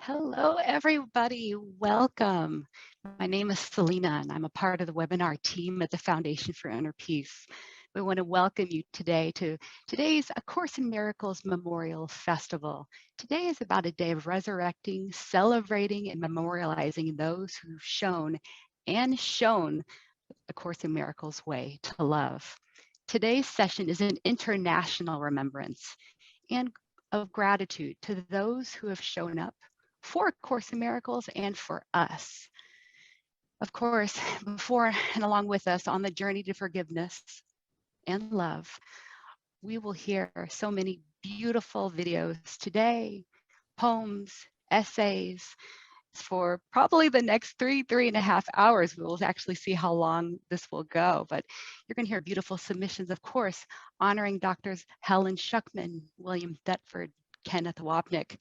Hello, everybody. Welcome. My name is Selena, and I'm a part of the webinar team at the Foundation for Inner Peace. We want to welcome you today to today's A Course in Miracles Memorial Festival. Today is about a day of resurrecting, celebrating, and memorializing those who've shown and shown A Course in Miracles way to love. Today's session is an international remembrance and of gratitude to those who have shown up for A Course in Miracles and for us. Of course, before and along with us on the journey to forgiveness and love, we will hear so many beautiful videos today, poems, essays. For probably the next three and a half hours, we will actually see how long this will go. But you're going to hear beautiful submissions, of course, honoring Doctors Helen Schucman, William Thetford, Kenneth Wapnick,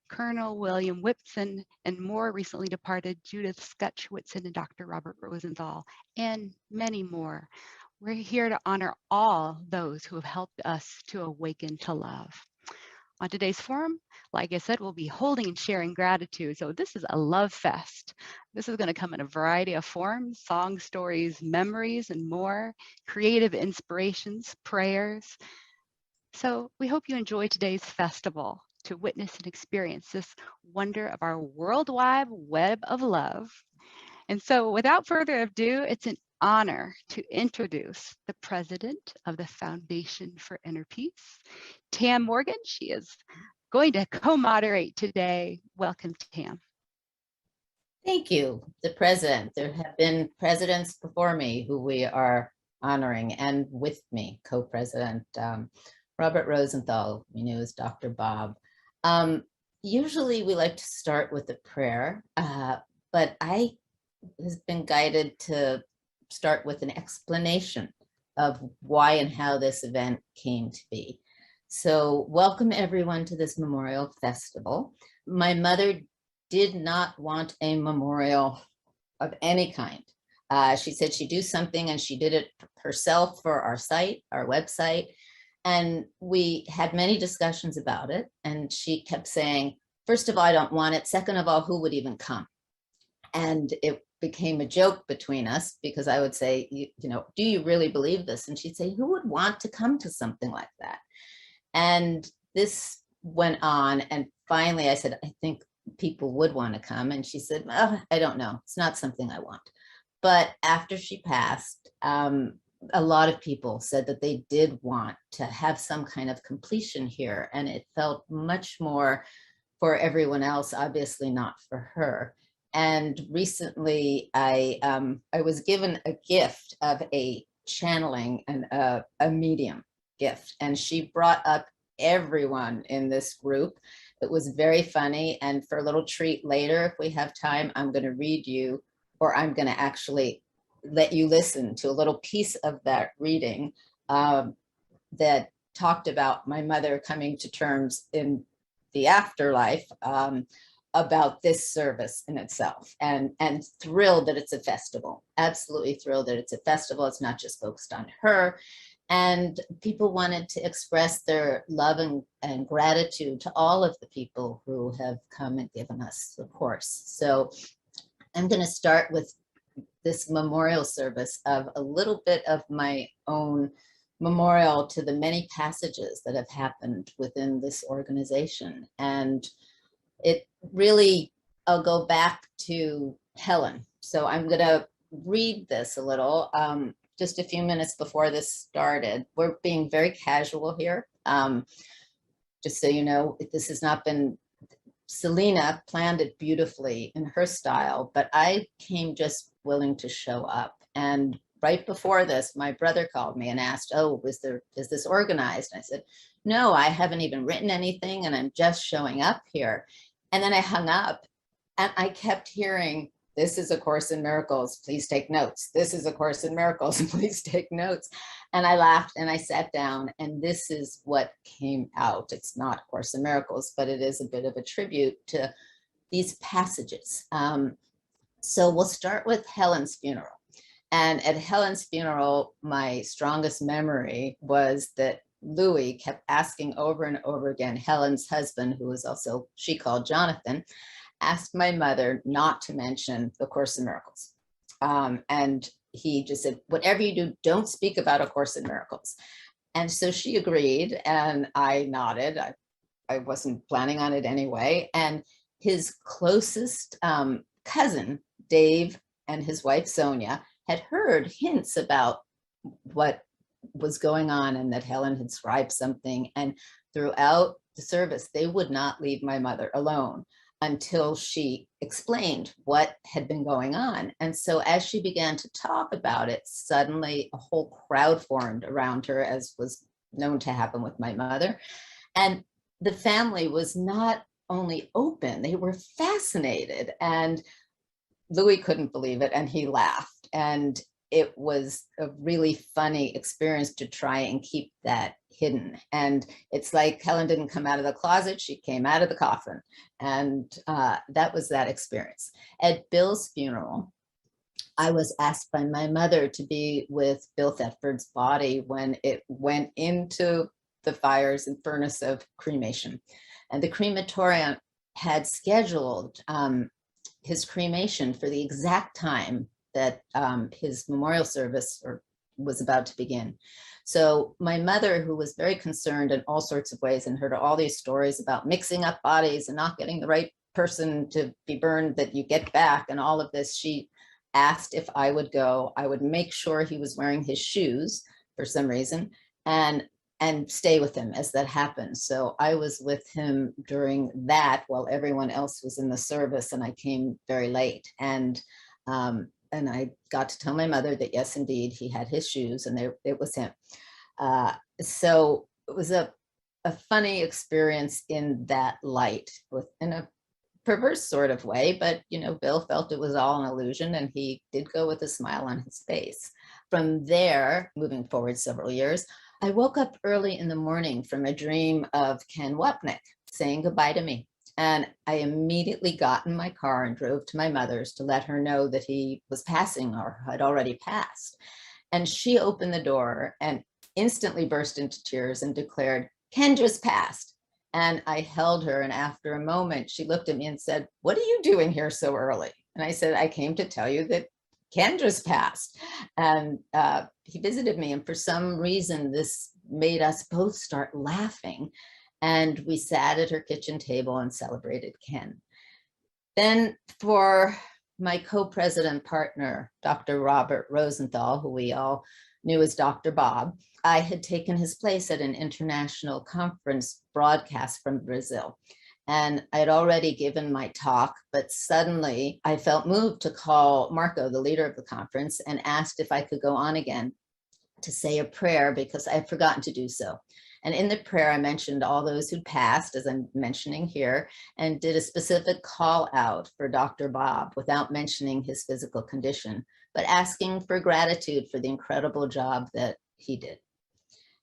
Colonel William Whitson, and more recently departed Judith, Skutch, Whitson, and Dr. Robert Rosenthal, and many more. We're here to honor all those who have helped us to awaken to love. On today's forum, like I said, we'll be holding and sharing gratitude. So this is a love fest. This is going to come in a variety of forms: songs, stories, memories, and more, creative inspirations, prayers. So we hope you enjoy today's festival to witness and experience this wonder of our worldwide web of love. And so without further ado, it's an honor to introduce the president of the Foundation for Inner Peace, Tam Morgan. She is going to co-moderate today. Welcome, Tam. Thank you, the president. There have been presidents before me who we are honoring, and with me, co-president Robert Rosenthal, we knew as Dr. Bob. Usually we like to start with a prayer, but I has been guided to start with an explanation of why and how this event came to be. So welcome everyone to this memorial festival. My mother did not want a memorial of any kind. She said she'd do something, and she did it herself for our site, our website. And we had many discussions about it. And she kept saying, first of all, I don't want it. Second of all, who would even come? And it became a joke between us, because I would say, you know, do you really believe this? And she'd say, who would want to come to something like that? And this went on. And finally I said, I think people would want to come. And she said, oh, I don't know. It's not something I want. But after she passed, a lot of people said that they did want to have some kind of completion here, and it felt much more for everyone else, obviously not for her. And recently I was given a gift of a channeling and a medium gift, and she brought up everyone in this group. It was very funny, and for a little treat later, if we have time, I'm going to read you, or I'm going to actually let you listen to a little piece of that reading that talked about my mother coming to terms in the afterlife about this service in itself, and thrilled that it's a festival. Absolutely thrilled that it's a festival. It's not just focused on her. And people wanted to express their love and gratitude to all of the people who have come and given us the course. So I'm going to start with this memorial service of a little bit of my own memorial to the many passages that have happened within this organization. And it really, I'll go back to Helen. So I'm going to read this a little, just a few minutes before this started. We're being very casual here. Just so you know, this has not been, Selena planned it beautifully in her style, but I came just willing to show up. And right before this, my brother called me and asked, oh, is this organized? And I said, no, I haven't even written anything, and I'm just showing up here. And then I hung up, and I kept hearing, this is A Course in Miracles, please take notes. This is A Course in Miracles, please take notes. And I laughed and I sat down, and this is what came out. It's not A Course in Miracles, but it is a bit of a tribute to these passages. So we'll start with Helen's funeral. And at Helen's funeral, my strongest memory was that Louis kept asking over and over again. Helen's husband, who was also, she called Jonathan, asked my mother not to mention the Course in Miracles. And he just said, whatever you do, don't speak about A Course in Miracles. And so she agreed, and I nodded. I wasn't planning on it anyway. And his closest cousin, Dave, and his wife, Sonia, had heard hints about what was going on and that Helen had scribed something. And throughout the service, they would not leave my mother alone until she explained what had been going on. And so as she began to talk about it, suddenly a whole crowd formed around her, as was known to happen with my mother. And the family was not only open, they were fascinated. And Louis couldn't believe it, and he laughed. And it was a really funny experience to try and keep that hidden. And it's like Helen didn't come out of the closet, she came out of the coffin. And that was that experience. At Bill's funeral, I was asked by my mother to be with Bill Thetford's body when it went into the fires and furnace of cremation. And the crematorium had scheduled his cremation for the exact time that his memorial service was about to begin. So my mother, who was very concerned in all sorts of ways and heard all these stories about mixing up bodies and not getting the right person to be burned that you get back and all of this, she asked if I would go. I would make sure he was wearing his shoes for some reason and stay with him as that happened. So I was with him during that while everyone else was in the service, and I came very late. And I got to tell my mother that yes, indeed, he had his shoes and it was him. So it was a funny experience in that light, in a perverse sort of way, but Bill felt it was all an illusion, and he did go with a smile on his face. From there, moving forward several years, I woke up early in the morning from a dream of Ken Wapnick saying goodbye to me. And I immediately got in my car and drove to my mother's to let her know that he was passing or had already passed. And she opened the door and instantly burst into tears and declared, "Ken just passed." And I held her, and after a moment, she looked at me and said, "What are you doing here so early?" And I said, "I came to tell you that Ken just passed." And he visited me, and for some reason, this made us both start laughing. And we sat at her kitchen table and celebrated Ken. Then for my co-president partner, Dr. Robert Rosenthal, who we all knew as Dr. Bob, I had taken his place at an international conference broadcast from Brazil. And I had already given my talk, but suddenly I felt moved to call Marco, the leader of the conference, and asked if I could go on again to say a prayer because I had forgotten to do so. And in the prayer, I mentioned all those who'd passed, as I'm mentioning here, and did a specific call out for Dr. Bob without mentioning his physical condition, but asking for gratitude for the incredible job that he did.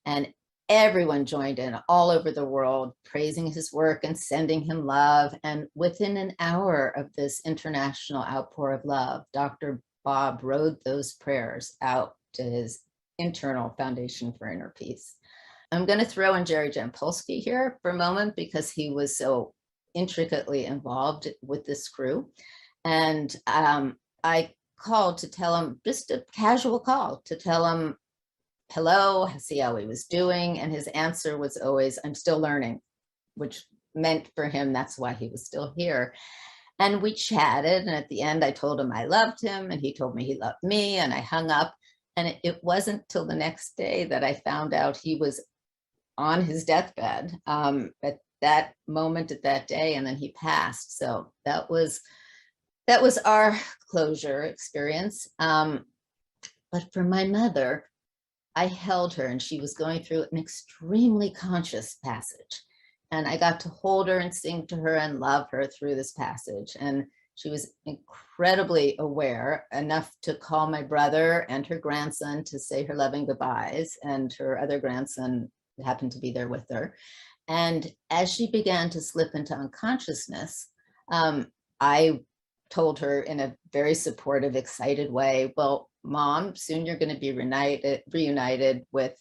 And everyone joined in all over the world, praising his work and sending him love. And within an hour of this international outpour of love, Dr. Bob wrote those prayers out to his internal Foundation for Inner Peace. I'm going to throw in Jerry Jampolsky here for a moment because he was so intricately involved with this crew. And I called to tell him, just a casual call to tell him hello, see how he was doing. And his answer was always, "I'm still learning," which meant for him, that's why he was still here. And we chatted. And at the end, I told him I loved him, and he told me he loved me, and I hung up. And it wasn't till the next day that I found out he was on his deathbed at that moment, at that day, and then he passed. So that was our closure experience. But for my mother, I held her, and she was going through an extremely conscious passage. And I got to hold her and sing to her and love her through this passage. And she was incredibly aware, enough to call my brother and her grandson to say her loving goodbyes, and her other grandson happened to be there with her. And as she began to slip into unconsciousness, I told her in a very supportive, excited way, "Well, Mom, soon you're going to be reunited with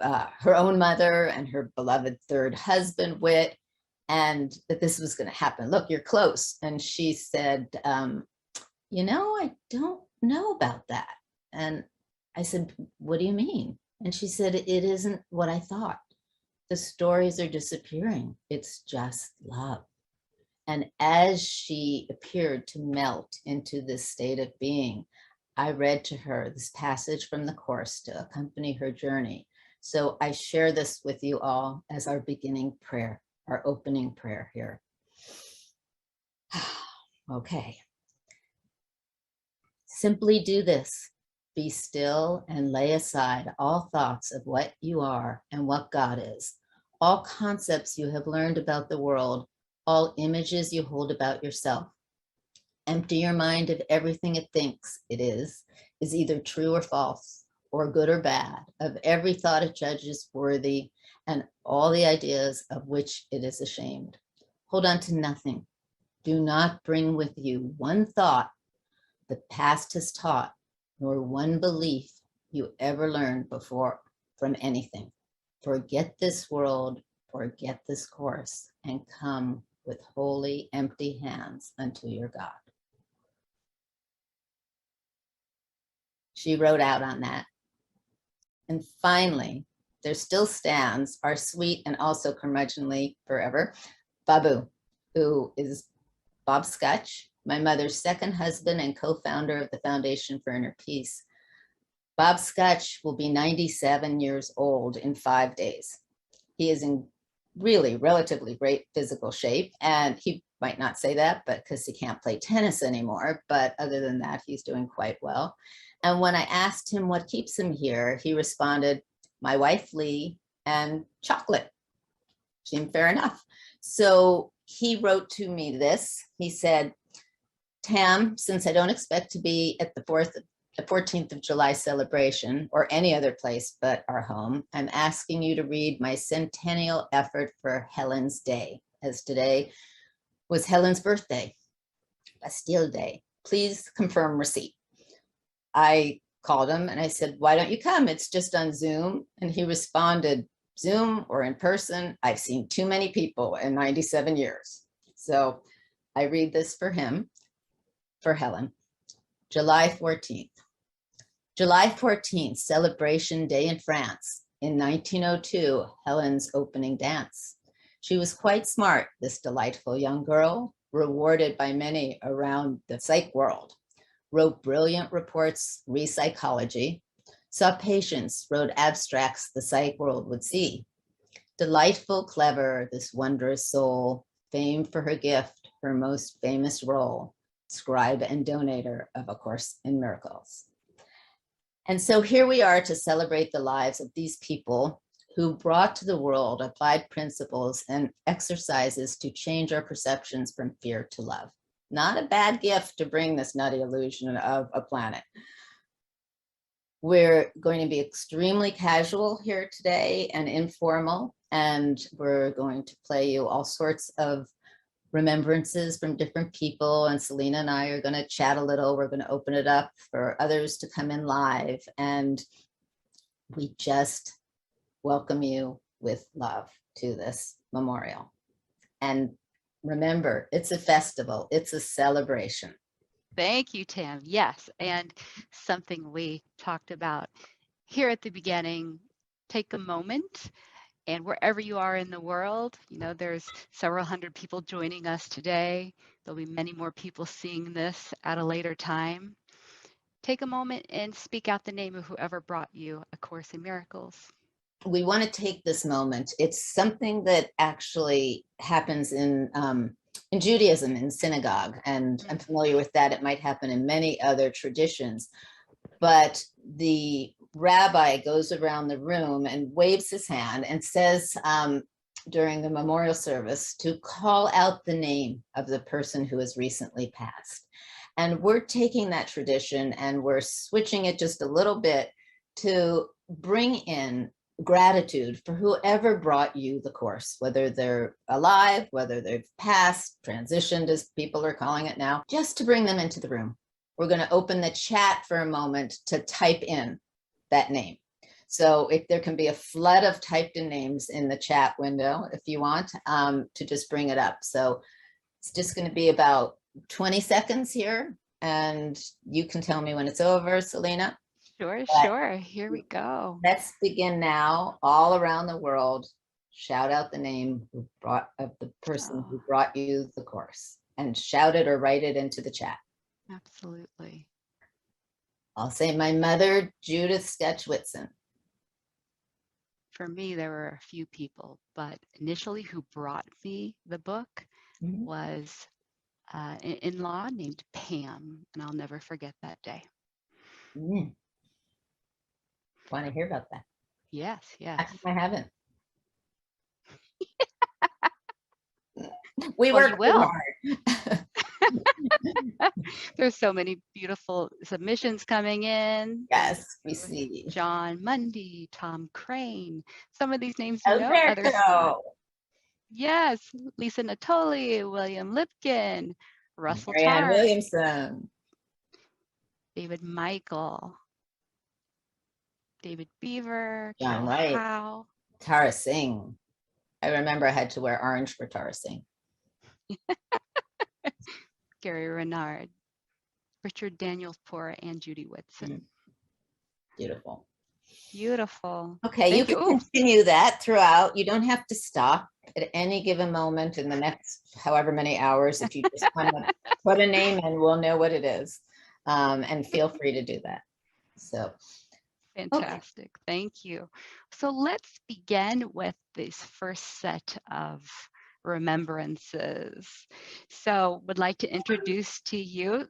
her own mother and her beloved third husband, Whit, and that this was going to happen. Look, you're close. And she said, I don't know about that. And I said, what do you mean? And she said, it isn't what I thought. The stories are disappearing. It's just love. And as she appeared to melt into this state of being, I read to her this passage from the Course to accompany her journey. So I share this with you all as our beginning prayer, our opening prayer here. Okay. Simply do this. Be still and lay aside all thoughts of what you are and what God is, all concepts you have learned about the world, all images you hold about yourself. Empty your mind of everything it thinks it is either true or false, or good or bad, of every thought it judges worthy, and all the ideas of which it is ashamed. Hold on to nothing. Do not bring with you one thought the past has taught, nor one belief you ever learned before from anything. Forget this world, forget this course, and come with holy, empty hands unto your God. She wrote out on that. And finally, there still stands our sweet and also curmudgeonly forever Babu, who is Bob Skutch, my mother's second husband and co-founder of the Foundation for Inner Peace. Bob Skutch will be 97 years old in 5 days. He is in really relatively great physical shape, and he might not say that, but because he can't play tennis anymore, but other than that, he's doing quite well. And when I asked him what keeps him here, he responded, my wife, Lee, and chocolate. Seemed fair enough. So he wrote to me this. He said, Tam, since I don't expect to be at the 14th of July celebration or any other place but our home, I'm asking you to read my centennial effort for Helen's Day, as today was Helen's birthday, Bastille Day. Please confirm receipt. I called him and I said, why don't you come? It's just on Zoom. And he responded, Zoom or in person, I've seen too many people in 97 years. So I read this for him, for Helen. July 14th. July 14th, celebration day in France. In 1902, Helen's opening dance. She was quite smart, this delightful young girl, rewarded by many around the psych world. Wrote brilliant reports, re-psychology, saw patients, wrote abstracts the psych world would see. Delightful, clever, this wondrous soul, famed for her gift, her most famous role, scribe and donator of A Course in Miracles. And so here we are to celebrate the lives of these people who brought to the world applied principles and exercises to change our perceptions from fear to love. Not a bad gift to bring this nutty illusion of a planet. We're going to be extremely casual here today and informal, and we're going to play you all sorts of remembrances from different people, and Selena and I are going to chat a little. We're going to open it up for others to come in live, and we just welcome you with love to this memorial. And remember, it's a festival, it's a celebration. Thank you, Tam. Yes, and something we talked about here at the beginning, take a moment, and wherever you are in the world, there's several hundred people joining us today. There'll be many more people seeing this at a later time. Take a moment and speak out the name of whoever brought you A Course in Miracles. We want to take this moment. It's something that actually happens in Judaism, in synagogue, and I'm familiar with that. It might happen in many other traditions, but the rabbi goes around the room and waves his hand and says during the memorial service to call out the name of the person who has recently passed. And we're taking that tradition and we're switching it just a little bit to bring in gratitude for whoever brought you the course, whether they're alive, whether they've passed, transitioned, as people are calling it now, just to bring them into the room. We're going to open the chat for a moment to type in that name. So if there can be a flood of typed in names in the chat window, if you want, to just bring it up. So it's just going to be about 20 seconds here, and you can tell me when it's over, Selena. Sure, But sure. Here we go. let's begin now. All around the world, shout out the name of the person who brought you the course, and shout it or write it into the chat. Absolutely. I'll say my mother, Judith Skutch Whitson. For me, there were a few people, but initially who brought me the book was an in-law named Pam, and I'll never forget that day. Want to hear about that? Yes, yes. I haven't. We Well, work you will. hard. There's so many beautiful submissions coming in. Yes, we see. John Mundy, Tom Crane. Some of these names Oh, you know, others. not. Yes, Lisa Natoli, William Lipkin, Russell Marianne Tarr, Williamson, David Michael, David Beaver, John Carol Wright, Howe. Tara Singh. I remember I had to wear orange for Tara Singh. Gary Renard, Richard Daniels Poor, and Judy Whitson. Beautiful. Beautiful. Okay, Thank you can continue that throughout. You don't have to stop at any given moment in the next however many hours. If you just want to put a name in, we'll know what it is. And feel free to do that. So fantastic. Okay. Thank you. So let's begin with this first set of remembrances. So would like to introduce to you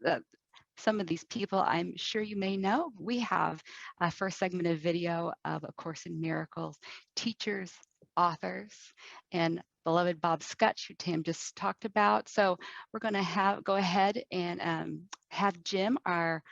some of these people I'm sure you may know. We have a first segment of video of A Course in Miracles, teachers, authors, and beloved Bob Skutch, who Tam just talked about. So we're going to go ahead and have Jim, our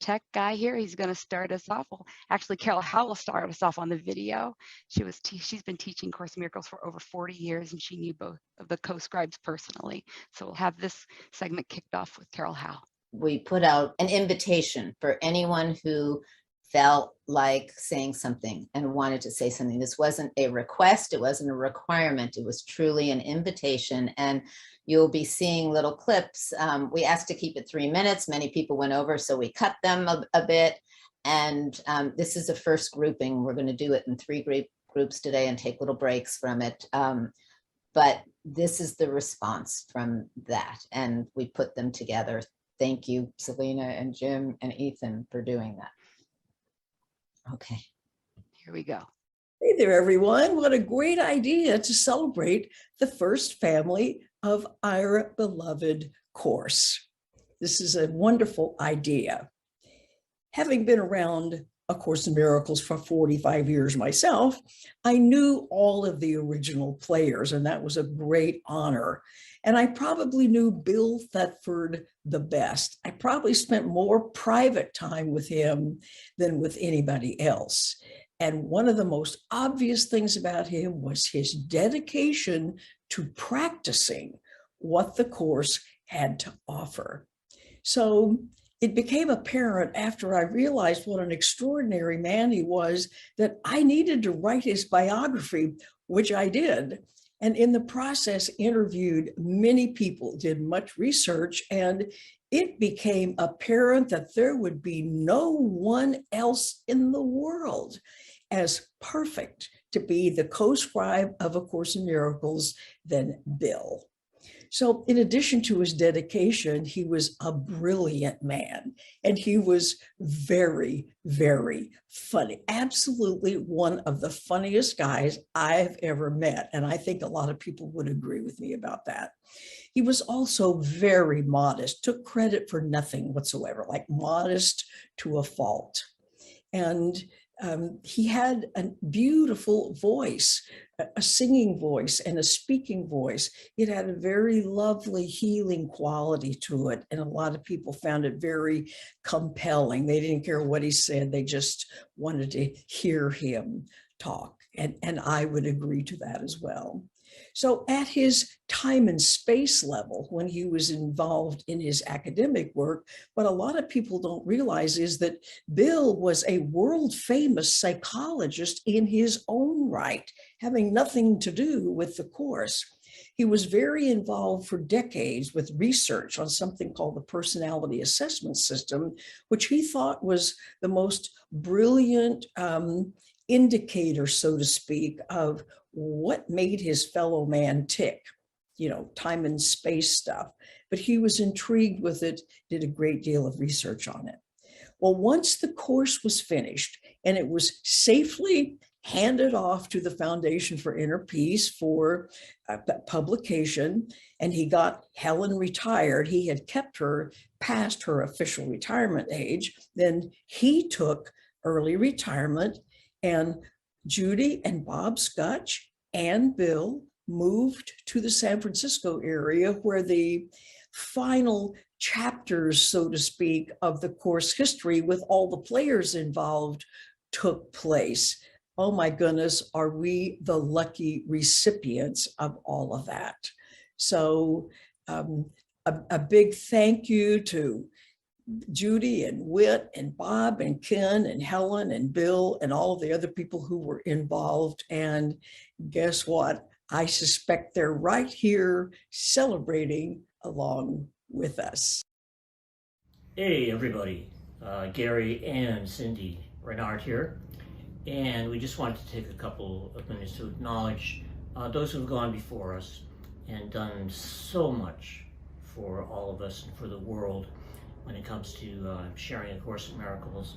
tech guy here. He's going to start us off. Well, actually, Carol Howe will start us off on the video. She's been teaching Course in Miracles for over 40 years, and she knew both of the co-scribes personally. So we'll have this segment kicked off with Carol Howe. We put out an invitation for anyone who felt like saying something and wanted to say something. This wasn't a request, it wasn't a requirement, it was truly an invitation. And you'll be seeing little clips. We asked to keep it 3 minutes. Many people went over, so we cut them a bit. And this is a first grouping. We're going to do it in 3 groups today and take little breaks from it. But this is the response from that. And we put them together. Thank you, Selena and Jim and Ethan, for doing that. Okay. Here we go. Hey there, everyone. What a great idea to celebrate the first family of our beloved course. This is a wonderful idea. Having been around A Course in Miracles for 45 years myself, I knew all of the original players, and that was a great honor. And I probably knew Bill Thetford the best. I probably spent more private time with him than with anybody else. And one of the most obvious things about him was his dedication to practicing what the course had to offer. So it became apparent after I realized what an extraordinary man he was that I needed to write his biography, which I did. And in the process, interviewed many people, did much research, and it became apparent that there would be no one else in the world as perfect to be the co-scribe of A Course in Miracles than Bill. So in addition to his dedication, he was a brilliant man, and he was very, very funny. Absolutely one of the funniest guys I've ever met. And I think a lot of people would agree with me about that. He was also very modest, took credit for nothing whatsoever, like modest to a fault. And he had a beautiful voice, a singing voice and a speaking voice. It had a very lovely healing quality to it. And a lot of people found it very compelling. They didn't care what he said. They just wanted to hear him talk. And I would agree to that as well. So at his time and space level, when he was involved in his academic work, what a lot of people don't realize is that Bill was a world famous psychologist in his own right, having nothing to do with the course. He was very involved for decades with research on something called the personality assessment system, which he thought was the most brilliant indicator, so to speak, of what made his fellow man tick, time and space stuff. But he was intrigued with it, did a great deal of research on it. Well, once the course was finished and it was safely handed off to the Foundation for Inner Peace for publication, and he got Helen retired, he had kept her past her official retirement age, then he took early retirement, and Judy and Bob Skutch and Bill moved to the San Francisco area where the final chapters, so to speak, of the course history with all the players involved took place. Oh my goodness, are we the lucky recipients of all of that? So a big thank you to Judy and Whit and Bob and Ken and Helen and Bill and all of the other people who were involved. And guess what? I suspect they're right here celebrating along with us. Hey everybody, Gary and Cindy Renard here, and we just wanted to take a couple of minutes to acknowledge those who have gone before us and done so much for all of us and for the world when it comes to sharing A Course in Miracles.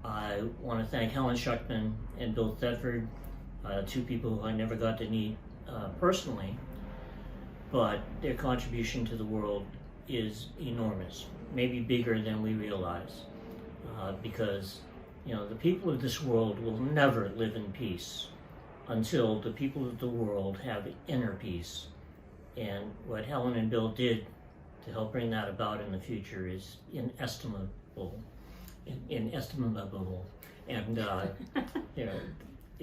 I want to thank Helen Schucman and Bill Thetford, two people who I never got to meet personally, but their contribution to the world is enormous, maybe bigger than we realize, because the people of this world will never live in peace until the people of the world have inner peace. And what Helen and Bill did to help bring that about in the future is inestimable. And it's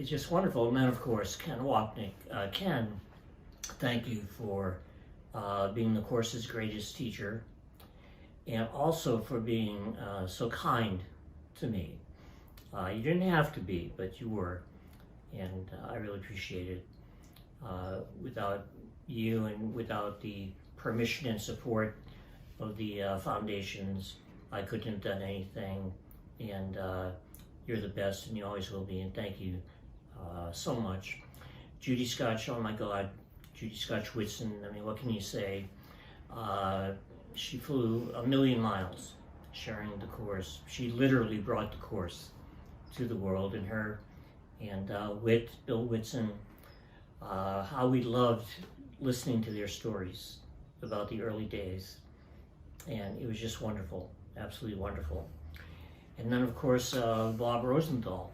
just wonderful. And then of course, Ken Wapnick. Ken, thank you for being the course's greatest teacher, and also for being so kind to me. You didn't have to be, but you were, and I really appreciate it. Without you and without the permission and support of the foundations, I couldn't have done anything, and you're the best, and you always will be, and thank you so much. Judy Skutch, oh my God, Judy Skutch Whitson, I mean, what can you say? She flew 1,000,000 miles sharing the course. She literally brought the course to the world, and her and Bill Whitson, how we loved listening to their stories about the early days. And it was just wonderful, absolutely wonderful. And then of course, Bob Rosenthal.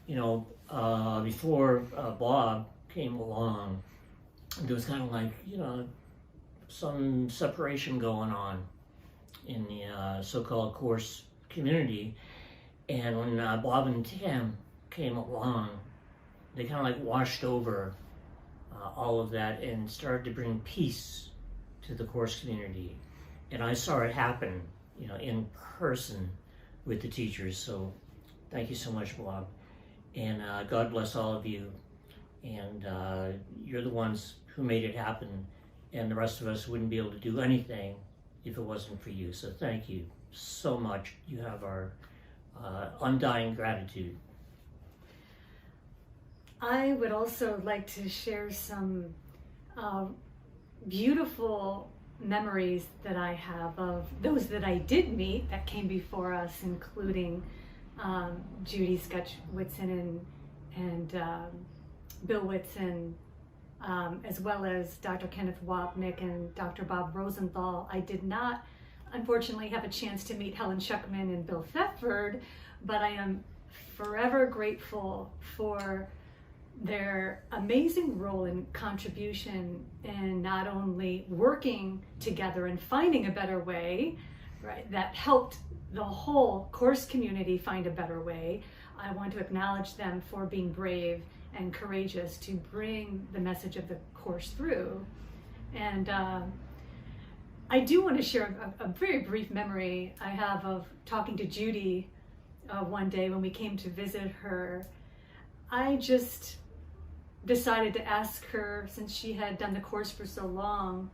Before Bob came along, there was kind of like, some separation going on in the so-called course community. And when Bob and Tam came along, they kind of like washed over all of that and started to bring peace to the course community. And I saw it happen, in person with the teachers. So thank you so much, Bob. And God bless all of you. And you're the ones who made it happen. And the rest of us wouldn't be able to do anything if it wasn't for you. So thank you so much. You have our undying gratitude. I would also like to share some beautiful memories that I have of those that I did meet that came before us, including Judy Skutch Whitson and Bill Whitson, as well as Dr. Kenneth Wapnick and Dr. Bob Rosenthal. I did not, unfortunately, have a chance to meet Helen Schucman and Bill Thetford, but I am forever grateful for their amazing role and contribution in not only working together and finding a better way, right, that helped the whole course community find a better way. I want to acknowledge them for being brave and courageous to bring the message of the course course through. And I do want to share a very brief memory I have of talking to Judy one day when we came to visit her. I just decided to ask her, since she had done the course for so long,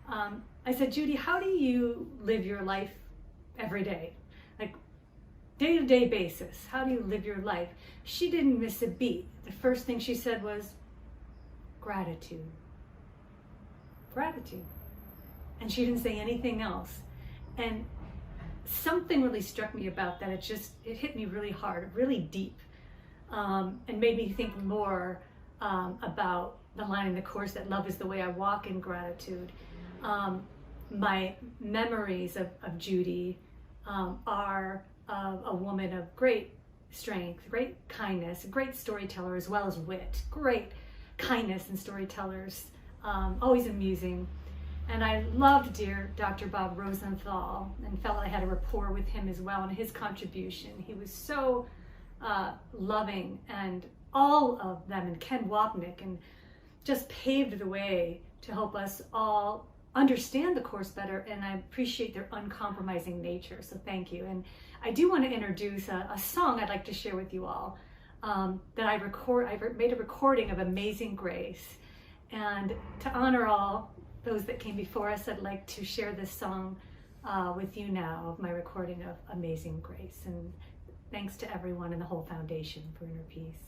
I said, Judy, how do you live your life every day? Like, day-to-day basis, how do you live your life? She didn't miss a beat. The first thing she said was, gratitude. Gratitude. And she didn't say anything else. And something really struck me about that. It hit me really hard, really deep, and made me think more about the line in the course that love is the way I walk in gratitude. My memories of Judy are a woman of great strength, great kindness, a great storyteller as well as wit, great kindness and storytellers, always amusing. And I loved dear Dr. Bob Rosenthal and felt I had a rapport with him as well and his contribution. He was so loving, and all of them, and Ken Wapnick, and just paved the way to help us all understand the course better, and I appreciate their uncompromising nature, so thank you. And I do want to introduce a song I'd like to share with you all that I made a recording of Amazing Grace, and to honor all those that came before us, I'd like to share this song with you now of my recording of Amazing Grace, and thanks to everyone in the whole Foundation for Inner Peace.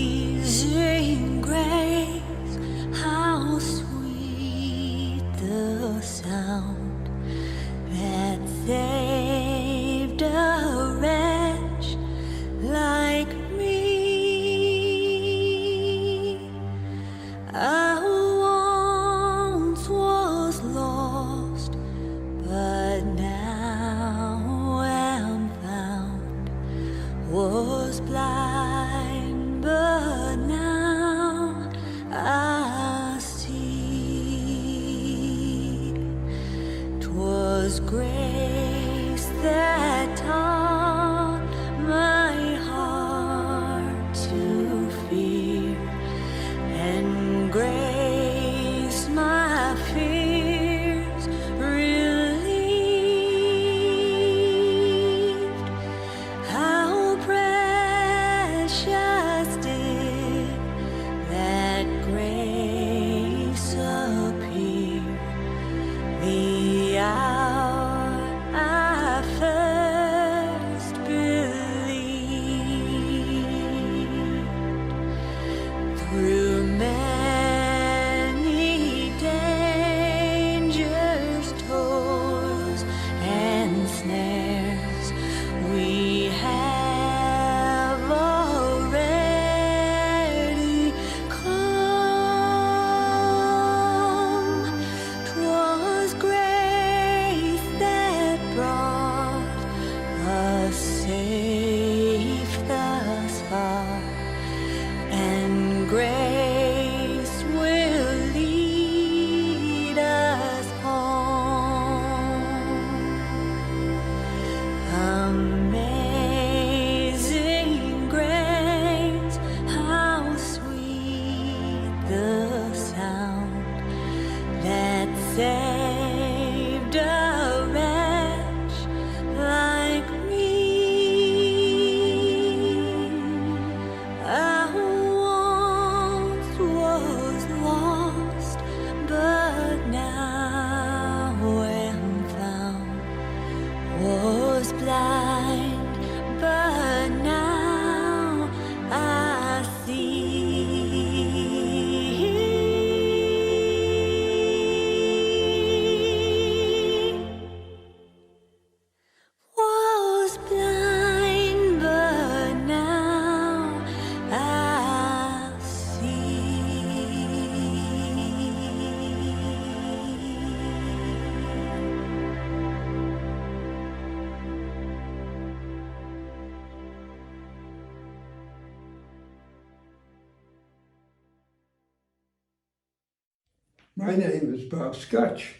Amazing grace, how sweet the sound that saved a wretch like me. I once was lost, but now am found, was blind, but now I see. 'Twas grace that taught my heart to fear, and grace my fears relieved. How precious did that grace appear the hour I first believed. Through many dangers, toils, and snares, we have already come. 'Twas grace that brought us safe thus far, and grace will lead us home. Amazing grace, how sweet the sound that saved a wretch like me. I once was lost, but now am found, was blind, but now I see. Was blind, but now I see. My name is Bob Skutch.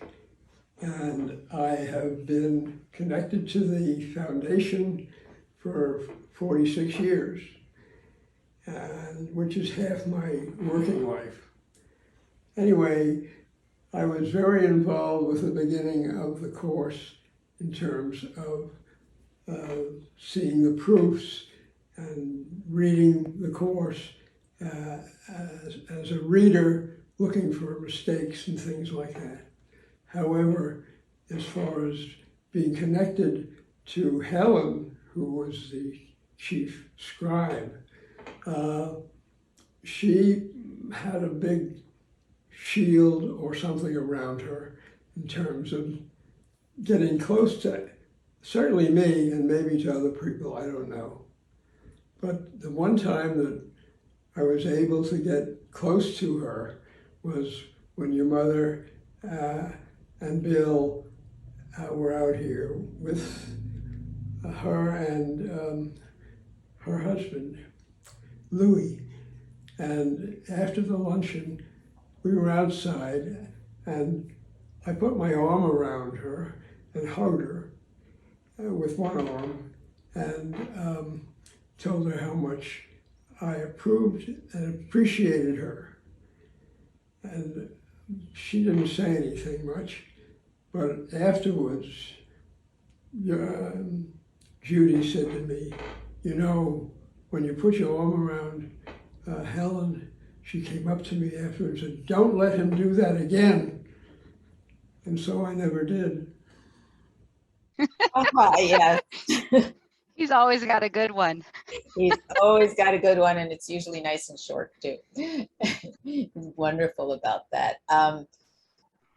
And I have been connected to the foundation for 46 years, and which is half my working life. Anyway, I was very involved with the beginning of the course in terms of seeing the proofs and reading the course as a reader looking for mistakes and things like that. However, as far as being connected to Helen, who was the chief scribe, she had a big shield or something around her in terms of getting close to certainly me and maybe to other people, I don't know. But the one time that I was able to get close to her was when your mother and Bill were out here with her and her husband, Louis. And after the luncheon, we were outside and I put my arm around her and hugged her with one arm and told her how much I approved and appreciated her. And she didn't say anything much, but afterwards, Judy said to me, you know, when you put your arm around Helen, she came up to me afterwards and said, don't let him do that again. And so I never did. Yes. He's always got a good one. He's always got a good one, and it's usually nice and short too. He's wonderful about that.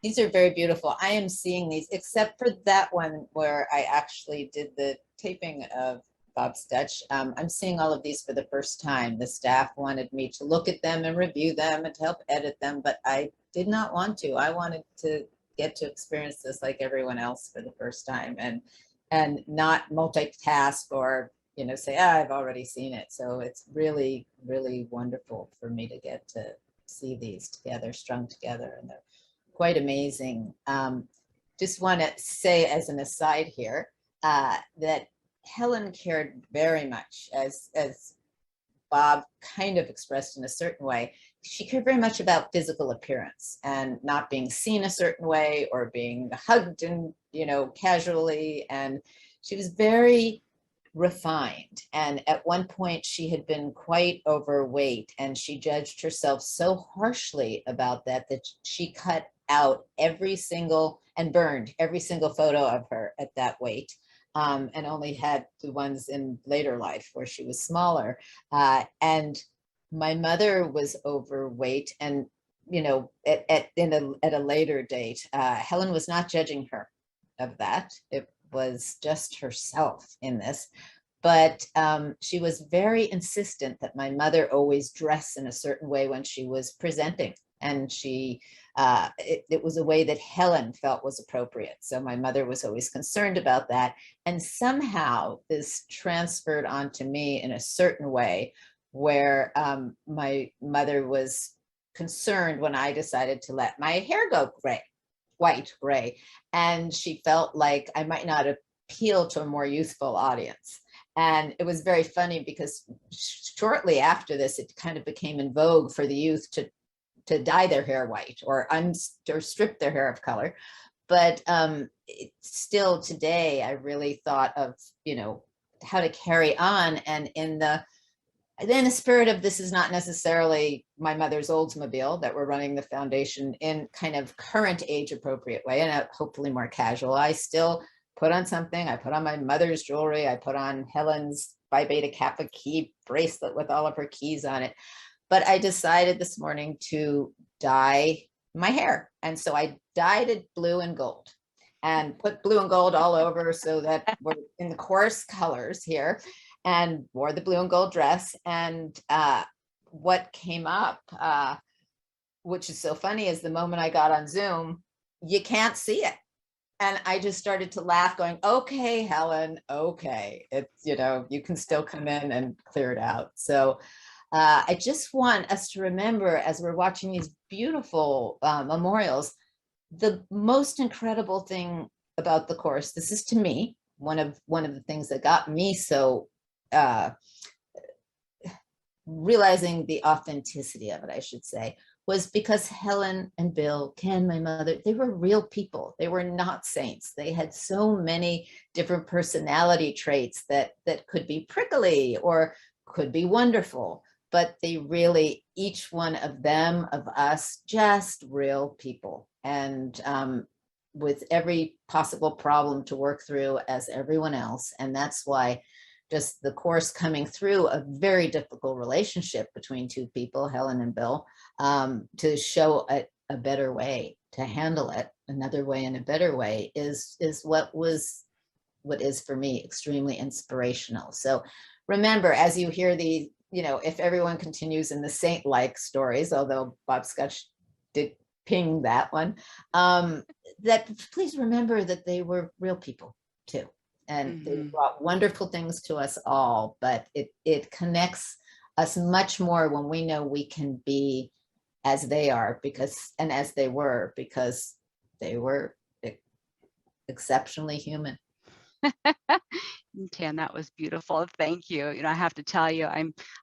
These are very beautiful. I am seeing these, except for that one where I actually did the taping of Bob Skutch. I'm seeing all of these for the first time. The staff wanted me to look at them and review them and to help edit them, but I did not want to. I wanted to get to experience this like everyone else for the first time and not multitask or, you know, say, I've already seen it. So it's really, really wonderful for me to get to see these together, strung together, and they're quite amazing. Just want to say as an aside here that Helen cared very much, as Bob kind of expressed in a certain way. She cared very much about physical appearance and not being seen a certain way or being hugged and, you know, casually. And she was very refined. And at one point she had been quite overweight, and she judged herself so harshly about that she cut out every single and burned every single photo of her at that weight. And only had the ones in later life where she was smaller. And my mother was overweight, and, you know, at a later date, Helen was not judging her of that. It was just herself in this. But she was very insistent that my mother always dress in a certain way when she was presenting. And it was a way that Helen felt was appropriate. So my mother was always concerned about that. And somehow this transferred onto me in a certain way where my mother was concerned when I decided to let my hair go white gray. And she felt like I might not appeal to a more youthful audience. And it was very funny because shortly after this, it kind of became in vogue for the youth to dye their hair white or strip their hair of color. But still today, I really thought of, you know, how to carry on. And in the spirit of this is not necessarily my mother's Oldsmobile that we're running the foundation in kind of current age appropriate way and hopefully more casual. I still put on something. I put on my mother's jewelry. I put on Helen's Phi Beta Kappa key bracelet with all of her keys on it. But I decided this morning to dye my hair. And so I dyed it blue and gold and put blue and gold all over so that we're in the course colors here, and wore the blue and gold dress. And what came up, which is so funny, is the moment I got on Zoom, you can't see it. And I just started to laugh going, okay, Helen, okay. It's, you know, you can still come in and clear it out. So I just want us to remember, as we're watching these beautiful memorials, the most incredible thing about the course, this is to me, one of the things that got me so realizing the authenticity of it, I should say, was because Helen and Bill, Ken, my mother, they were real people. They were not saints. They had so many different personality traits that could be prickly or could be wonderful, but they really, each one of them, of us, just real people. And with every possible problem to work through as everyone else. And that's why just the course coming through a very difficult relationship between two people, Helen and Bill, to show a better way to handle it, another way and a better way is what is for me extremely inspirational. So remember, as you hear the, if everyone continues in the saint-like stories, although Bob Skutch did ping that one, that please remember that they were real people too. And they brought wonderful things to us all, but it connects us much more when we know we can be as they are, and as they were, because they were exceptionally human. Tan, that was beautiful. Thank you. I have to tell you,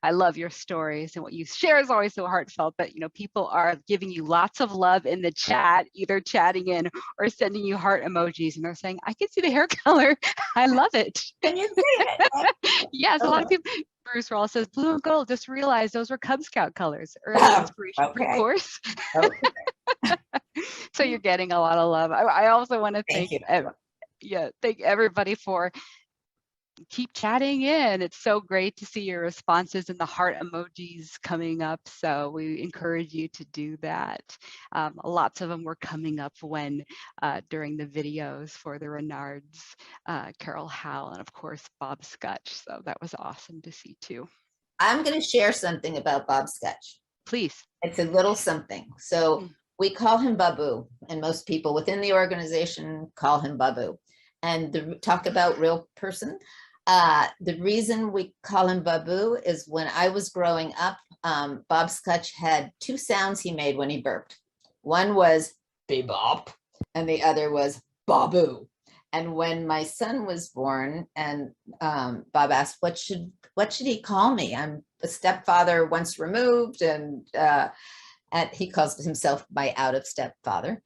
I love your stories, and what you share is always so heartfelt. But people are giving you lots of love in the chat, either chatting in or sending you heart emojis, and they're saying, "I can see the hair color. I love it." Can you see it? Yes, a lot of people. Bruce Rawls says, "Blue and gold. Just realized those were Cub Scout colors." Early inspiration for the course. Okay. So you're getting a lot of love. I also want to thank everybody for keep chatting in. It's so great to see your responses and the heart emojis coming up. So we encourage you to do that. Lots of them were coming up when during the videos for the Renards, Carol Howell, and of course Bob Skutch. So that was awesome to see too. I'm going to share something about Bob Skutch. Please. It's a little something. So we call him Babu, and most people within the organization call him Babu. And talk about real person. The reason we call him Babu is when I was growing up, Bob Skutch had two sounds he made when he burped. One was bebop, and the other was Babu. And when my son was born, and Bob asked, what should he call me? I'm a stepfather once removed, and he calls himself my out-of-step father.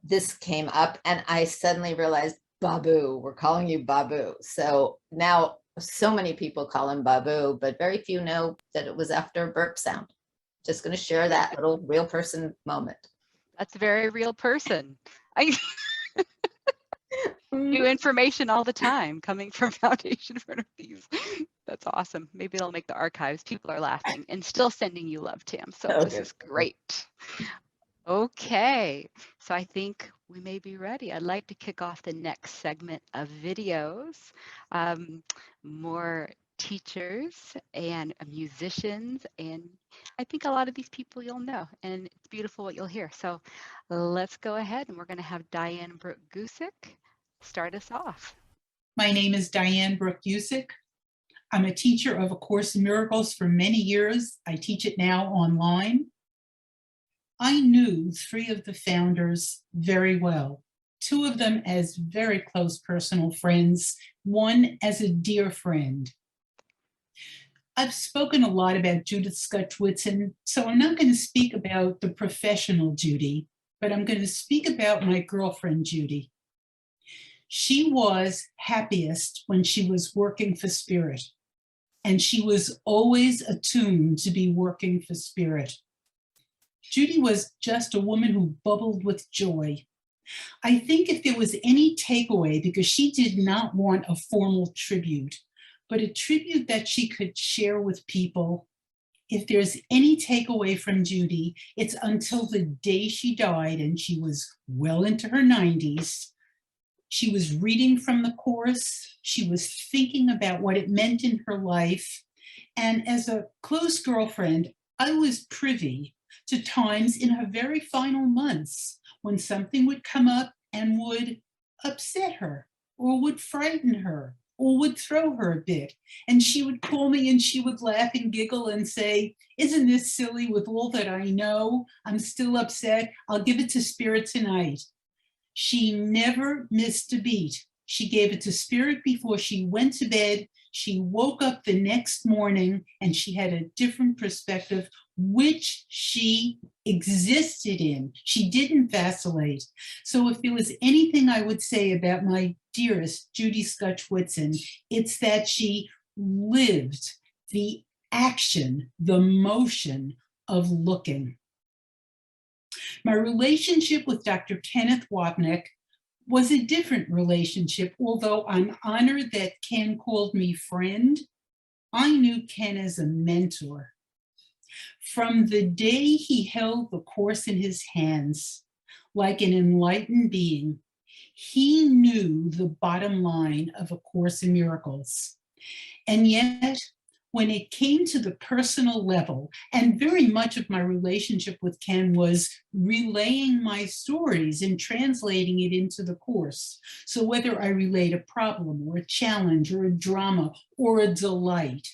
This came up, and I suddenly realized, Babu, we're calling you Babu. So now so many people call him Babu, but very few know that it was after a burp sound. Just going to share that little real person moment. That's a very real person. New information all the time coming from Foundation for Inner Peace. That's awesome. Maybe they'll make the archives. People are laughing and still sending you love, Tam. So this is great. Okay, so I think we may be ready. I'd like to kick off the next segment of videos. More teachers and musicians, and I think a lot of these people you'll know, and it's beautiful what you'll hear. So let's go ahead, and we're going to have Diane Brooke-Gusick start us off. My name is Diane Brooke-Gusick. I'm a teacher of A Course in Miracles for many years. I teach it now online. I knew three of the founders very well, two of them as very close personal friends, one as a dear friend. I've spoken a lot about Judith Skutch Whitson, so I'm not going to speak about the professional Judy, but I'm going to speak about my girlfriend, Judy. She was happiest when she was working for Spirit, and she was always attuned to be working for Spirit. Judy was just a woman who bubbled with joy. I think if there was any takeaway, because she did not want a formal tribute, but a tribute that she could share with people, if there's any takeaway from Judy, it's until the day she died, and she was well into her 90s. She was reading from the Course. She was thinking about what it meant in her life. And as a close girlfriend, I was privy to times in her very final months when something would come up and would upset her or would frighten her or would throw her a bit. And she would call me and she would laugh and giggle and say, isn't this silly with all that I know? I'm still upset. I'll give it to Spirit tonight. She never missed a beat. She gave it to Spirit before she went to bed. She woke up the next morning and she had a different perspective, which she existed in. She didn't vacillate. So if there was anything I would say about my dearest Judy Skutch Whitson, it's that she lived the action, the motion of looking. My relationship with Dr. Kenneth Wapnick was a different relationship, although I'm honored that Ken called me friend. I knew Ken as a mentor. From the day he held the course in his hands, like an enlightened being, he knew the bottom line of A Course in Miracles. And yet, when it came to the personal level, and very much of my relationship with Ken was relaying my stories and translating it into the course. So whether I relate a problem or a challenge or a drama or a delight,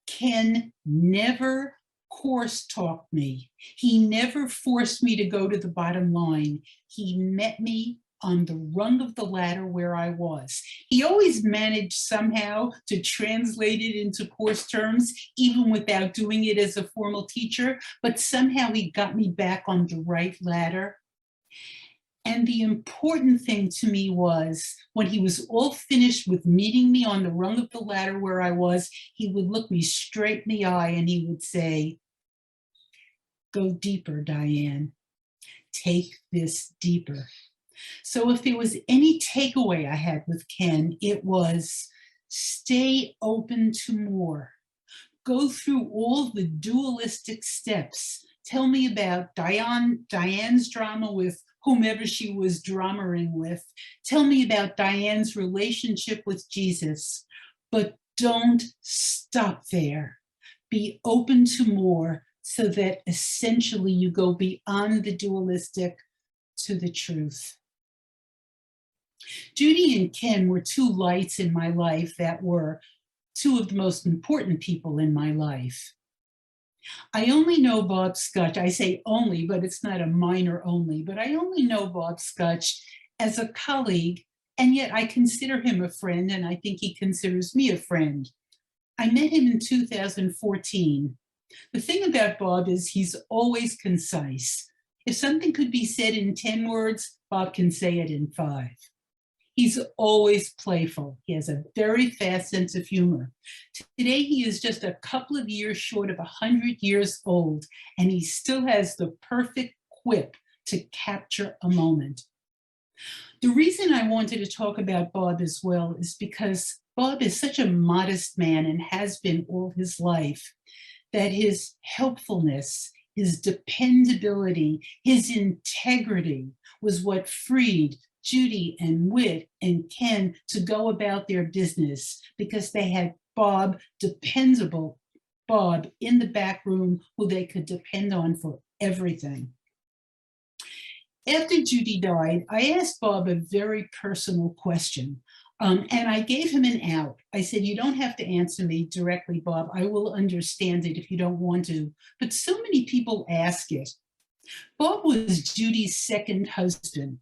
Ken never course talked me. He never forced me to go to the bottom line. He met me on the rung of the ladder where I was. He always managed somehow to translate it into course terms, even without doing it as a formal teacher, but somehow he got me back on the right ladder. And the important thing to me was when he was all finished with meeting me on the rung of the ladder where I was, he would look me straight in the eye and he would say, "Go deeper, Diane. Take this deeper." So if there was any takeaway I had with Ken, it was stay open to more. Go through all the dualistic steps. Tell me about Diane's drama with whomever she was dramaing with. Tell me about Diane's relationship with Jesus. But don't stop there. Be open to more so that essentially you go beyond the dualistic to the truth. Judy and Ken were two lights in my life that were two of the most important people in my life. I only know Bob Skutch. I say only, but it's not a minor only, but I only know Bob Skutch as a colleague, and yet I consider him a friend, and I think he considers me a friend. I met him in 2014. The thing about Bob is he's always concise. If something could be said in 10 words, Bob can say it in 5. He's always playful. He has a very fast sense of humor. Today, he is just a couple of years short of 100 years old, and he still has the perfect quip to capture a moment. The reason I wanted to talk about Bob as well is because Bob is such a modest man and has been all his life, that his helpfulness, his dependability, his integrity was what freed Judy and Whit and Ken to go about their business because they had Bob, dependable Bob, in the back room who they could depend on for everything. After Judy died, I asked Bob a very personal question, and I gave him an out. I said, you don't have to answer me directly, Bob. I will understand it if you don't want to, but so many people ask it. Bob was Judy's second husband.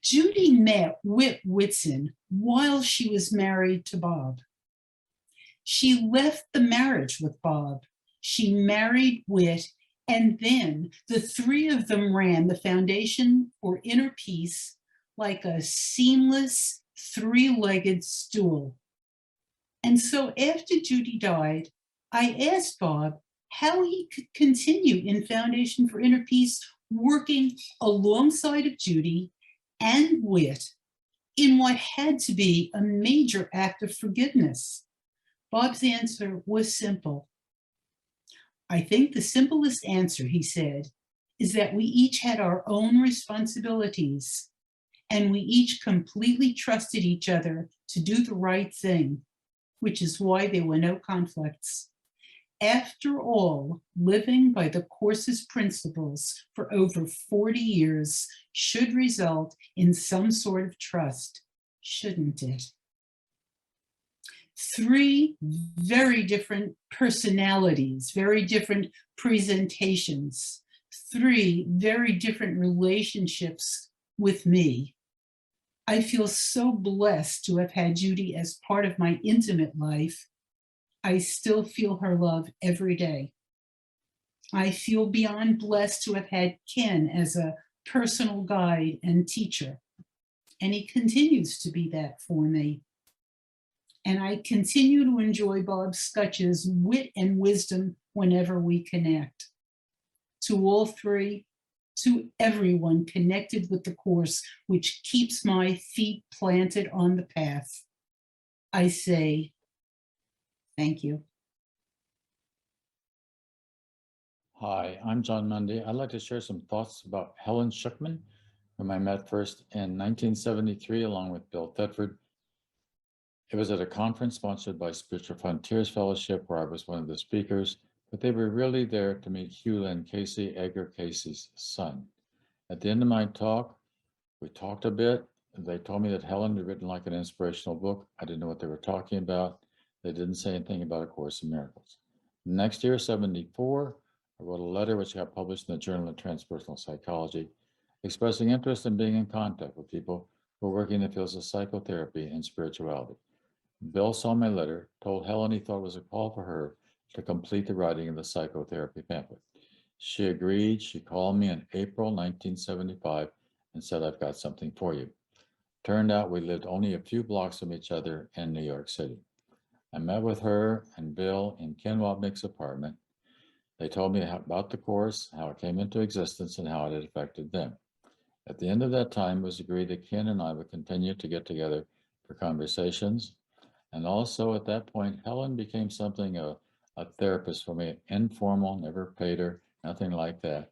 Judy met William Whitson while she was married to Bob. She left the marriage with Bob. She married Whit, and then the three of them ran the Foundation for Inner Peace like a seamless three-legged stool. And so after Judy died, I asked Bob how he could continue in Foundation for Inner Peace, working alongside of Judy and Whit in what had to be a major act of forgiveness. Bob's answer was simple. I think the simplest answer, he said, is that we each had our own responsibilities and we each completely trusted each other to do the right thing, which is why there were no conflicts. After all, living by the Course's principles for over 40 years should result in some sort of trust, shouldn't it? 3 very different personalities, very different presentations, 3 very different relationships with me. I feel so blessed to have had Judy as part of my intimate life. I still feel her love every day. I feel beyond blessed to have had Ken as a personal guide and teacher, and he continues to be that for me. And I continue to enjoy Bob Skutch's wit and wisdom whenever we connect. To all 3, to everyone connected with the course, which keeps my feet planted on the path, I say, thank you. Hi, I'm John Mundy. I'd like to share some thoughts about Helen Schucman, whom I met first in 1973 along with Bill Thetford. It was at a conference sponsored by Spiritual Frontiers Fellowship where I was one of the speakers, but they were really there to meet Hugh and Casey, Edgar Casey's son. At the end of my talk, we talked a bit. They told me that Helen had written like an inspirational book. I didn't know what they were talking about. They didn't say anything about A Course in Miracles. Next year, 74, I wrote a letter which got published in the Journal of Transpersonal Psychology, expressing interest in being in contact with people who are working in the fields of psychotherapy and spirituality. Bill saw my letter, told Helen he thought it was a call for her to complete the writing of the psychotherapy pamphlet. She agreed. She called me in April 1975 and said, I've got something for you. Turned out we lived only a few blocks from each other in New York City. I met with her and Bill in Ken Wapnick's apartment. They told me about the course, how it came into existence, and how it had affected them. At the end of that time, it was agreed that Ken and I would continue to get together for conversations. And also at that point, Helen became something of a therapist for me, informal, never paid her, nothing like that.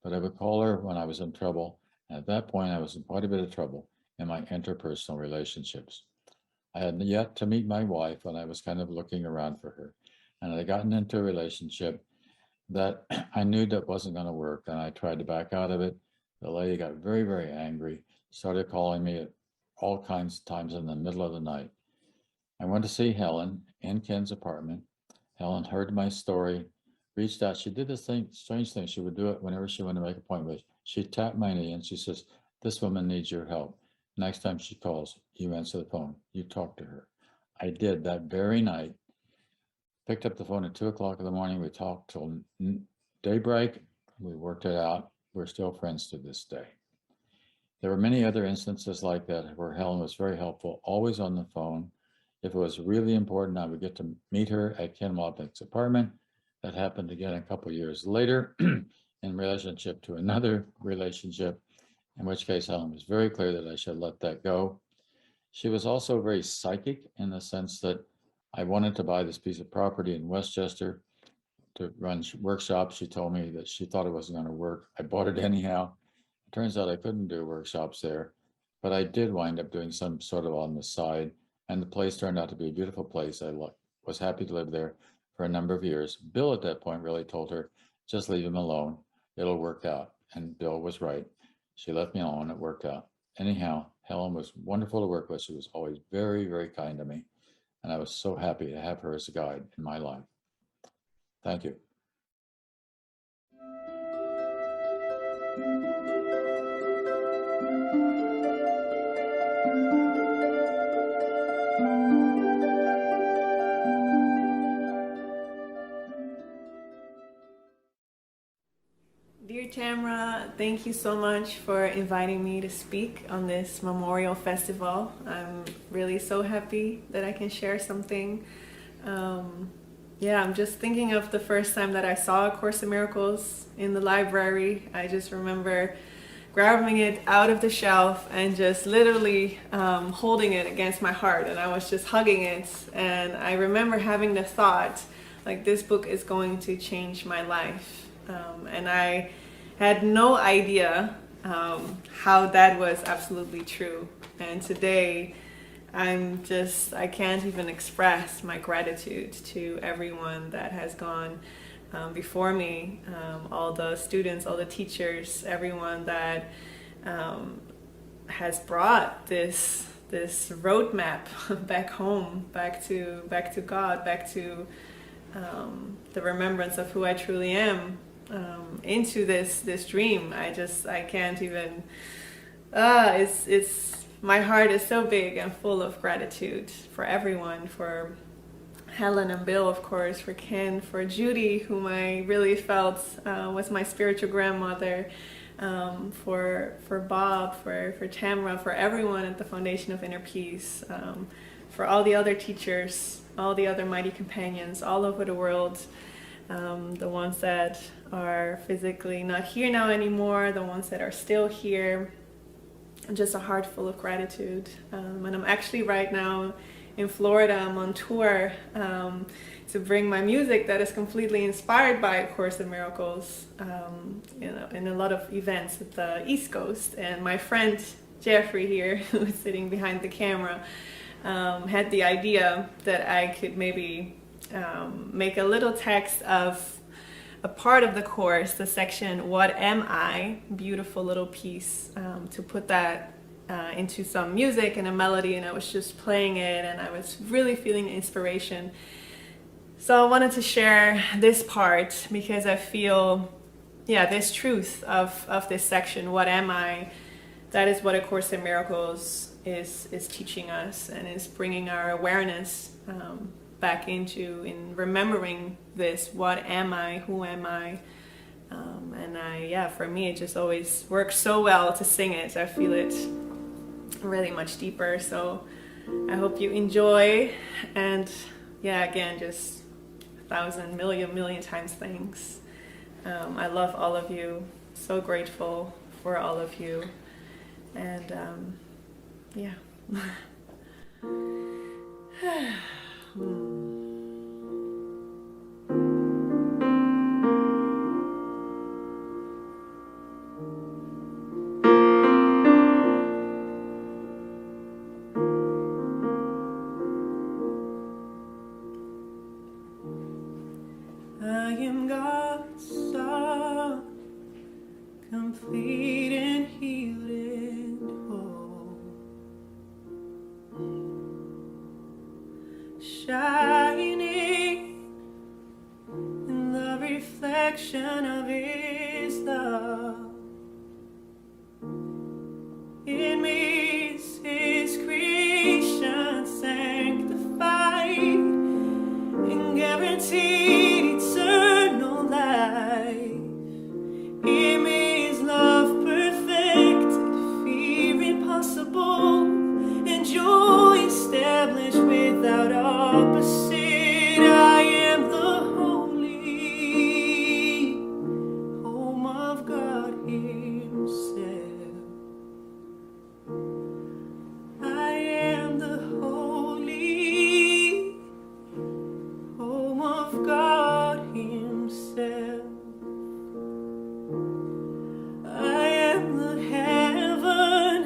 But I would call her when I was in trouble. And at that point, I was in quite a bit of trouble in my interpersonal relationships. I had yet to meet my wife when I was kind of looking around for her. And I had gotten into a relationship that I knew that wasn't going to work, and I tried to back out of it. The lady got very, very angry, started calling me at all kinds of times in the middle of the night. I went to see Helen in Ken's apartment. Helen heard my story, reached out. She did this strange thing. She would do it whenever she wanted to make an appointment. She tapped my knee and she says, this woman needs your help. Next time she calls, you answer the phone, you talk to her. I did that very night. Picked up the phone at 2 o'clock in the morning. We talked till daybreak. We worked it out. We're still friends to this day. There were many other instances like that where Helen was very helpful, always on the phone. If it was really important, I would get to meet her at Ken Wapnick's apartment. That happened again a couple of years later in relationship to another relationship, in which case Helen was very clear that I should let that go. She was also very psychic in the sense that I wanted to buy this piece of property in Westchester to run workshops. She told me that she thought it wasn't going to work. I bought it anyhow. It turns out I couldn't do workshops there, but I did wind up doing some sort of on the side, and the place turned out to be a beautiful place. I was happy to live there for a number of years. Bill at that point really told her, just leave him alone. It'll work out. And Bill was right. She left me alone. It worked out. Anyhow, Helen was wonderful to work with. She was always very, very kind to me. And I was so happy to have her as a guide in my life. Thank you. Dear Tamara, thank you so much for inviting me to speak on this Memorial Festival. I'm really so happy that I can share something. I'm just thinking of the first time that I saw A Course in Miracles in the library. I just remember grabbing it out of the shelf and just literally holding it against my heart, and I was just hugging it. And I remember having the thought, like, this book is going to change my life. And I had no idea how that was absolutely true. And today, I can't even express my gratitude to everyone that has gone before me, all the students, all the teachers, everyone that has brought this this roadmap back home, back to God, back to the remembrance of who I truly am, into this dream. I can't even. It's my heart is so big and full of gratitude for everyone, for Helen and Bill, of course, for Ken, for Judy, whom I really felt was my spiritual grandmother, for Bob, for Tamara, for everyone at the Foundation of Inner Peace, for all the other teachers, all the other mighty companions all over the world, the ones that are physically not here now anymore, the ones that are still here. Just a heart full of gratitude. And I'm actually right now in Florida. I'm on tour to bring my music that is completely inspired by A Course in Miracles, in a lot of events at the East Coast. And my friend Jeffrey here, who is sitting behind the camera, had the idea that I could maybe make a little text of a part of the course, the section "What Am I?" Beautiful little piece, to put that into some music and a melody, and I was just playing it, and I was really feeling inspiration. So I wanted to share this part because I feel, this truth of this section, "What am I?" That is what A Course in Miracles is teaching us, and is bringing our awareness back in remembering this. What am I? Who am I? And for me, it just always works so well to sing it. I feel it really much deeper. So I hope you enjoy. And again, just 1,000 million times thanks. I love all of you. So grateful for all of you. And I am God's son, complete and healed and whole, shining in the reflection of His love. In me is His creation sanctified and guaranteed eternal life. In me is love perfected, fear impossible, and joy established without opposite. I am the holy home of God Himself. I am the holy home of God Himself. I am the heaven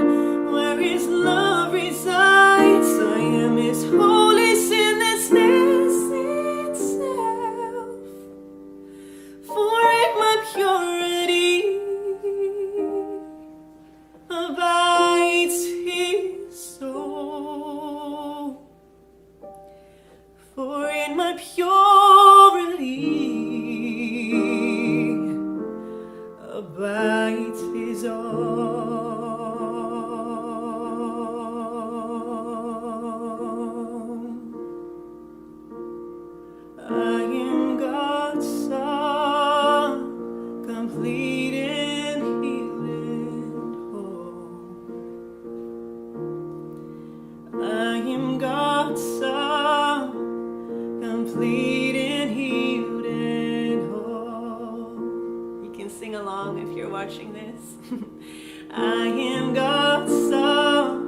where His love resides. I am His holy sinlessness itself. For in my purity abides His soul. For in my purity abides His own. I am God's son, complete and healed and whole. I am God's son, complete and healed and whole. You can sing along if you're watching this. I am God's son,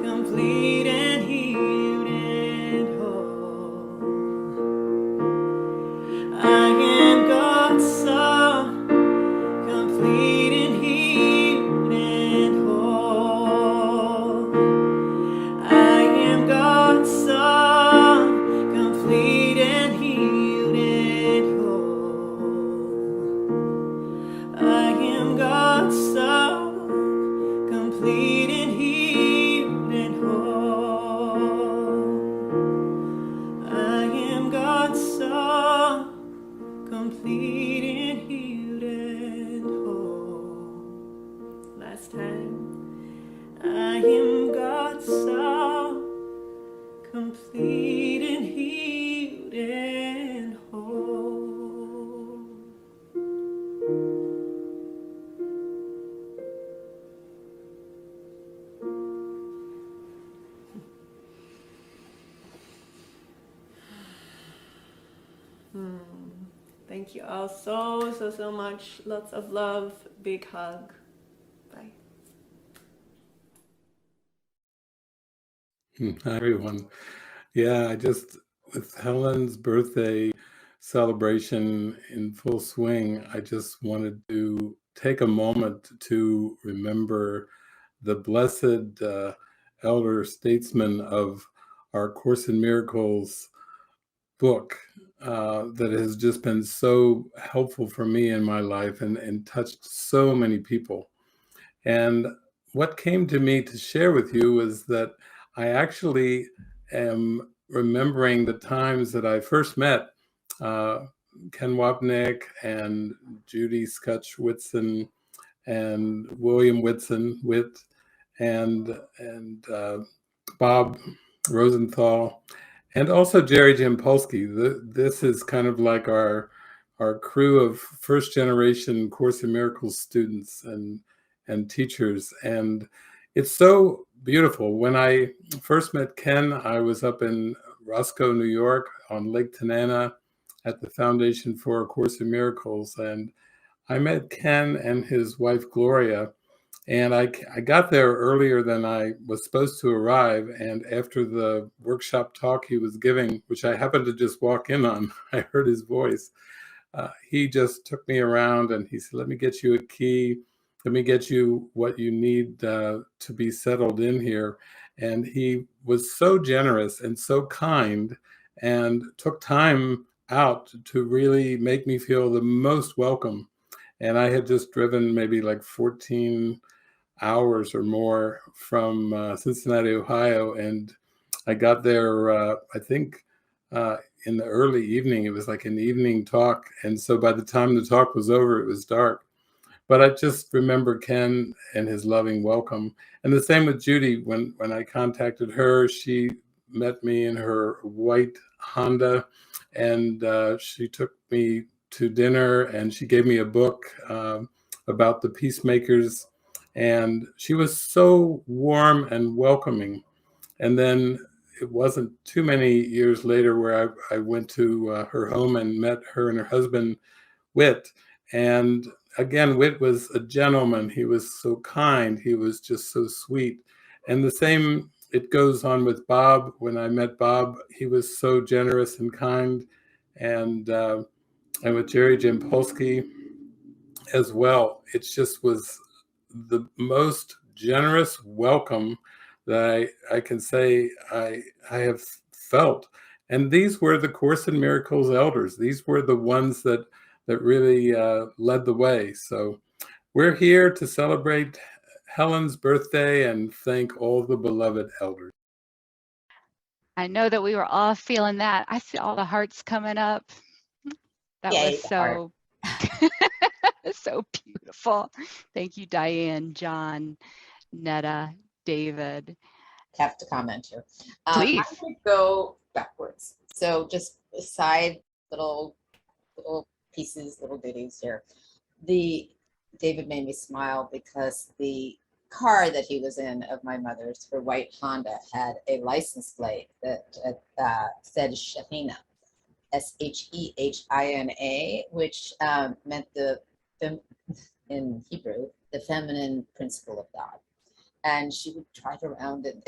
complete and healed and whole. I am God's son, complete and healed and whole. I am God's son, complete and healed and whole. I am God's son, complete and healed complete and healed and whole. Last time. I am God's son, complete and healed and whole. Thank you all so much. Lots of love. Big hug. Bye. Hi, everyone. Yeah, I just, with Helen's birthday celebration in full swing, I just wanted to take a moment to remember the blessed elder statesman of our Course in Miracles book that has just been so helpful for me in my life and touched so many people. And what came to me to share with you was that I actually am remembering the times that I first met Ken Wapnick and Judy Skutch Whitson and William Whitson and Bob Rosenthal, and also Jerry Jampolsky. This is kind of like our crew of first generation Course in Miracles students and teachers. And it's so beautiful. When I first met Ken, I was up in Roscoe, New York on Lake Tanana at the Foundation for A Course in Miracles. And I met Ken and his wife, Gloria, and I got there earlier than I was supposed to arrive. And after the workshop talk he was giving, which I happened to just walk in on, I heard his voice. He just took me around and he said, let me get you a key. Let me get you what you need to be settled in here. And he was so generous and so kind and took time out to really make me feel the most welcome. And I had just driven maybe like 14 hours or more from Cincinnati, Ohio. And I got there, I think, in the early evening. It was like an evening talk. And so by the time the talk was over, it was dark. But I just remember Ken and his loving welcome. And the same with Judy. When I contacted her, she met me in her white Honda, and she took me to dinner, and she gave me a book about the peacemakers. And she was so warm and welcoming. And then it wasn't too many years later where I went to her home and met her and her husband, Whit. And again, Whit was a gentleman. He was so kind. He was just so sweet. And the same, it goes on with Bob. When I met Bob, he was so generous and kind. And with Jerry Jampolsky as well. It just was the most generous welcome that I can say I have felt. And these were the Course in Miracles elders. These were the ones that really led the way. So we're here to celebrate Helen's birthday and thank all the beloved elders. I know that we were all feeling that. I see all the hearts coming up. That Yay, was the heart. so beautiful. Thank you, Diane, John, Netta, David. Have to comment here. Please. I'm going to go backwards. So just aside little pieces, little ditties here. David made me smile because the car that he was in of my mother's, her white Honda, had a license plate that said Shehina, Shehina, which meant in Hebrew, the feminine principle of God. And she would drive around in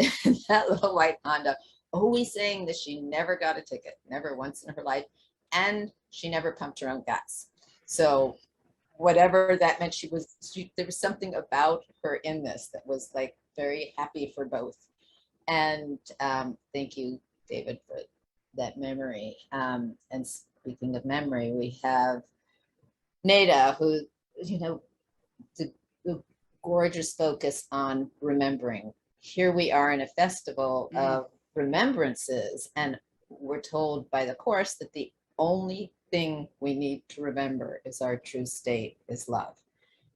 that little white Honda, always saying that she never got a ticket, never once in her life, and she never pumped her own gas. So whatever that meant, there was something about her in this that was like very happy for both. And thank you, David, for that memory. And speaking of memory, we have Neda, who, the gorgeous focus on remembering. Here we are in a festival of remembrances, and we're told by the Course that the only thing we need to remember is our true state is love.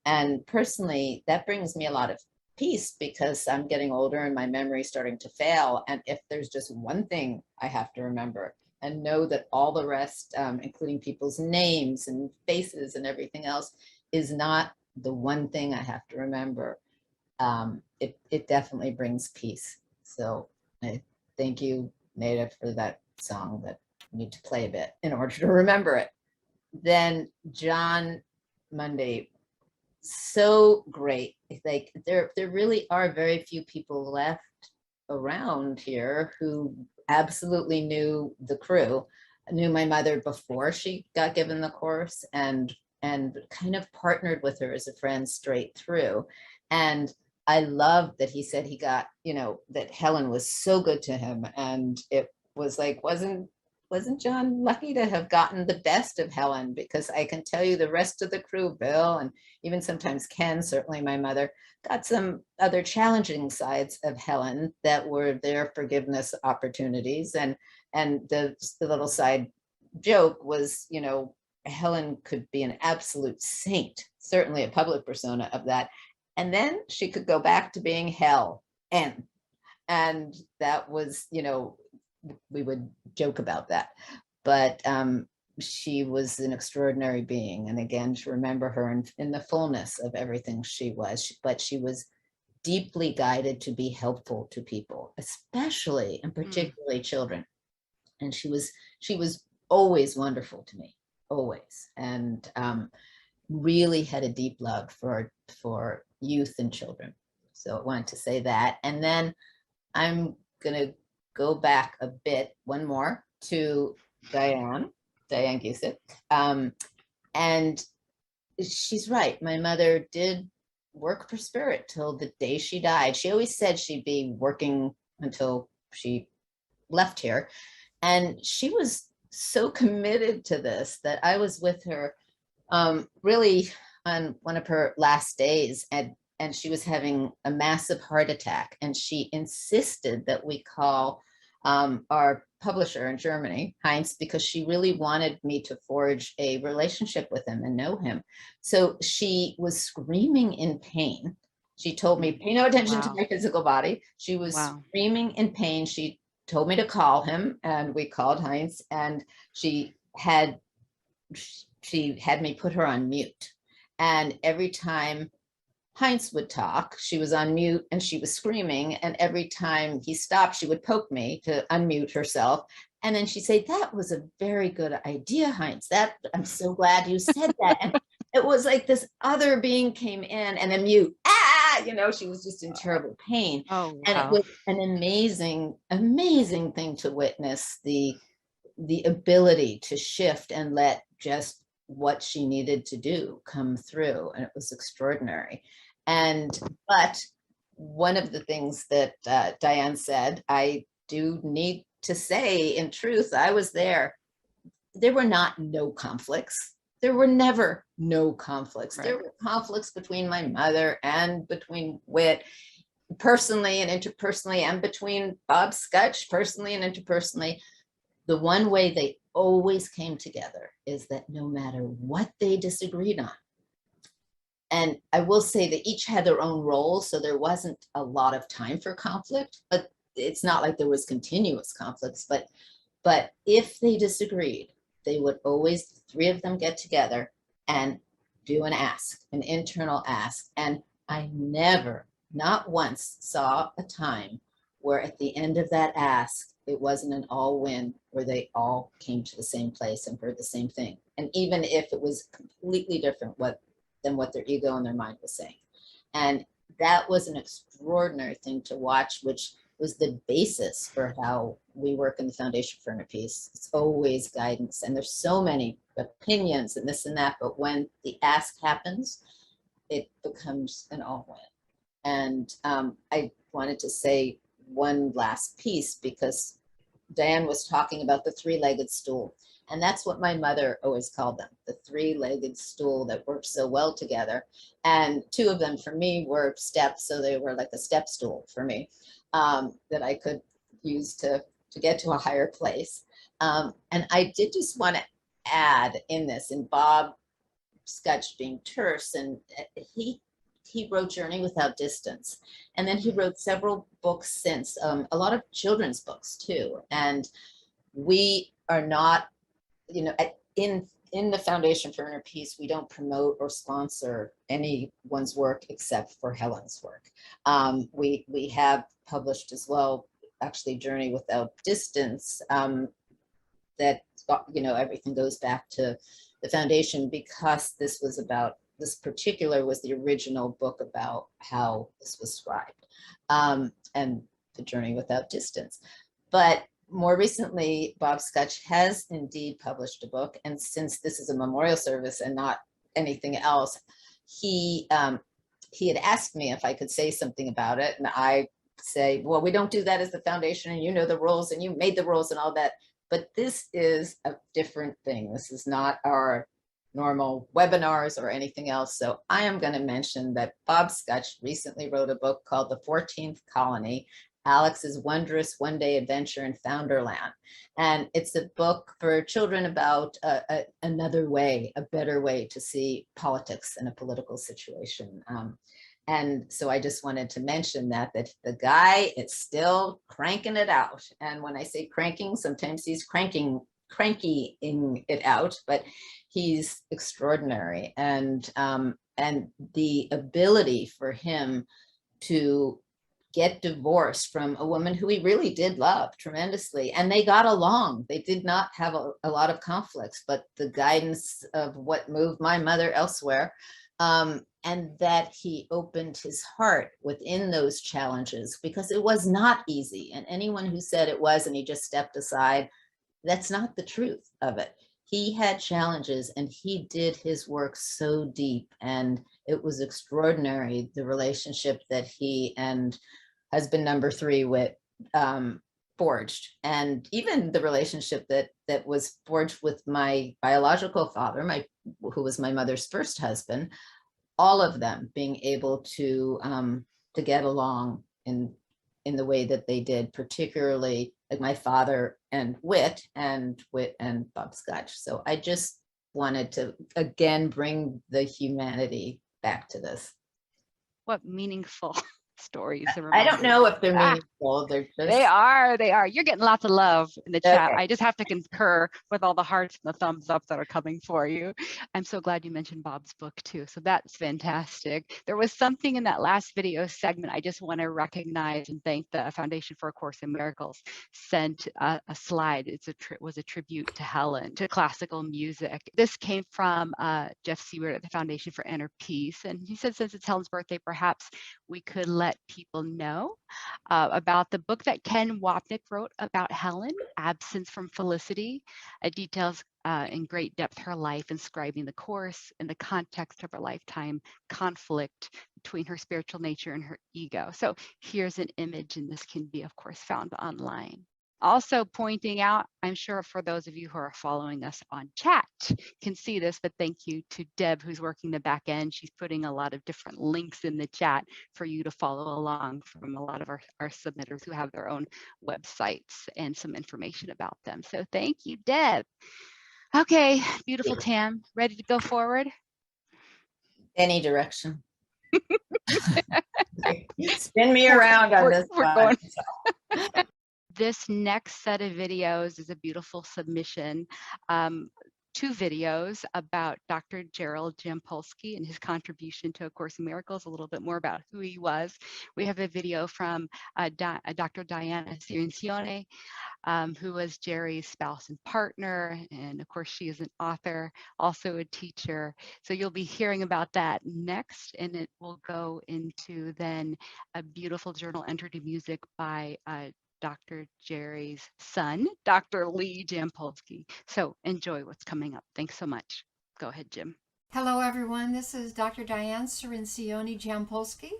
And personally, that brings me a lot of peace because I'm getting older and my memory is starting to fail. And if there's just one thing I have to remember and know that all the rest, including people's names and faces and everything else, is not the one thing I have to remember, it definitely brings peace. So I thank you, Nada, for that song that I need to play a bit in order to remember it. Then John Monday, so great. Like there really are very few people left around here who absolutely knew the crew. I knew my mother before she got given the course and kind of partnered with her as a friend straight through. And I love that he said he got, that Helen was so good to him. And it was like, wasn't John lucky to have gotten the best of Helen? Because I can tell you the rest of the crew, Bill, and even sometimes Ken, certainly my mother, got some other challenging sides of Helen that were their forgiveness opportunities. And the little side joke was, Helen could be an absolute saint, certainly a public persona of that. And then she could go back to being Hell. And that was, we would joke about that. But she was an extraordinary being. And again, to remember her in the fullness of everything she was, but she was deeply guided to be helpful to people, especially and particularly children. And she was always wonderful to me, always. And really had a deep love for youth and children. So I wanted to say that. And then I'm gonna go back a bit, one more, to Diane Gusick. And she's right, my mother did work for spirit till the day she died. She always said she'd be working until she left here. And she was so committed to this that I was with her really on one of her last days, and she was having a massive heart attack. And she insisted that we call our publisher in Germany, Heinz, because she really wanted me to forge a relationship with him and know him. So she was screaming in pain. She told me, pay no attention to my physical body. She was screaming in pain. She told me to call him, and we called Heinz, and she had me put her on mute. And every time Heinz would talk, she was on mute and she was screaming. And every time he stopped, she would poke me to unmute herself. And then she'd say, that was a very good idea, Heinz. I'm so glad you said that. And it was like this other being came in and then mute, she was just in terrible pain. Oh, wow. And it was an amazing, amazing thing to witness, the ability to shift and let just what she needed to do come through. And it was extraordinary. But one of the things that Diane said, I do need to say, in truth, I was there. There were not no conflicts. There were never no conflicts. Right. There were conflicts between my mother and between Whit, personally and interpersonally, and between Bob Skutch, personally and interpersonally. The one way they always came together is that no matter what they disagreed on, and I will say that each had their own roles, so there wasn't a lot of time for conflict, but it's not like there was continuous conflicts, but if they disagreed, they would always, three of them, get together and do an internal ask. And I never, not once, saw a time where at the end of that ask, it wasn't an all win where they all came to the same place and heard the same thing. And even if it was completely different than what their ego and their mind was saying. And that was an extraordinary thing to watch, which was the basis for how we work in the Foundation for Inner Peace. It's always guidance, and there's so many opinions and this and that, but when the ask happens, it becomes an all win. And I wanted to say one last piece, because Diane was talking about the three-legged stool. And that's what my mother always called them, the three-legged stool that worked so well together. And two of them for me were steps, so they were like a step stool for me that I could use to get to a higher place. And I did just want to add in this, in Bob Skutch being terse, and he wrote Journey Without Distance. And then he wrote several books since, a lot of children's books too. And we are not, you know, in the Foundation for Inner Peace, we don't promote or sponsor anyone's work except for Helen's work. We have published as well, actually, Journey Without Distance, that, you know, everything goes back to the foundation, because this particular was the original book about how this was scribed, and the Journey Without Distance. But more recently, Bob Skutch has indeed published a book, and since this is a memorial service and not anything else, he had asked me if I could say something about it, and I say, well, we don't do that as the foundation, and you know the rules, and you made the rules and all that, but this is a different thing. This is not our normal webinars or anything else. So I am going to mention that Bob Skutch recently wrote a book called The 14th Colony, Alex's Wondrous One-Day Adventure in Founderland. And it's a book for children about another way, a better way to see politics in a political situation. And so I just wanted to mention that the guy is still cranking it out. And when I say cranking, sometimes he's crankying it out, but he's extraordinary. And the ability for him to get divorced from a woman who he really did love tremendously, and they got along. They did not have a lot of conflicts, but the guidance of what moved my mother elsewhere, and that he opened his heart within those challenges, because it was not easy. And anyone who said it was and he just stepped aside, that's not the truth of it. He had challenges, and he did his work so deep, and it was extraordinary, the relationship that he and husband number 3 with forged, and even the relationship that was forged with my biological father, who was my mother's first husband. All of them being able to get along in the way that they did, particularly like my father and Whit and Bob Skutch. So I just wanted to again bring the humanity back to this. What meaningful stories. I don't know if they're meaningful. They're just... They are. You're getting lots of love in the chat. Okay. I just have to concur with all the hearts and the thumbs up that are coming for you. I'm so glad you mentioned Bob's book too. So that's fantastic. There was something in that last video segment I just want to recognize and thank the Foundation for A Course in Miracles sent a slide. It was a tribute to Helen, to classical music. This came from Jeff Seward at the Foundation for Inner Peace. And he said, since it's Helen's birthday, perhaps we could let people know about the book that Ken Wapnick wrote about Helen, Absence from Felicity. It details in great depth her life, inscribing the course in the context of her lifetime conflict between her spiritual nature and her ego. So here's an image, and this can be, of course, found online. Also pointing out, I'm sure for those of you who are following us on chat can see this, but thank you to Deb, who's working the back end. She's putting a lot of different links in the chat for you to follow along from a lot of our submitters who have their own websites and some information about them. So thank you, Deb. Okay, beautiful Tam, ready to go forward? Any direction. Spin me around on this one. This next set of videos is a beautiful submission. 2 videos about Dr. Gerald Jampolsky and his contribution to A Course in Miracles, a little bit more about who he was. We have a video from Dr. Diana Cirincione, who was Jerry's spouse and partner. And of course, she is an author, also a teacher. So you'll be hearing about that next. And it will go into then a beautiful journal entry to music by Dr. Jerry's son, Dr. Lee Jampolsky. So enjoy what's coming up. Thanks so much. Go ahead, Jim. Hello, everyone. This is Dr. Diane Cirincione Jampolsky,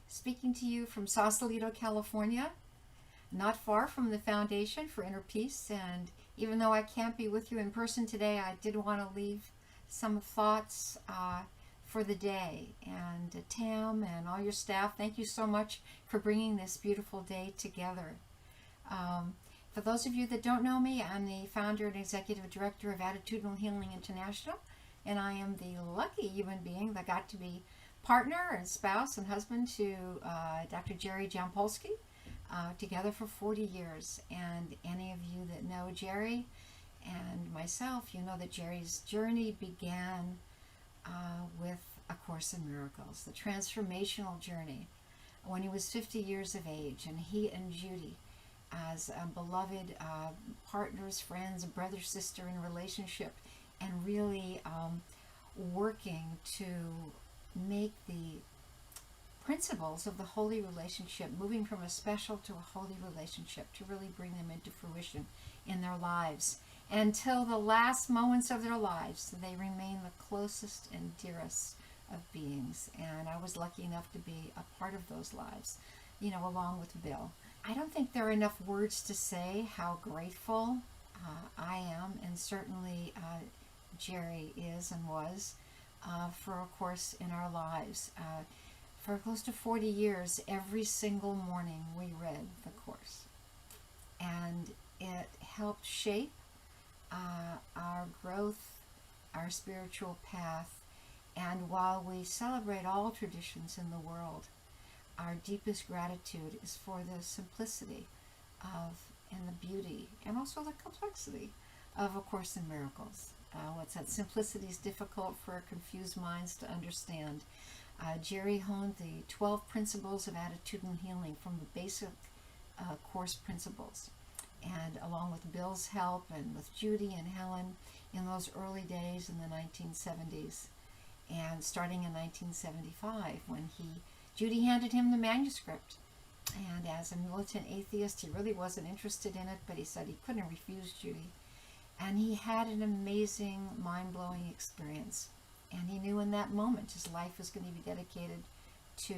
speaking to you from Sausalito, California, not far from the Foundation for Inner Peace. And even though I can't be with you in person today, I did want to leave some thoughts for the day. And Tam and all your staff, thank you so much for bringing this beautiful day together. For those of you that don't know me, I'm the founder and executive director of Attitudinal Healing International, and I am the lucky human being that got to be partner and spouse and husband to Dr. Jerry Jampolsky, together for 40 years. And any of you that know Jerry and myself, you know that Jerry's journey began with A Course in Miracles, the transformational journey, when he was 50 years of age, and he and Judy, as beloved partners, friends, brother, sister in relationship, and really working to make the principles of the holy relationship, moving from a special to a holy relationship, to really bring them into fruition in their lives. Until the last moments of their lives, they remain the closest and dearest of beings. And I was lucky enough to be a part of those lives, you know, along with Bill. I don't think there are enough words to say how grateful I am, and certainly Jerry is and was, for A Course in our lives. For close to 40 years, every single morning we read the Course. And it helped shape our growth, our spiritual path. And while we celebrate all traditions in the world, our deepest gratitude is for the simplicity of, and the beauty, and also the complexity of A Course in Miracles. What's that? Simplicity is difficult for confused minds to understand. Jerry honed the 12 principles of attitudinal healing from the basic Course principles. And along with Bill's help and with Judy and Helen in those early days in the 1970s, and starting in 1975 when Judy handed him the manuscript. And as a militant atheist, he really wasn't interested in it, but he said he couldn't refuse Judy. And he had an amazing, mind-blowing experience. And he knew in that moment his life was going to be dedicated to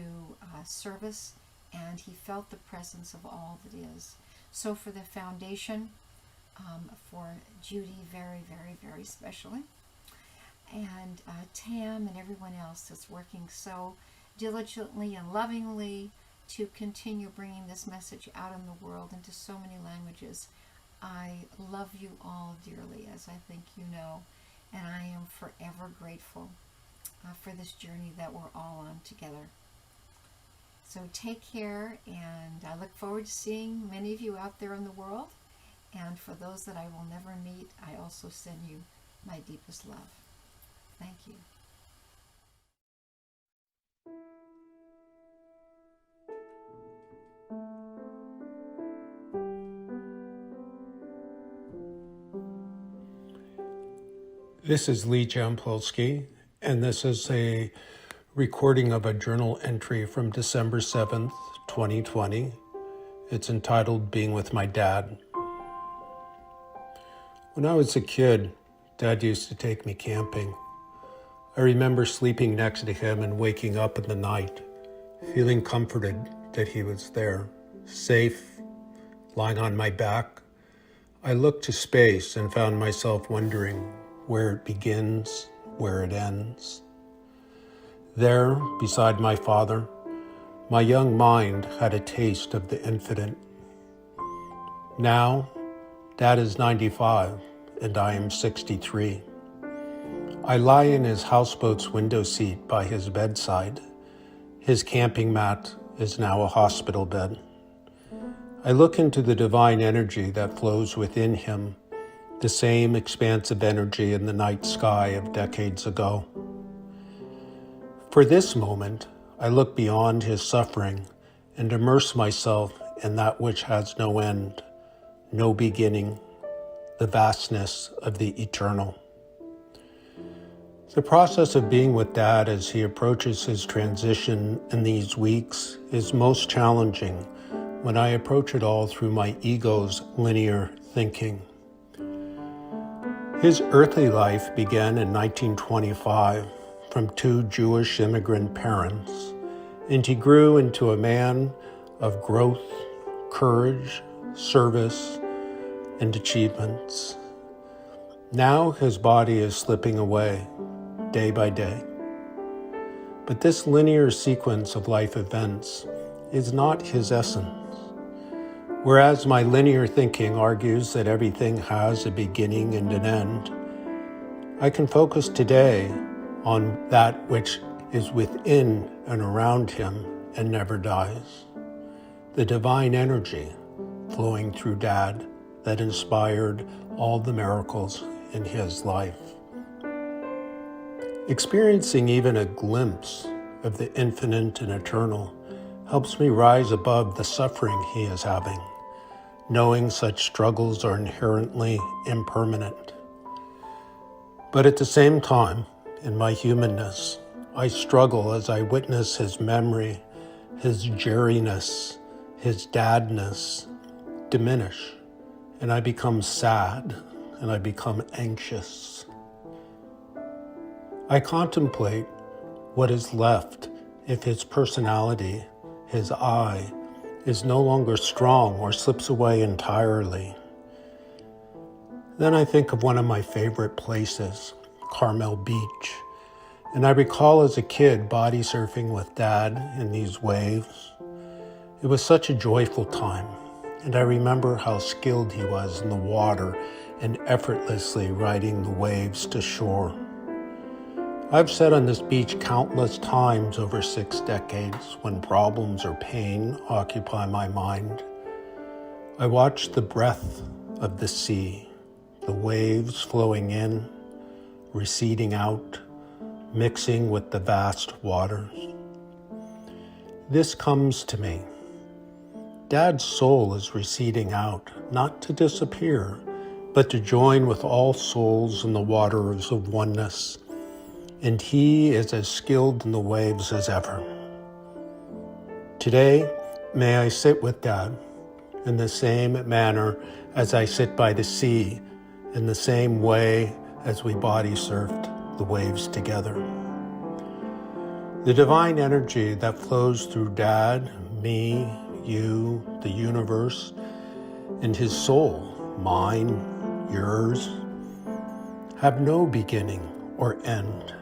service, and he felt the presence of all that is. So for the foundation, for Judy, very, very, very specially, and Tam and everyone else that's working so diligently and lovingly to continue bringing this message out in the world into so many languages. I love you all dearly, as I think you know, and I am forever grateful for this journey that we're all on together. So take care, and I look forward to seeing many of you out there in the world. And for those that I will never meet, I also send you my deepest love. Thank you. This is Lee Jampolsky, and this is a recording of a journal entry from December 7th, 2020. It's entitled Being with My Dad. When I was a kid, Dad used to take me camping. I remember sleeping next to him and waking up in the night, feeling comforted that he was there, safe, lying on my back. I looked to space and found myself wondering where it begins, where it ends. There, beside my father, my young mind had a taste of the infinite. Now, Dad is 95 and I am 63. I lie in his houseboat's window seat by his bedside. His camping mat is now a hospital bed. I look into the divine energy that flows within him, the same expansive energy in the night sky of decades ago. For this moment, I look beyond his suffering and immerse myself in that which has no end, no beginning, the vastness of the eternal. The process of being with Dad as he approaches his transition in these weeks is most challenging when I approach it all through my ego's linear thinking. His earthly life began in 1925 from 2 Jewish immigrant parents, and he grew into a man of growth, courage, service, and achievements. Now his body is slipping away, day by day. But this linear sequence of life events is not his essence. Whereas my linear thinking argues that everything has a beginning and an end, I can focus today on that which is within and around him and never dies. The divine energy flowing through Dad that inspired all the miracles in his life. Experiencing even a glimpse of the infinite and eternal helps me rise above the suffering he is having, knowing such struggles are inherently impermanent. But at the same time, in my humanness, I struggle as I witness his memory, his Jerryness, his dadness diminish, and I become sad and I become anxious. I contemplate what is left if his personality, his I, is no longer strong or slips away entirely. Then I think of one of my favorite places, Carmel Beach, and I recall as a kid body surfing with Dad in these waves. It was such a joyful time, and I remember how skilled he was in the water and effortlessly riding the waves to shore. I've sat on this beach countless times over 6 decades when problems or pain occupy my mind. I watch the breath of the sea, the waves flowing in, receding out, mixing with the vast waters. This comes to me. Dad's soul is receding out, not to disappear, but to join with all souls in the waters of oneness, and he is as skilled in the waves as ever. Today, may I sit with Dad in the same manner as I sit by the sea, in the same way as we body surfed the waves together. The divine energy that flows through Dad, me, you, the universe, and his soul, mine, yours, have no beginning or end,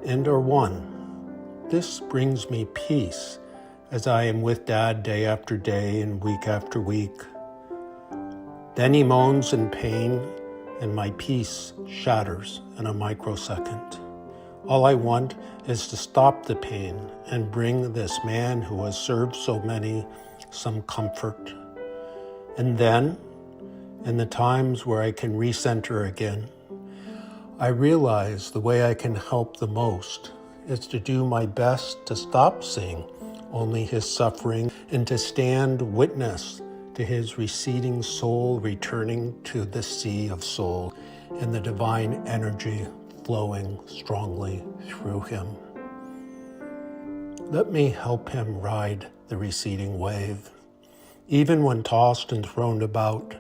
and are one. This brings me peace as I am with Dad day after day and week after week. Then he moans in pain, and my peace shatters in a microsecond. All I want is to stop the pain and bring this man who has served so many some comfort. And then, in the times where I can recenter again, I realize the way I can help the most is to do my best to stop seeing only his suffering and to stand witness to his receding soul returning to the sea of soul and the divine energy flowing strongly through him. Let me help him ride the receding wave, even when tossed and thrown about,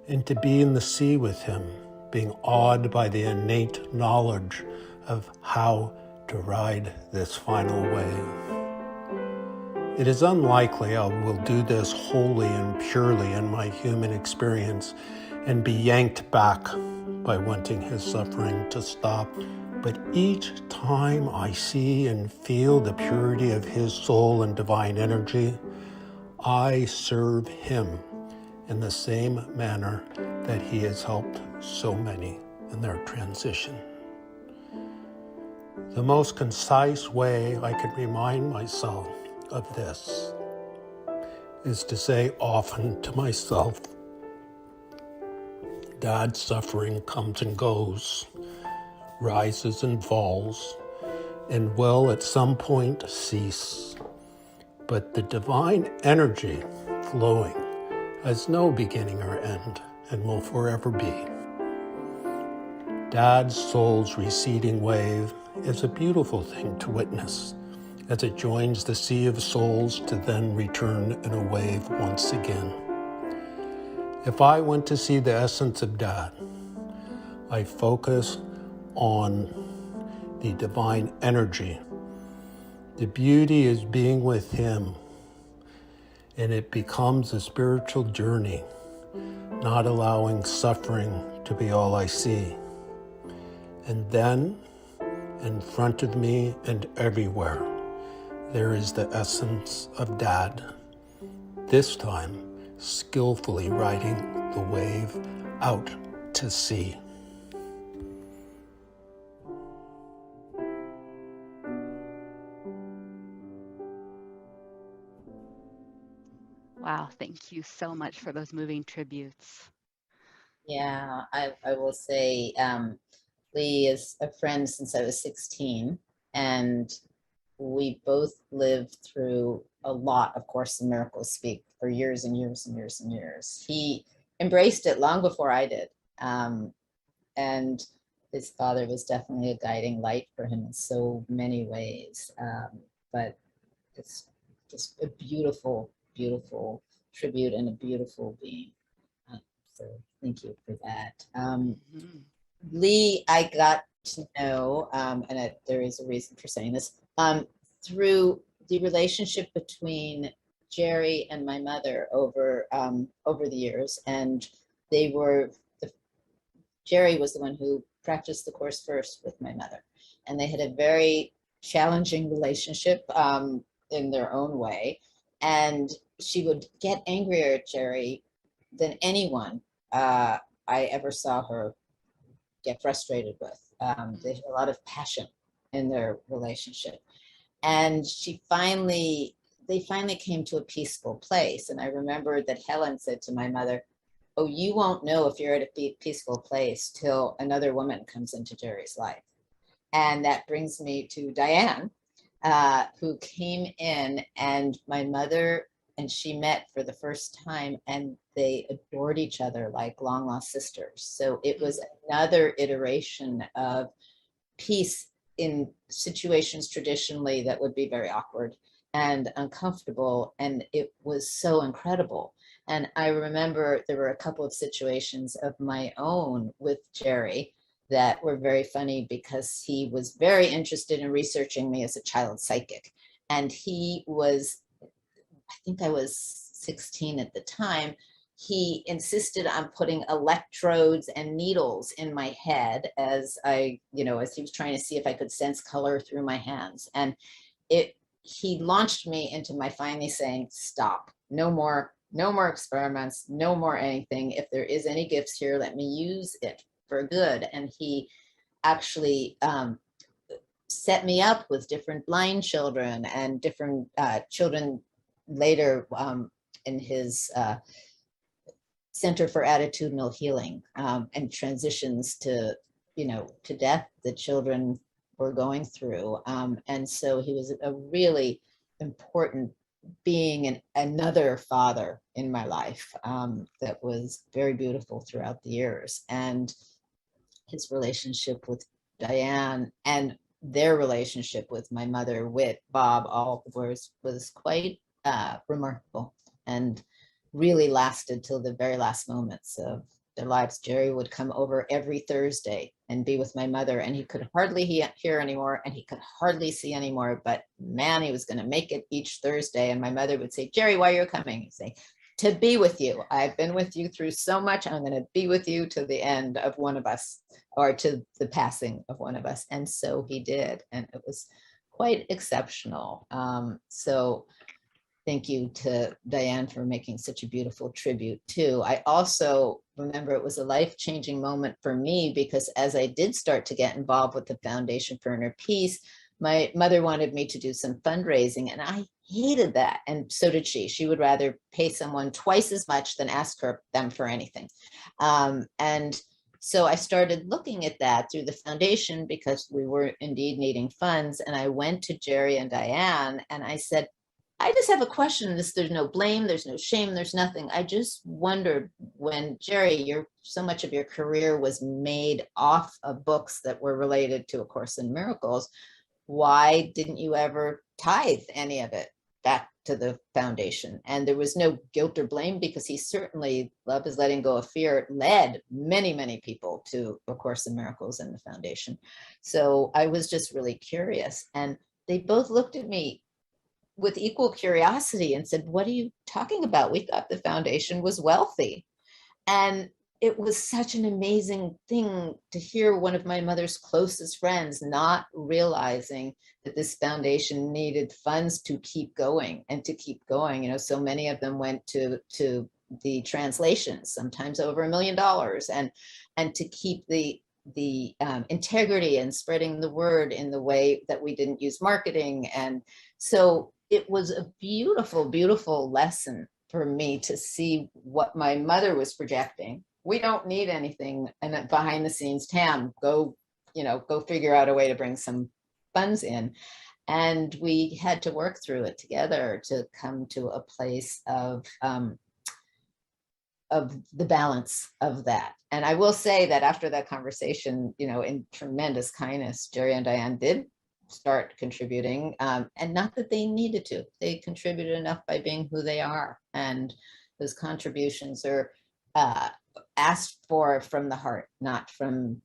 and to be in the sea with him, being awed by the innate knowledge of how to ride this final wave. It is unlikely I will do this wholly and purely in my human experience and be yanked back by wanting his suffering to stop. But each time I see and feel the purity of his soul and divine energy, I serve him in the same manner that he has helped so many in their transition. The most concise way I can remind myself of this is to say often to myself, Dad's suffering comes and goes, rises and falls, and will at some point cease. But the divine energy flowing has no beginning or end and will forever be. Dad's soul's receding wave is a beautiful thing to witness as it joins the sea of souls to then return in a wave once again. If I went to see the essence of Dad, I focus on the divine energy. The beauty is being with him, and it becomes a spiritual journey, not allowing suffering to be all I see. And then, in front of me and everywhere, there is the essence of Dad, this time skillfully riding the wave out to sea. Wow, thank you so much for those moving tributes. Yeah, I will say Lee is a friend since I was 16, and we both lived through a lot of Course in Miracles speak for years and years and years and years. He embraced it long before I did. And his father was definitely a guiding light for him in so many ways. But it's just a beautiful, beautiful tribute and a beautiful being. So thank you for that. Lee, I got to know, there is a reason for saying this, through the relationship between Jerry and my mother over the years. And they were, Jerry was the one who practiced the Course first with my mother. And they had a very challenging relationship in their own way. And she would get angrier at Jerry than anyone I ever saw her get frustrated with. They had a lot of passion in their relationship. And they finally came to a peaceful place. And I remember that Helen said to my mother, "Oh, you won't know if you're at a peaceful place till another woman comes into Jerry's life." And that brings me to Diane, who came in, and my mother and she met for the first time, and they adored each other like long lost sisters. So it was another iteration of peace in situations traditionally that would be very awkward and uncomfortable. And it was so incredible. And I remember there were a couple of situations of my own with Jerry that were very funny, because he was very interested in researching me as a child psychic. And he was, I think I was 16 at the time, he insisted on putting electrodes and needles in my head as he was trying to see if I could sense color through my hands. And he launched me into my finally saying, "Stop, no more experiments, no more anything. If there is any gifts here, let me use it for good." And he actually set me up with different blind children and different children later in his Center for Attitudinal Healing and transitions to death that children were going through. And so he was a really important being and another father in my life that was very beautiful throughout the years. And his relationship with Diane and their relationship with my mother, Whit, Bob, all was quite remarkable, and really lasted till the very last moments of their lives. Jerry would come over every Thursday and be with my mother, and he could hardly hear anymore, and he could hardly see anymore, but man, he was going to make it each Thursday. And my mother would say, "Jerry, why are you coming?" He'd say, "To be with you. I've been with you through so much. I'm going to be with you to the end of one of us, or to the passing of one of us." And so he did, and it was quite exceptional. So thank you to Diane for making such a beautiful tribute too. I also remember it was a life-changing moment for me, because as I did start to get involved with the Foundation for Inner Peace, my mother wanted me to do some fundraising, and I hated that. And so did she. She would rather pay someone twice as much than ask them for anything. And so I started looking at that through the foundation, because we were indeed needing funds. And I went to Jerry and Diane and I said, "I just have a question. There's no blame, there's no shame, there's nothing. I just wondered, when Jerry, so much of your career was made off of books that were related to A Course in Miracles, why didn't you ever tithe any of it back to the foundation?" And there was no guilt or blame, because he certainly, Love is Letting Go of Fear, led many, many people to A Course in Miracles and the foundation. So I was just really curious. And they both looked at me with equal curiosity and said, "What are you talking about? We thought the foundation was wealthy." And it was such an amazing thing to hear one of my mother's closest friends not realizing that this foundation needed funds to keep going and to keep going. So many of them went to the translations, sometimes over $1 million, and to keep the integrity and spreading the word in the way that we didn't use marketing. And so it was a beautiful, beautiful lesson for me to see what my mother was projecting. We don't need anything, and behind the scenes, Tam, go figure out a way to bring some funds in. And we had to work through it together to come to a place of the balance of that. And I will say that after that conversation, in tremendous kindness, Jerry and Diane did start contributing, and not that they needed to. They contributed enough by being who they are, and those contributions are asked for from the heart, not from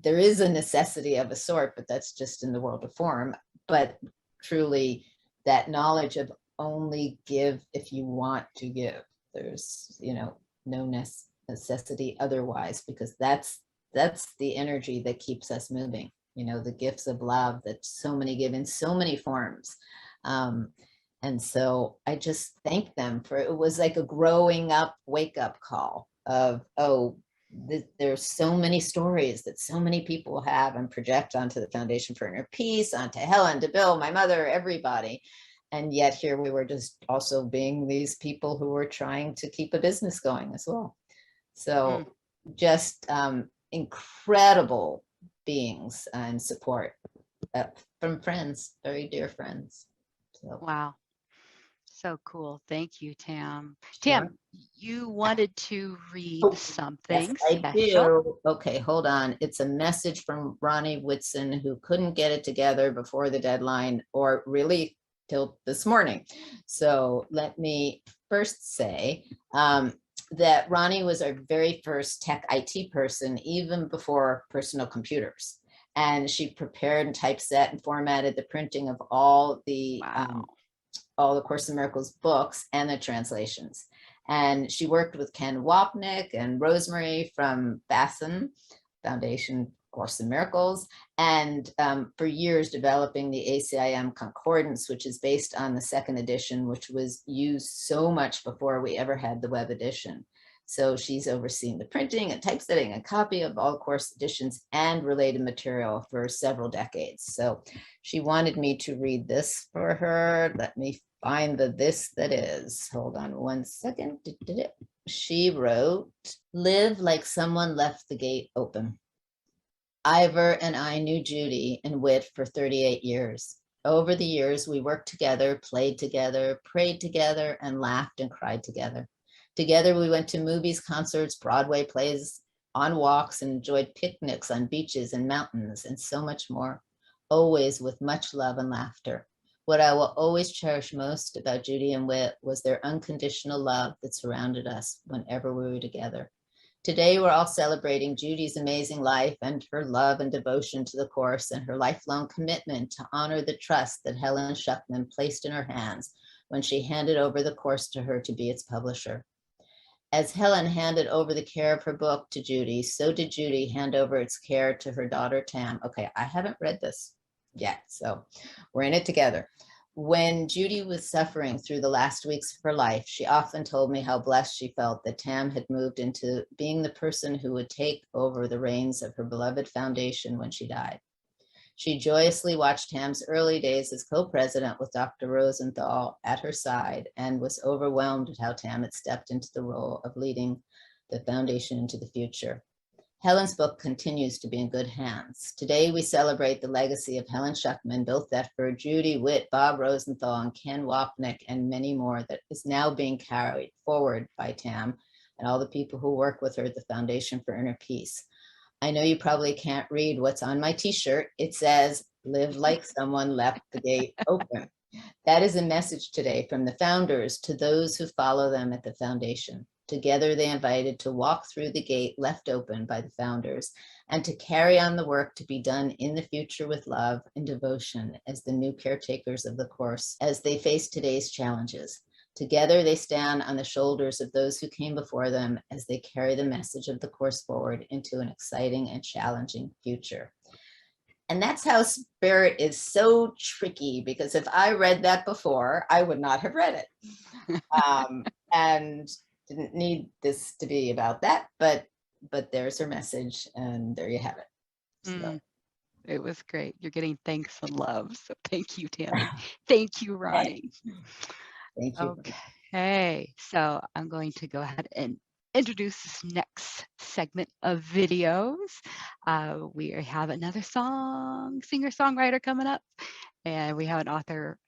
there is a necessity of a sort, but that's just in the world of form. But truly, that knowledge of only give if you want to give. There's no necessity otherwise, because that's the energy that keeps us moving. The gifts of love that so many give in so many forms. And so I just thank them for, it was like a growing up, wake up call of, there's so many stories that so many people have and project onto the Foundation for Inner Peace, onto Helen, to Bill, my mother, everybody. And yet here we were just also being these people who were trying to keep a business going as well. So just incredible beings and support from friends, very dear friends. So. Wow. So cool. Thank you, Tam. Tam, you wanted to read something Yes, I special. do. Okay, hold on. It's a message from Ronnie Whitson, who couldn't get it together before the deadline, or really till this morning. So let me first say that Ronnie was our very first tech IT person, even before personal computers. And she prepared and typeset and formatted the printing of all the Course in Miracles books and the translations. And she worked with Ken Wapnick and Rosemary from FASN, Foundation Course in Miracles, and for years developing the ACIM Concordance, which is based on the second edition, which was used so much before we ever had the web edition. So she's overseen the printing and typesetting and copy of all course editions and related material for several decades. So she wanted me to read this for her. Let me find the this that is. Hold on one second. She wrote, "Live like someone left the gate open." Ivor and I knew Judy and Whit for 38 years. Over the years, we worked together, played together, prayed together, and laughed and cried together. Together, we went to movies, concerts, Broadway plays, on walks, and enjoyed picnics on beaches and mountains, and so much more, always with much love and laughter. What I will always cherish most about Judy and Whit was their unconditional love that surrounded us whenever we were together. Today, we're all celebrating Judy's amazing life and her love and devotion to the Course, and her lifelong commitment to honor the trust that Helen Schucman placed in her hands when she handed over the Course to her to be its publisher. As Helen handed over the care of her book to Judy, so did Judy hand over its care to her daughter, Tam. Okay, I haven't read this yet, so we're in it together. When Judy was suffering through the last weeks of her life, she often told me how blessed she felt that Tam had moved into being the person who would take over the reins of her beloved foundation when she died. She joyously watched Tam's early days as co-president with Dr. Rosenthal at her side, and was overwhelmed at how Tam had stepped into the role of leading the foundation into the future. Helen's book continues to be in good hands. Today, we celebrate the legacy of Helen Schucman, Bill Thetford, Judy Whit, Bob Rosenthal, and Ken Wapnick, and many more, that is now being carried forward by Tam and all the people who work with her at the Foundation for Inner Peace. I know you probably can't read what's on my t-shirt. It says, "Live like someone left the gate open." That is a message today from the founders to those who follow them at the foundation. Together, they invited to walk through the gate left open by the founders and to carry on the work to be done in the future with love and devotion as the new caretakers of the Course as they face today's challenges. Together, they stand on the shoulders of those who came before them as they carry the message of the Course forward into an exciting and challenging future. And that's how spirit is so tricky, because if I read that before, I would not have read it. and didn't need this to be about that, but there's her message, and there you have it. So. It was great. You're getting thanks and love. So thank you, Tammy. Thank you, Ronnie. Thank you. Okay, so I'm going to go ahead and introduce this next segment of videos. We have another singer-songwriter coming up, and we have an author,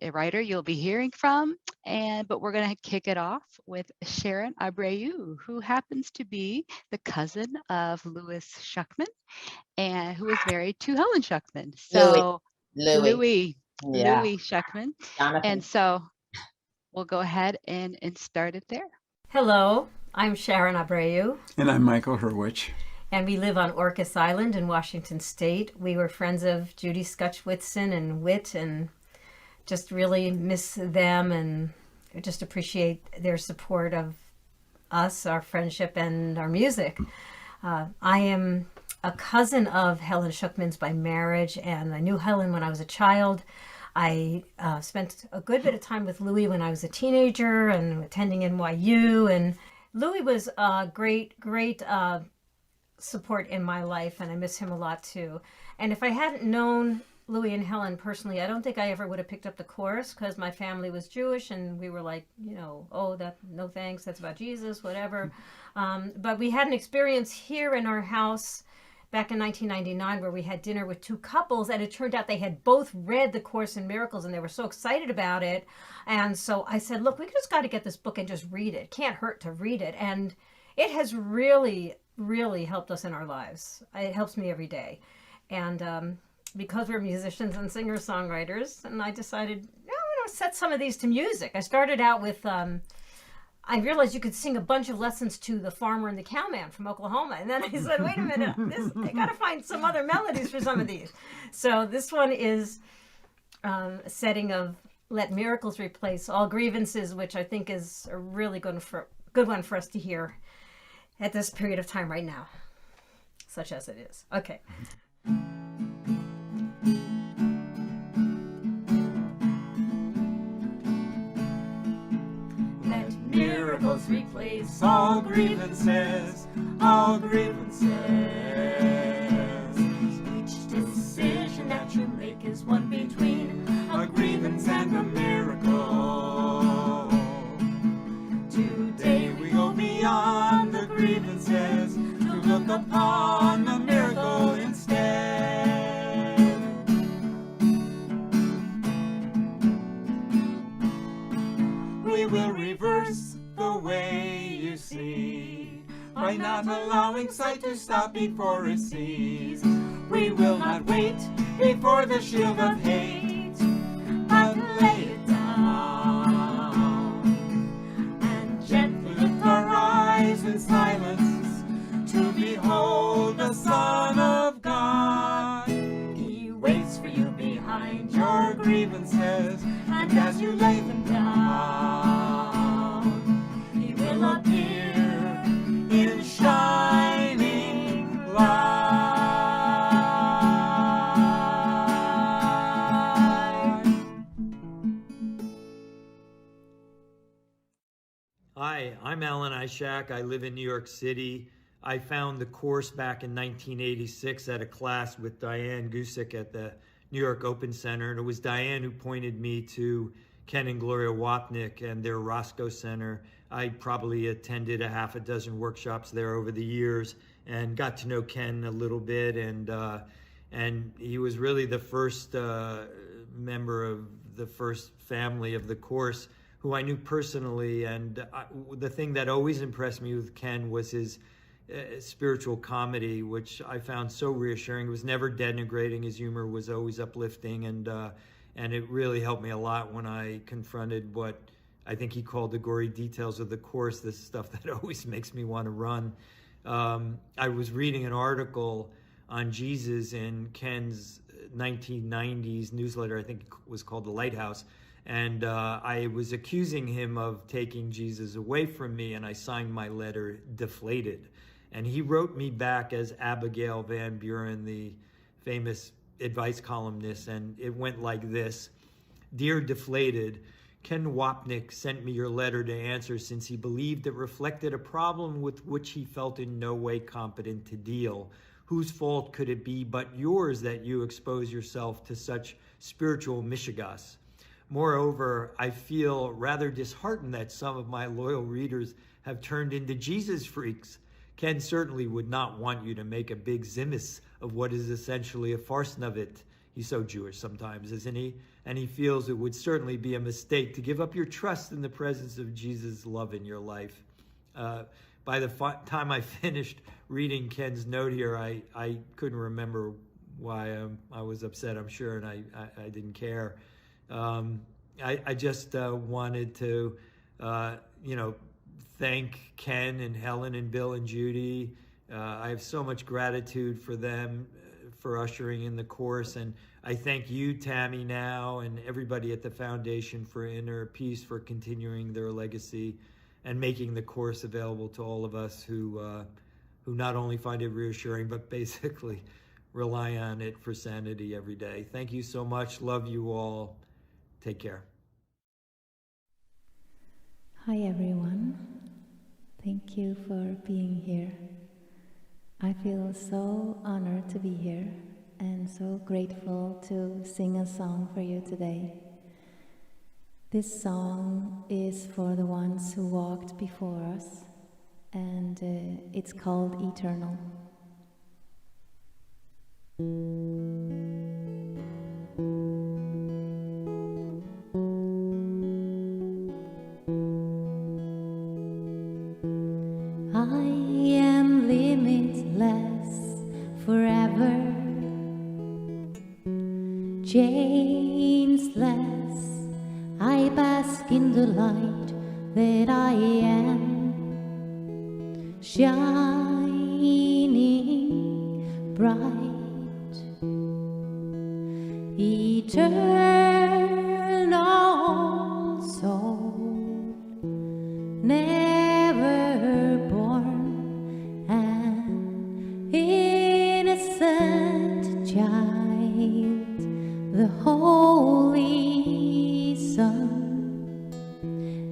a writer you'll be hearing from, but we're going to kick it off with Sharon Abreu, who happens to be the cousin of Louis Schucman, and who is married to Helen Schucman. So Louis Schucman. Jonathan. And so we'll go ahead and start it there. Hello, I'm Sharon Abreu. And I'm Michael Hurwitz. And we live on Orcas Island in Washington State. We were friends of Judy Skutch Whitson and Whit, and just really miss them and just appreciate their support of us, our friendship, and our music. I am a cousin of Helen Schucman's by marriage, and I knew Helen when I was a child. I spent a good bit of time with Louis when I was a teenager and attending NYU, and Louis was a great support in my life, and I miss him a lot too. And if I hadn't known Louis and Helen personally, I don't think I ever would have picked up the chorus, because my family was Jewish and we were like, oh, that, no thanks, that's about Jesus, whatever. But we had an experience here in our house back in 1999 where we had dinner with two couples, and it turned out they had both read The Course in Miracles and they were so excited about it. And so I said, look, we just got to get this book and just read it. Can't hurt to read it. And it has really, really helped us in our lives. It helps me every day. And because we're musicians and singer-songwriters, and I decided, I'm going to set some of these to music. I started out with, I realized you could sing a bunch of lessons to The Farmer and the Cowman from Oklahoma. And then I said, wait a minute, I got to find some other melodies for some of these. So this one is a setting of Let Miracles Replace All Grievances, which I think is a really good one for us to hear at this period of time right now, such as it is. Okay. Miracles replace all grievances, all grievances. Each decision that you make is one between a grievance and a miracle. Today we go beyond the grievances to look upon the miracle instead. We will reverse the way you see by not allowing sight to stop before it sees. We will not wait before the shield of hate, but lay it down and gently lift our eyes in silence to behold the Son of God. He waits for you behind your grievances, and as you lay them down, He will appear in shining light. Hi, I'm Alan Ishak. I live in New York City. I found the course back in 1986 at a class with Diane Gusick at the New York Open Center, and it was Diane who pointed me to Ken and Gloria Wapnick and their Roscoe Center. I probably attended a half a dozen workshops there over the years and got to know Ken a little bit, and he was really the first member of the first family of the course who I knew personally. And the thing that always impressed me with Ken was his spiritual comedy, which I found so reassuring. It was never denigrating. His humor was always uplifting, and it really helped me a lot when I confronted what I think he called the gory details of the course, this stuff that always makes me want to run. I was reading an article on Jesus in Ken's 1990s newsletter, I think it was called The Lighthouse, and I was accusing him of taking Jesus away from me, and I signed my letter Deflated. And he wrote me back as Abigail Van Buren, the famous advice columnist, and it went like this: Dear Deflated, Ken Wapnick sent me your letter to answer since he believed it reflected a problem with which he felt in no way competent to deal. Whose fault could it be but yours that you expose yourself to such spiritual mishigas? Moreover, I feel rather disheartened that some of my loyal readers have turned into Jesus freaks. Ken certainly would not want you to make a big zimus of what is essentially a farsnavit. He's so Jewish sometimes, isn't he? And he feels it would certainly be a mistake to give up your trust in the presence of Jesus' love in your life. By the time I finished reading Ken's note here, I couldn't remember why I was upset, I'm sure, and I didn't care. I just wanted to, thank Ken and Helen and Bill and Judy. I have so much gratitude for them for ushering in the course, and I thank you, Tammy, now, and everybody at the Foundation for Inner Peace for continuing their legacy and making the course available to all of us who not only find it reassuring, but basically rely on it for sanity every day. Thank you so much. Love you all. Take care. Hi, everyone. Thank you for being here. I feel so honored to be here and so grateful to sing a song for you today. This song is for the ones who walked before us, and it's called Eternal. I am limitless forever, changeless. I bask in the light that I am, shining bright, eternal soul, never born, an innocent child, the Holy Son.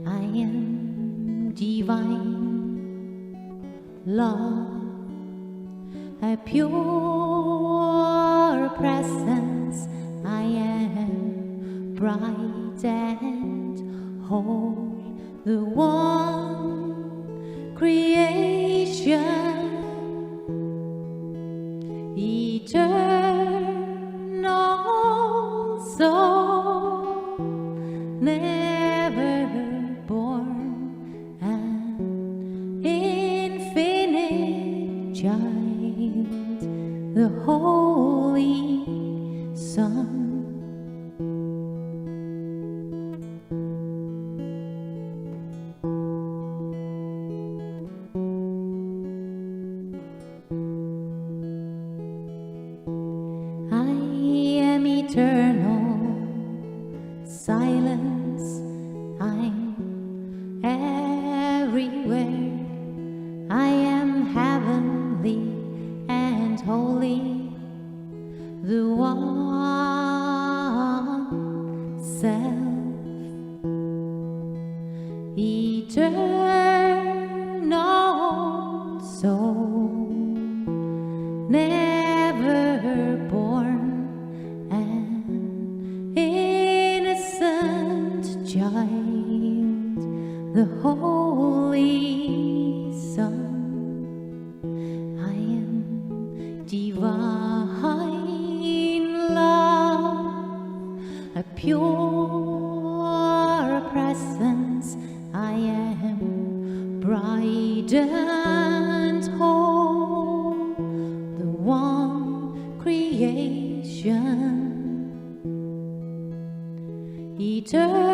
I am divine love, a pure presence. I am bright and whole, the one creation, eternal soul, never born, an infinite child, the Holy Son. I am eternal, silence, I'm everywhere. I am heavenly and holy, the one self, eternal soul, never born, an innocent child, the Holy Son. I am divine love, a pure presence. I am bright and whole, the one creation, eternal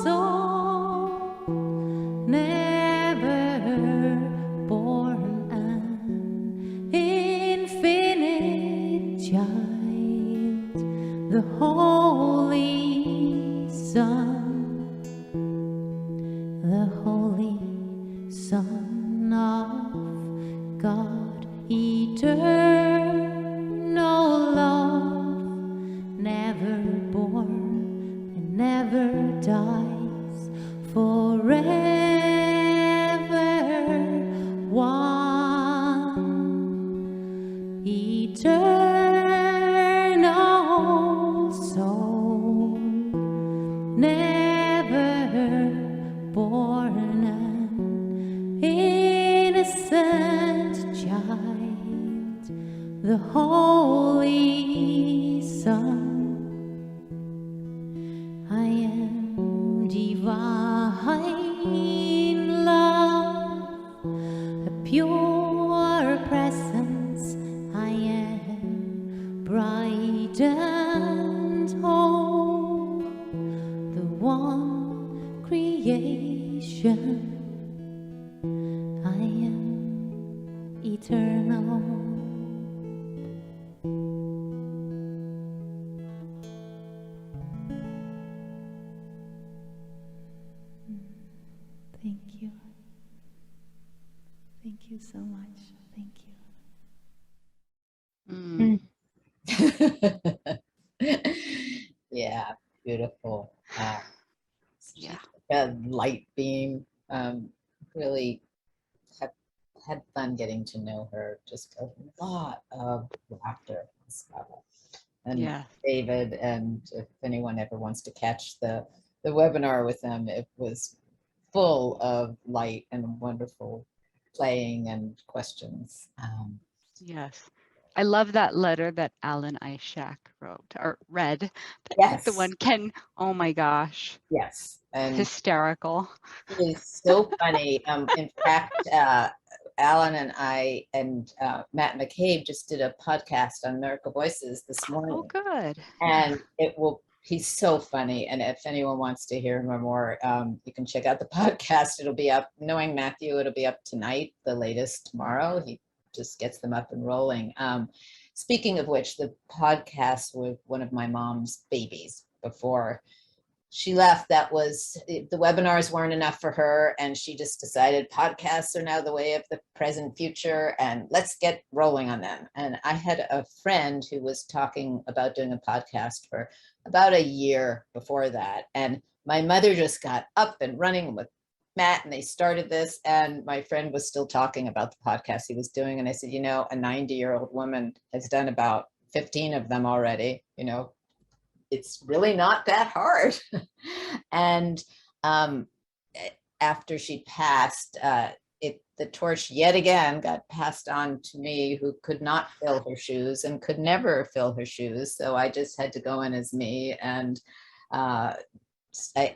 soul, never born, an infinite child, the Holy Son, the Holy Son of God, eternal love, never born, eternal soul, never born an innocent child, the Holy Son. I am divine love, a pure presence. I am bright and whole, the one creation. I am eternal. Thank you. Thank you so much. Thank you. Yeah, beautiful. Yeah. A light beam. Really had fun getting to know her. Just a lot of laughter and stuff. And Yeah. David, and if anyone ever wants to catch the webinar with them, it was full of light and wonderful playing and questions. Yes. I love that letter that Alan Ishak wrote or read. Yes. The one Ken, oh my gosh. Yes. And hysterical. It is so funny. In fact, Alan and I and Matt McCabe just did a podcast on Miracle Voices this morning. Oh, good. And he's so funny. And if anyone wants to hear him or more, you can check out the podcast. It'll be up, knowing Matthew, it'll be up tonight, the latest tomorrow. He just gets them up and rolling. Speaking of which, the podcast with one of my mom's babies before she left, the webinars weren't enough for her, and she just decided podcasts are now the way of the present future, and let's get rolling on them. And I had a friend who was talking about doing a podcast for about a year before that, and my mother just got up and running with Matt, and they started this, and my friend was still talking about the podcast he was doing, and I said, a 90-year-old woman has done about 15 of them already, it's really not that hard. And after she passed, the torch yet again got passed on to me, who could not fill her shoes and could never fill her shoes. So I just had to go in as me. And I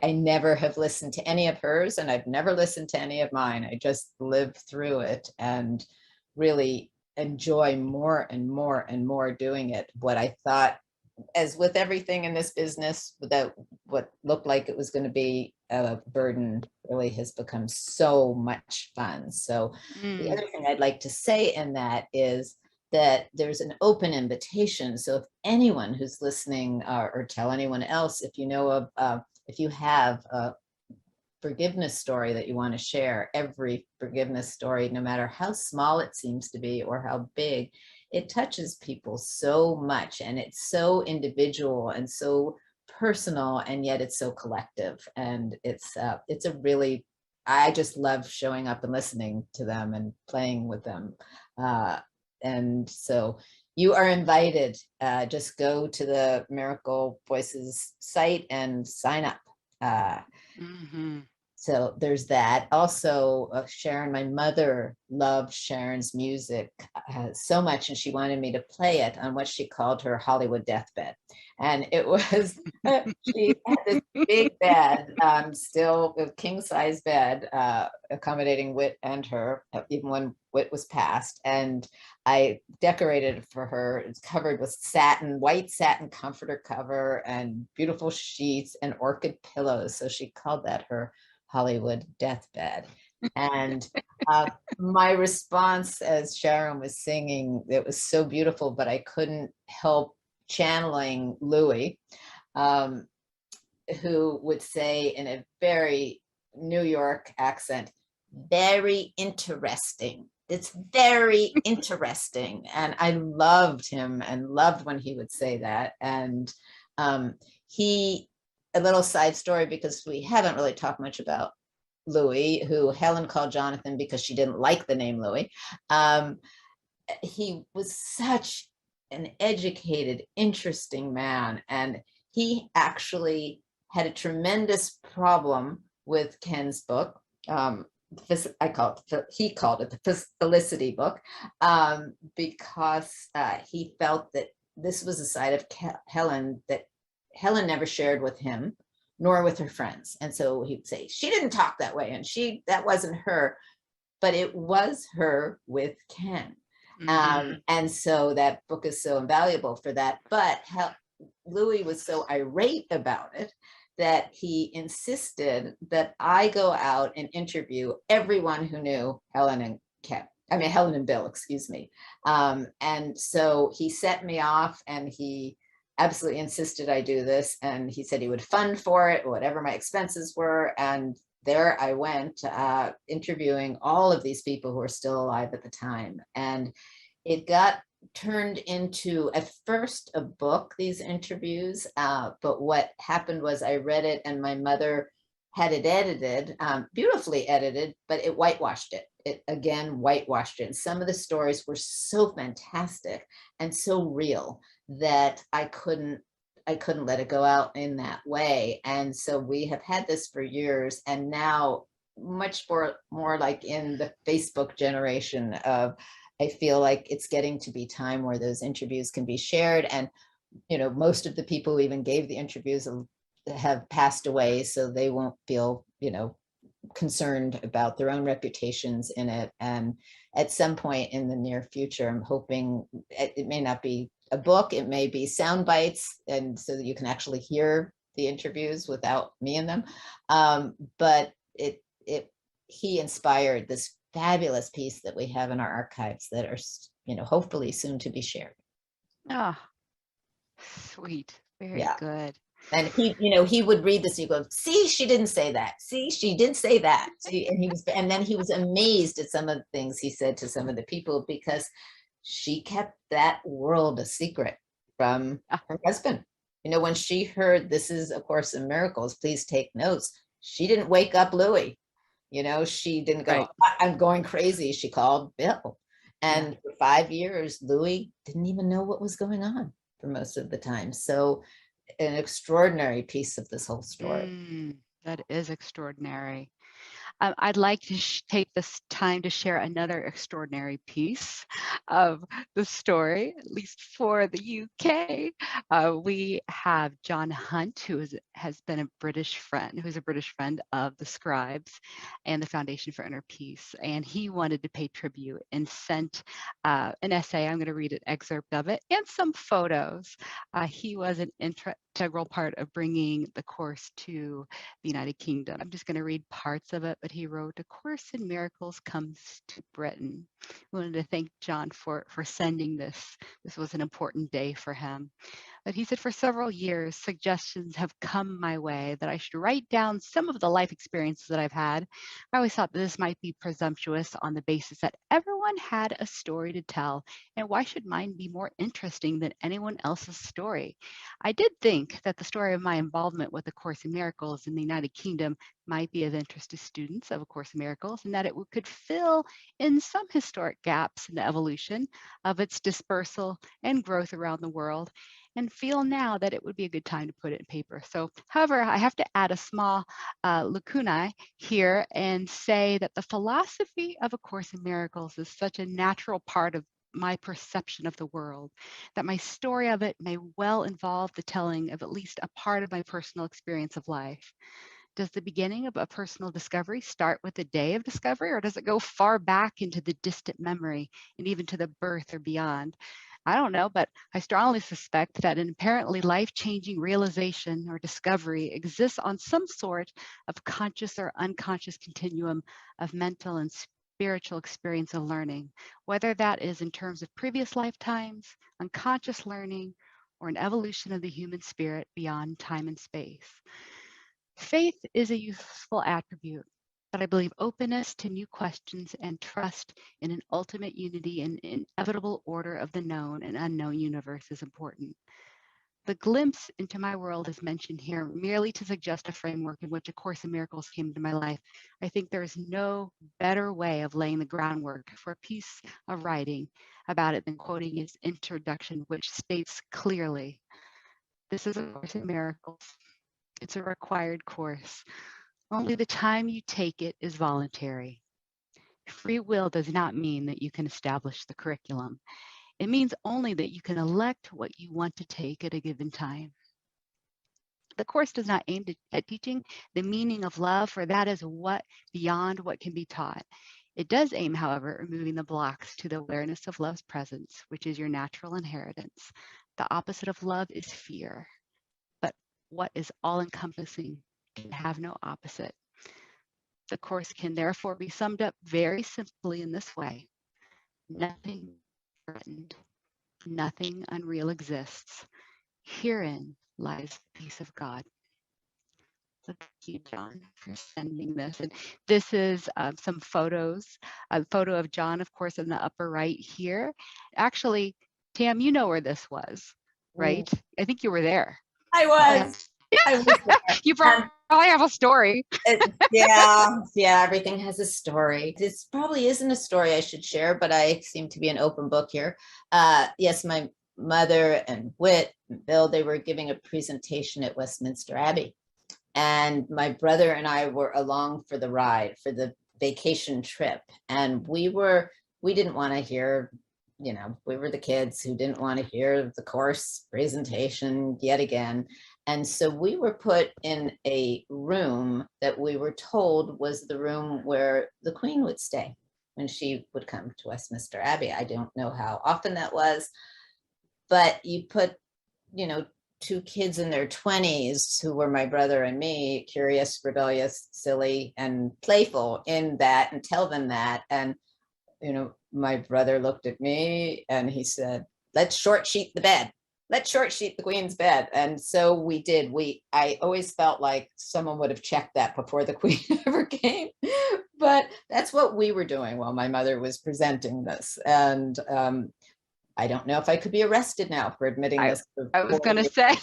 never have listened to any of hers, and I've never listened to any of mine. I just lived through it and really enjoy more and more and more doing it. What I thought, as with everything in this business, without what looked like it was going to be a burden, really has become so much fun. So the other thing I'd like to say in that is that there's an open invitation. So if anyone who's listening, or tell anyone else, if you know of, if you have a forgiveness story that you want to share, every forgiveness story, no matter how small it seems to be or how big, it touches people so much, and it's so individual and so personal, and yet it's so collective. And it's a really, I just love showing up and listening to them and playing with them. And so you are invited. Just go to the Miracle Voices site and sign up. So there's that. Also, Sharon, my mother loved Sharon's music so much, and she wanted me to play it on what she called her Hollywood deathbed. And it was, she had this big bed, still a king-size bed, accommodating Whit and her, even when Whit was passed. And I decorated it for her. It's covered with satin, white satin comforter cover, and beautiful sheets and orchid pillows. So she called that her Hollywood deathbed. And my response, as Sharon was singing, it was so beautiful, but I couldn't help channeling Louis, who would say in a very New York accent, very interesting. It's very interesting. And I loved him and loved when he would say that. And a little side story, because we haven't really talked much about Louis, who Helen called Jonathan because she didn't like the name Louis. He was such an educated, interesting man. And he actually had a tremendous problem with Ken's book. He called it the Felicity book, because he felt that this was a side of Helen that Helen never shared with him, nor with her friends. And so he'd say, she didn't talk that way, and that wasn't her, but it was her with Ken. And so that book is so invaluable for that. But Louis was so irate about it that he insisted that I go out and interview everyone who knew Helen and Bill, excuse me. And so he set me off, and he absolutely insisted I do this. And he said he would fund for it, whatever my expenses were. And there I went, interviewing all of these people who are still alive at the time. And it got turned into, at first, a book, these interviews. But what happened was I read it, and my mother had it edited, beautifully edited, but it whitewashed it. It again whitewashed it. And some of the stories were so fantastic and so real that I couldn't let it go out in that way. And so we have had this for years, and now much more like in the Facebook generation of, I feel like it's getting to be time where those interviews can be shared. And, most of the people who even gave the interviews have passed away, so they won't feel, concerned about their own reputations in it. And at some point in the near future, I'm hoping it may not be a book, it may be sound bites, and so that you can actually hear the interviews without me in them. But he inspired this fabulous piece that we have in our archives that are, hopefully soon to be shared. Ah, sweet. Very good. And he would read this, and you go, see, she didn't say that. See, she did say that. See, and then he was amazed at some of the things he said to some of the people, because she kept that world a secret from her husband. When she heard, this is A Course in Miracles, please take notes, she didn't wake up Louis. She didn't go, right, I'm going crazy. She called Bill. And for 5 years, Louis didn't even know what was going on for most of the time. So an extraordinary piece of this whole story. That is extraordinary. I'd like to take this time to share another extraordinary piece of the story, at least for the UK. We have John Hunt, who has been a British friend, who's a British friend of the Scribes and the Foundation for Inner Peace. And he wanted to pay tribute and sent an essay. I'm going to read an excerpt of it and some photos. He was an integral part of bringing the course to the United Kingdom. I'm just going to read parts of it, but he wrote, A Course in Miracles comes to Britain. We wanted to thank John for sending this. This was an important day for him. But he said, for several years, suggestions have come my way that I should write down some of the life experiences that I've had. I always thought that this might be presumptuous on the basis that everyone had a story to tell, and why should mine be more interesting than anyone else's story? I did think that the story of my involvement with A Course in Miracles in the United Kingdom might be of interest to students of A Course in Miracles, and that it could fill in some historic gaps in the evolution of its dispersal and growth around the world, and feel now that it would be a good time to put it in paper. So, however, I have to add a small lacunae here and say that the philosophy of A Course in Miracles is such a natural part of my perception of the world, that my story of it may well involve the telling of at least a part of my personal experience of life. Does the beginning of a personal discovery start with the day of discovery, or does it go far back into the distant memory and even to the birth or beyond? I don't know, but I strongly suspect that an apparently life-changing realization or discovery exists on some sort of conscious or unconscious continuum of mental and spiritual experience of learning, whether that is in terms of previous lifetimes, unconscious learning, or an evolution of the human spirit beyond time and space. Faith is a useful attribute, but I believe openness to new questions and trust in an ultimate unity and inevitable order of the known and unknown universe is important. The glimpse into my world is mentioned here merely to suggest a framework in which A Course in Miracles came into my life. I think there is no better way of laying the groundwork for a piece of writing about it than quoting its introduction, which states clearly, "This is A Course in Miracles. It's a required course. Only the time you take it is voluntary. Free will does not mean that you can establish the curriculum. It means only that you can elect what you want to take at a given time. The course does not aim at teaching the meaning of love, for that is beyond what can be taught. It does aim, however, at removing the blocks to the awareness of love's presence, which is your natural inheritance. The opposite of love is fear, but what is all-encompassing can have no opposite. The course can therefore be summed up very simply in this way: nothing threatened, nothing unreal exists. Herein lies the peace of God." So thank you, John, for sending this. And this is some photos. A photo of John, of course, in the upper right here. Actually, Tam, you know where this was, right? I think you were there. I was. I was there. You probably have a story. Yeah, everything has a story. This probably isn't a story I should share, but I seem to be an open book here. Yes, my mother and Whit and Bill, they were giving a presentation at Westminster Abbey. And my brother and I were along for the ride, for the vacation trip. And we didn't want to hear, we were the kids who didn't want to hear the course presentation yet again. And so we were put in a room that we were told was the room where the Queen would stay when she would come to Westminster Abbey. I don't know how often that was, but you put, two kids in their 20s who were my brother and me, curious, rebellious, silly, and playful in that, and tell them that. And, my brother looked at me and he said, "Let's short sheet the bed. Let's short sheet the Queen's bed." And so we did. I always felt like someone would have checked that before the Queen ever came. But that's what we were doing while my mother was presenting this. And I don't know if I could be arrested now for admitting this. I was going to say,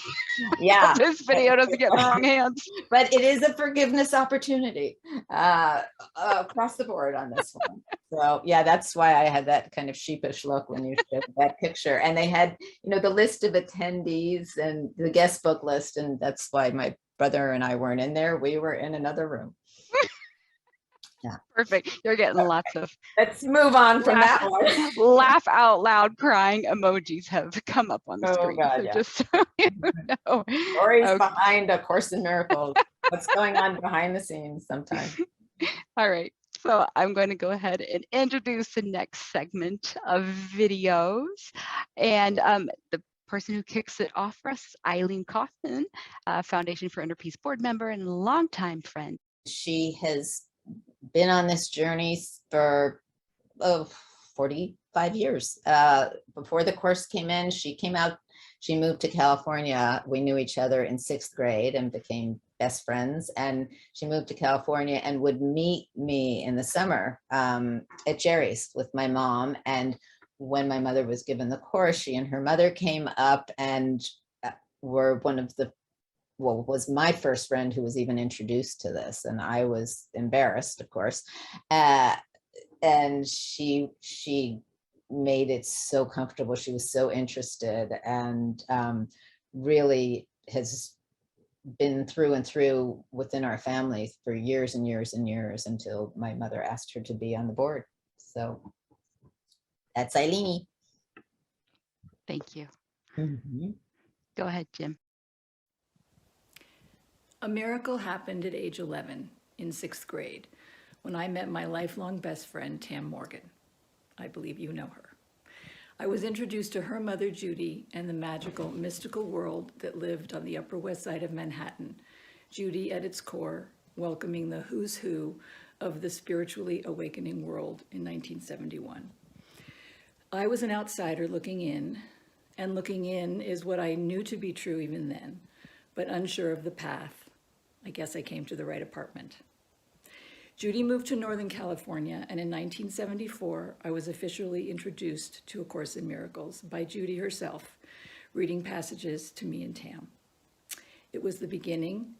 yeah, this video doesn't get in the wrong hands. But it is a forgiveness opportunity across the board on this one. So yeah, that's why I had that kind of sheepish look when you showed that picture. And they had, the list of attendees and the guest book list, and that's why my brother and I weren't in there. We were in another room. Yeah. Perfect. You're getting lots of. Let's move on from that one. Laugh out loud crying emojis have come up on the screen. God, so yeah. just so you know. Stories behind A Course in Miracles. What's going on behind the scenes sometimes. All right. So I'm going to go ahead and introduce the next segment of videos. And the person who kicks it off for us is Eileen Kaufman, Foundation for Inner Peace board member and longtime friend. She has been on this journey for 45 years. Before the course came in, she moved to California. We knew each other in 6th grade and became best friends. And she moved to California and would meet me in the summer at Jerry's with my mom. And when my mother was given the course, she and her mother came up and were was my first friend who was even introduced to this. And I was embarrassed, of course. And she made it so comfortable. She was so interested and really has been through and through within our family for years and years and years until my mother asked her to be on the board. So that's Eileen. Thank you. Mm-hmm. Go ahead, Jim. A miracle happened at age 11 in 6th grade when I met my lifelong best friend, Tam Morgan. I believe you know her. I was introduced to her mother, Judy, and the magical, mystical world that lived on the Upper West Side of Manhattan. Judy, at its core, welcoming the who's who of the spiritually awakening world in 1971. I was an outsider looking in, and looking in is what I knew to be true even then, but unsure of the path. I guess I came to the right apartment. Judy moved to Northern California, and in 1974, I was officially introduced to A Course in Miracles by Judy herself, reading passages to me and Tam. It was the beginning,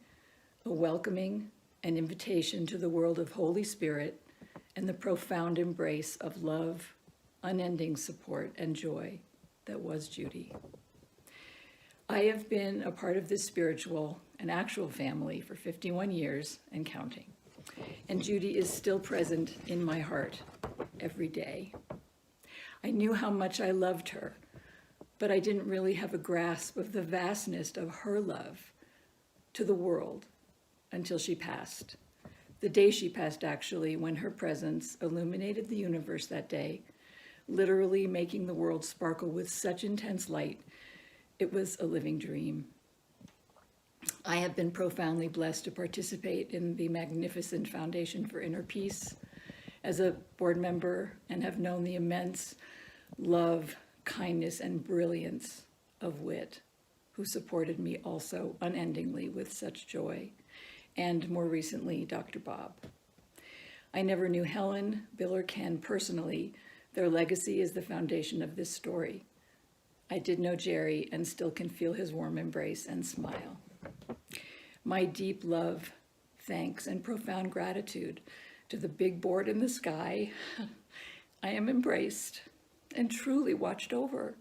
a welcoming, an invitation to the world of Holy Spirit and the profound embrace of love, unending support, and joy that was Judy. I have been a part of this spiritual and actual family for 51 years and counting. And Judy is still present in my heart every day. I knew how much I loved her, but I didn't really have a grasp of the vastness of her love to the world until she passed. The day she passed, actually, when her presence illuminated the universe that day, literally making the world sparkle with such intense light, it was a living dream. I have been profoundly blessed to participate in the magnificent Foundation for Inner Peace as a board member and have known the immense love, kindness, and brilliance of Whit, who supported me also unendingly with such joy, and more recently, Dr. Bob. I never knew Helen, Bill, or Ken personally. Their legacy is the foundation of this story. I did know Jerry and still can feel his warm embrace and smile. My deep love, thanks, and profound gratitude to the big board in the sky. I am embraced and truly watched over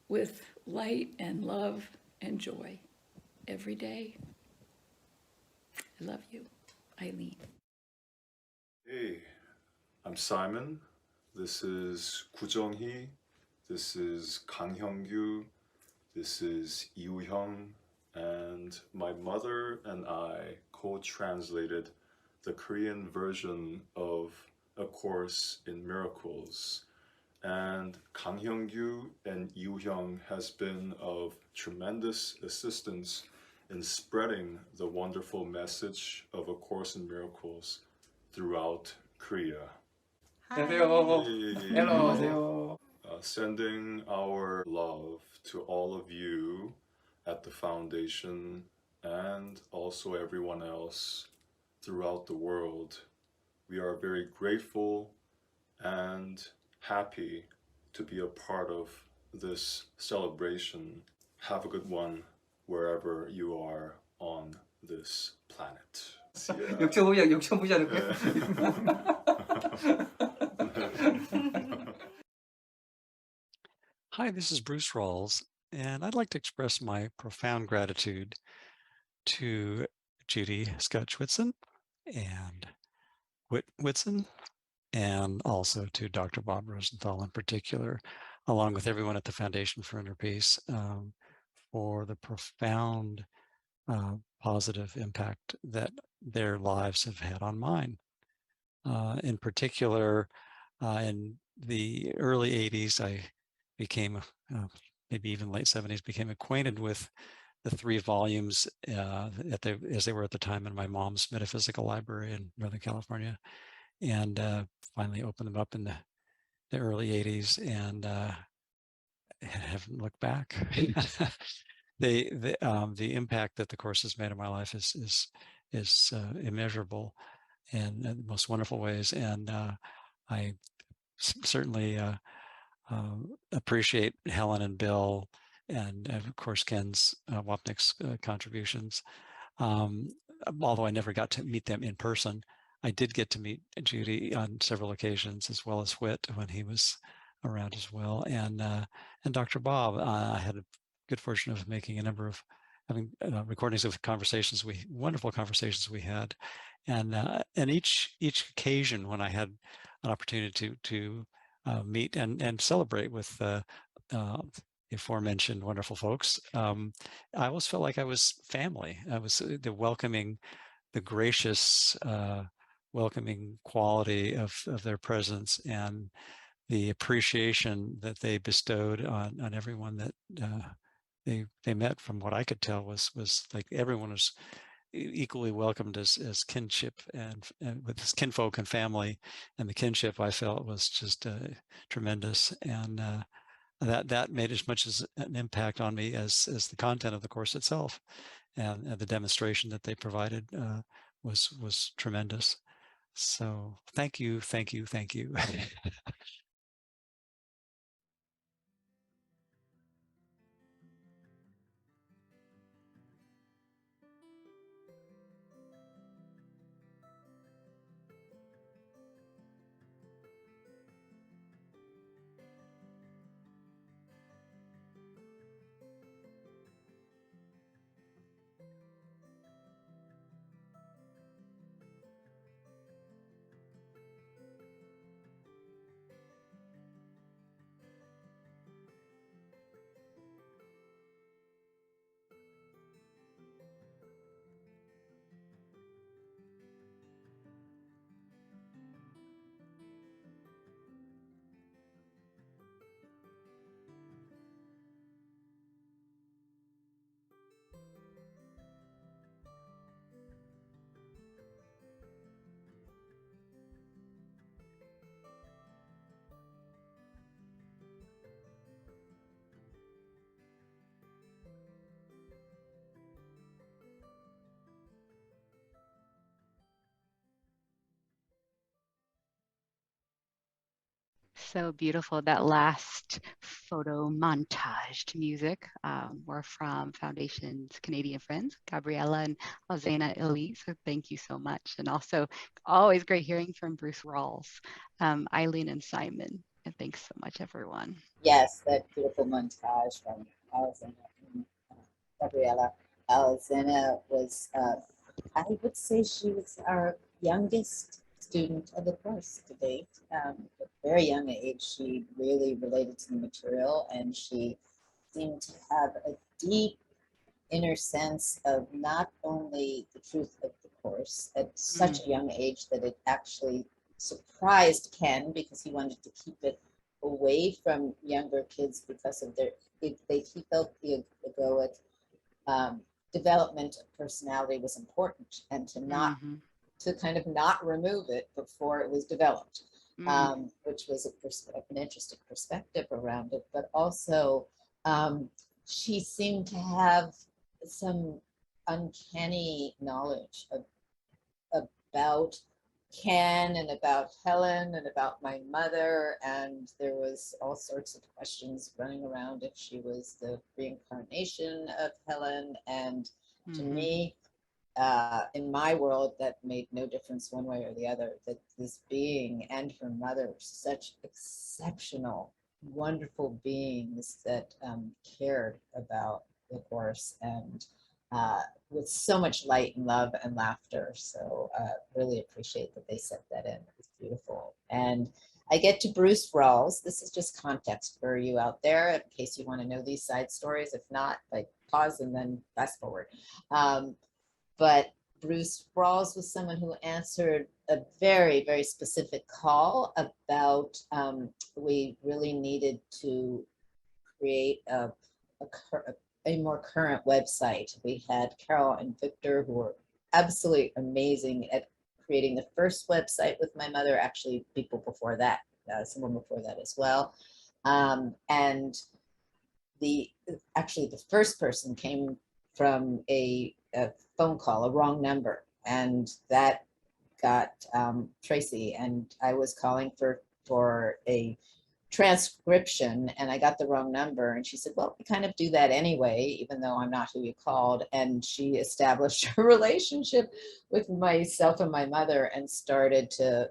with light and love and joy every day. I love you, Eileen. Hey, I'm Simon. This is 구정희. This is 강형규. This is 이우형. And my mother and I co-translated the Korean version of A Course in Miracles. And Kang Hyung-gyu and Yoo Hyung has been of tremendous assistance in spreading the wonderful message of A Course in Miracles throughout Korea. Hello. Sending our love to all of you at the foundation and also everyone else throughout the world. We are very grateful and happy to be a part of this celebration. Have a good one wherever you are on this planet. 욕심 보지 않을까요? Hi, this is Bruce Rawls, and I'd like to express my profound gratitude to Judy Skutch Whitson and Whitson, and also to Dr. Bob Rosenthal in particular, along with everyone at the Foundation for Inner Peace, for the profound positive impact that their lives have had on mine. In particular, in the early 80s, I became, maybe even late 70s, became acquainted with the 3 volumes as they were at the time in my mom's metaphysical library in Northern California, and finally opened them up in the early 80s and haven't looked back. The impact that the Course has made in my life is immeasurable in the most wonderful ways, and I certainly appreciate Helen and Bill, and of course Ken's Wapnick's contributions. Although I never got to meet them in person, I did get to meet Judy on several occasions, as well as Whit when he was around as well, and Dr. Bob. I had a good fortune of making a number of recordings of wonderful conversations we had, and each occasion when I had an opportunity to meet and celebrate with the aforementioned wonderful folks, I always felt like I was family. I was the gracious, welcoming quality of their presence, and the appreciation that they bestowed on everyone that they met. From what I could tell, was like everyone was equally welcomed as kinship and with his kinfolk and family, and the kinship I felt was just tremendous, and that made as much as an impact on me as the content of the Course itself, and the demonstration that they provided was tremendous. So thank you. So beautiful. That last photo montage to music were from Foundation's Canadian friends, Gabriella and Alzana Elise. So thank you so much. And also always great hearing from Bruce Rawls, Eileen and Simon. And thanks so much, everyone. Yes, that beautiful montage from Alzana and Gabriella. Alzana was, I would say she was our youngest student of the course to date. At a very young age, she really related to the material, and she seemed to have a deep inner sense of not only the truth of the course at such a young age that it actually surprised Ken, because he wanted to keep it away from younger kids because of their, he felt the egoic development of personality was important, and to not to kind of not remove it before it was developed, which was an interesting perspective around it. But also she seemed to have some uncanny knowledge about Ken and about Helen and about my mother, and there was all sorts of questions running around if she was the reincarnation of Helen. And to me, in my world, that made no difference one way or the other, that this being and her mother were such exceptional, wonderful beings that cared about the course, and with so much light and love and laughter. So really appreciate that they set that in. It was beautiful. And I get to Bruce Rawls. This is just context for you out there in case you want to know these side stories. If not, like pause and then fast forward. But Bruce Rawls was someone who answered a very, very specific call about we really needed to create a more current website. We had Carol and Victor, who were absolutely amazing at creating the first website with my mother, actually people before that, someone before that as well. And actually the first person came from a phone call, a wrong number, and that got Tracy, and I was calling for a transcription, and I got the wrong number, and she said, well, we kind of do that anyway, even though I'm not who you called. And she established a relationship with myself and my mother and started to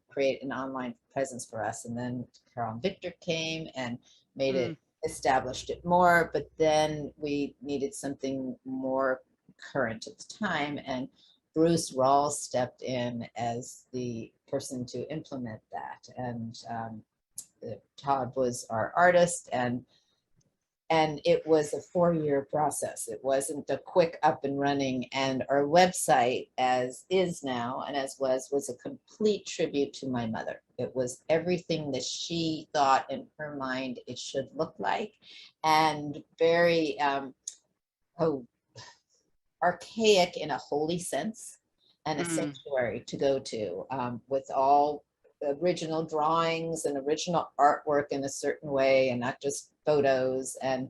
create an online presence for us. And then Carol and Victor came and made it, established it more, but then we needed something more current at the time, and Bruce Rawls stepped in as the person to implement that. And Todd was our artist, and it was a 4-year process. It wasn't a quick up and running. And our website, as is now and as was a complete tribute to my mother. It was everything that she thought in her mind it should look like, and very archaic in a holy sense, and a sanctuary to go to, with all original drawings and original artwork in a certain way, and not just photos. And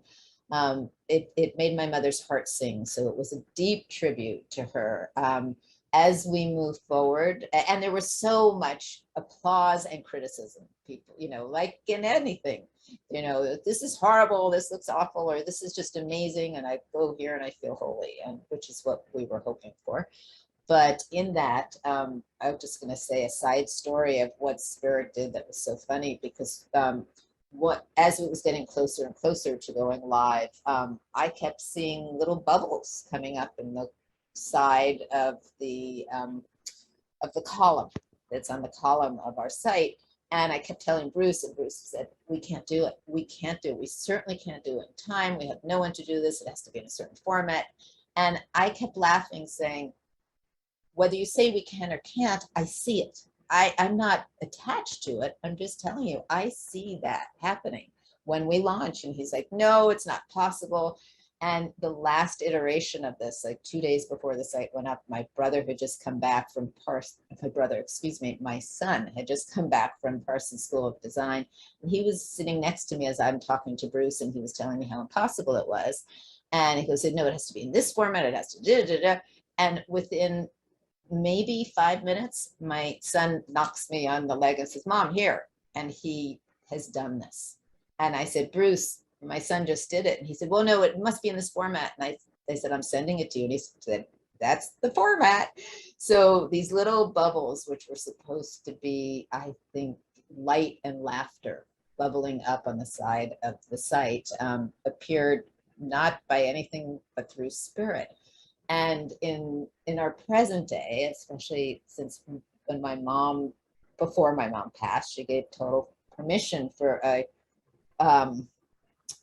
it made my mother's heart sing. So it was a deep tribute to her as we move forward. And there was so much applause and criticism. People, like in anything, this is horrible, this looks awful, or this is just amazing, and I go here and I feel holy, and which is what we were hoping for. But in that, I'm just going to say a side story of what Spirit did that was so funny, because as it was getting closer and closer to going live, I kept seeing little bubbles coming up in the side of the column that's on the column of our site. And I kept telling Bruce, and Bruce said, we can't do it. We can't do it. We certainly can't do it in time. We have no one to do this. It has to be in a certain format. And I kept laughing, saying, whether you say we can or can't, I see it. I'm not attached to it. I'm just telling you, I see that happening when we launch. And he's like, no, it's not possible. And the last iteration of this, like 2 days before the site went up, my son had just come back from Parsons School of Design. And he was sitting next to me as I'm talking to Bruce, and he was telling me how impossible it was. And he goes, no, it has to be in this format. It has to da. And within maybe 5 minutes, my son knocks me on the leg and says, Mom, here. And he has done this. And I said, Bruce, my son just did it. And he said, well, no, it must be in this format. And I said, I'm sending it to you. And he said, that's the format. So these little bubbles, which were supposed to be, I think, light and laughter bubbling up on the side of the site, appeared not by anything but through spirit. And in our present day, especially since when before my mom passed, she gave total permission for a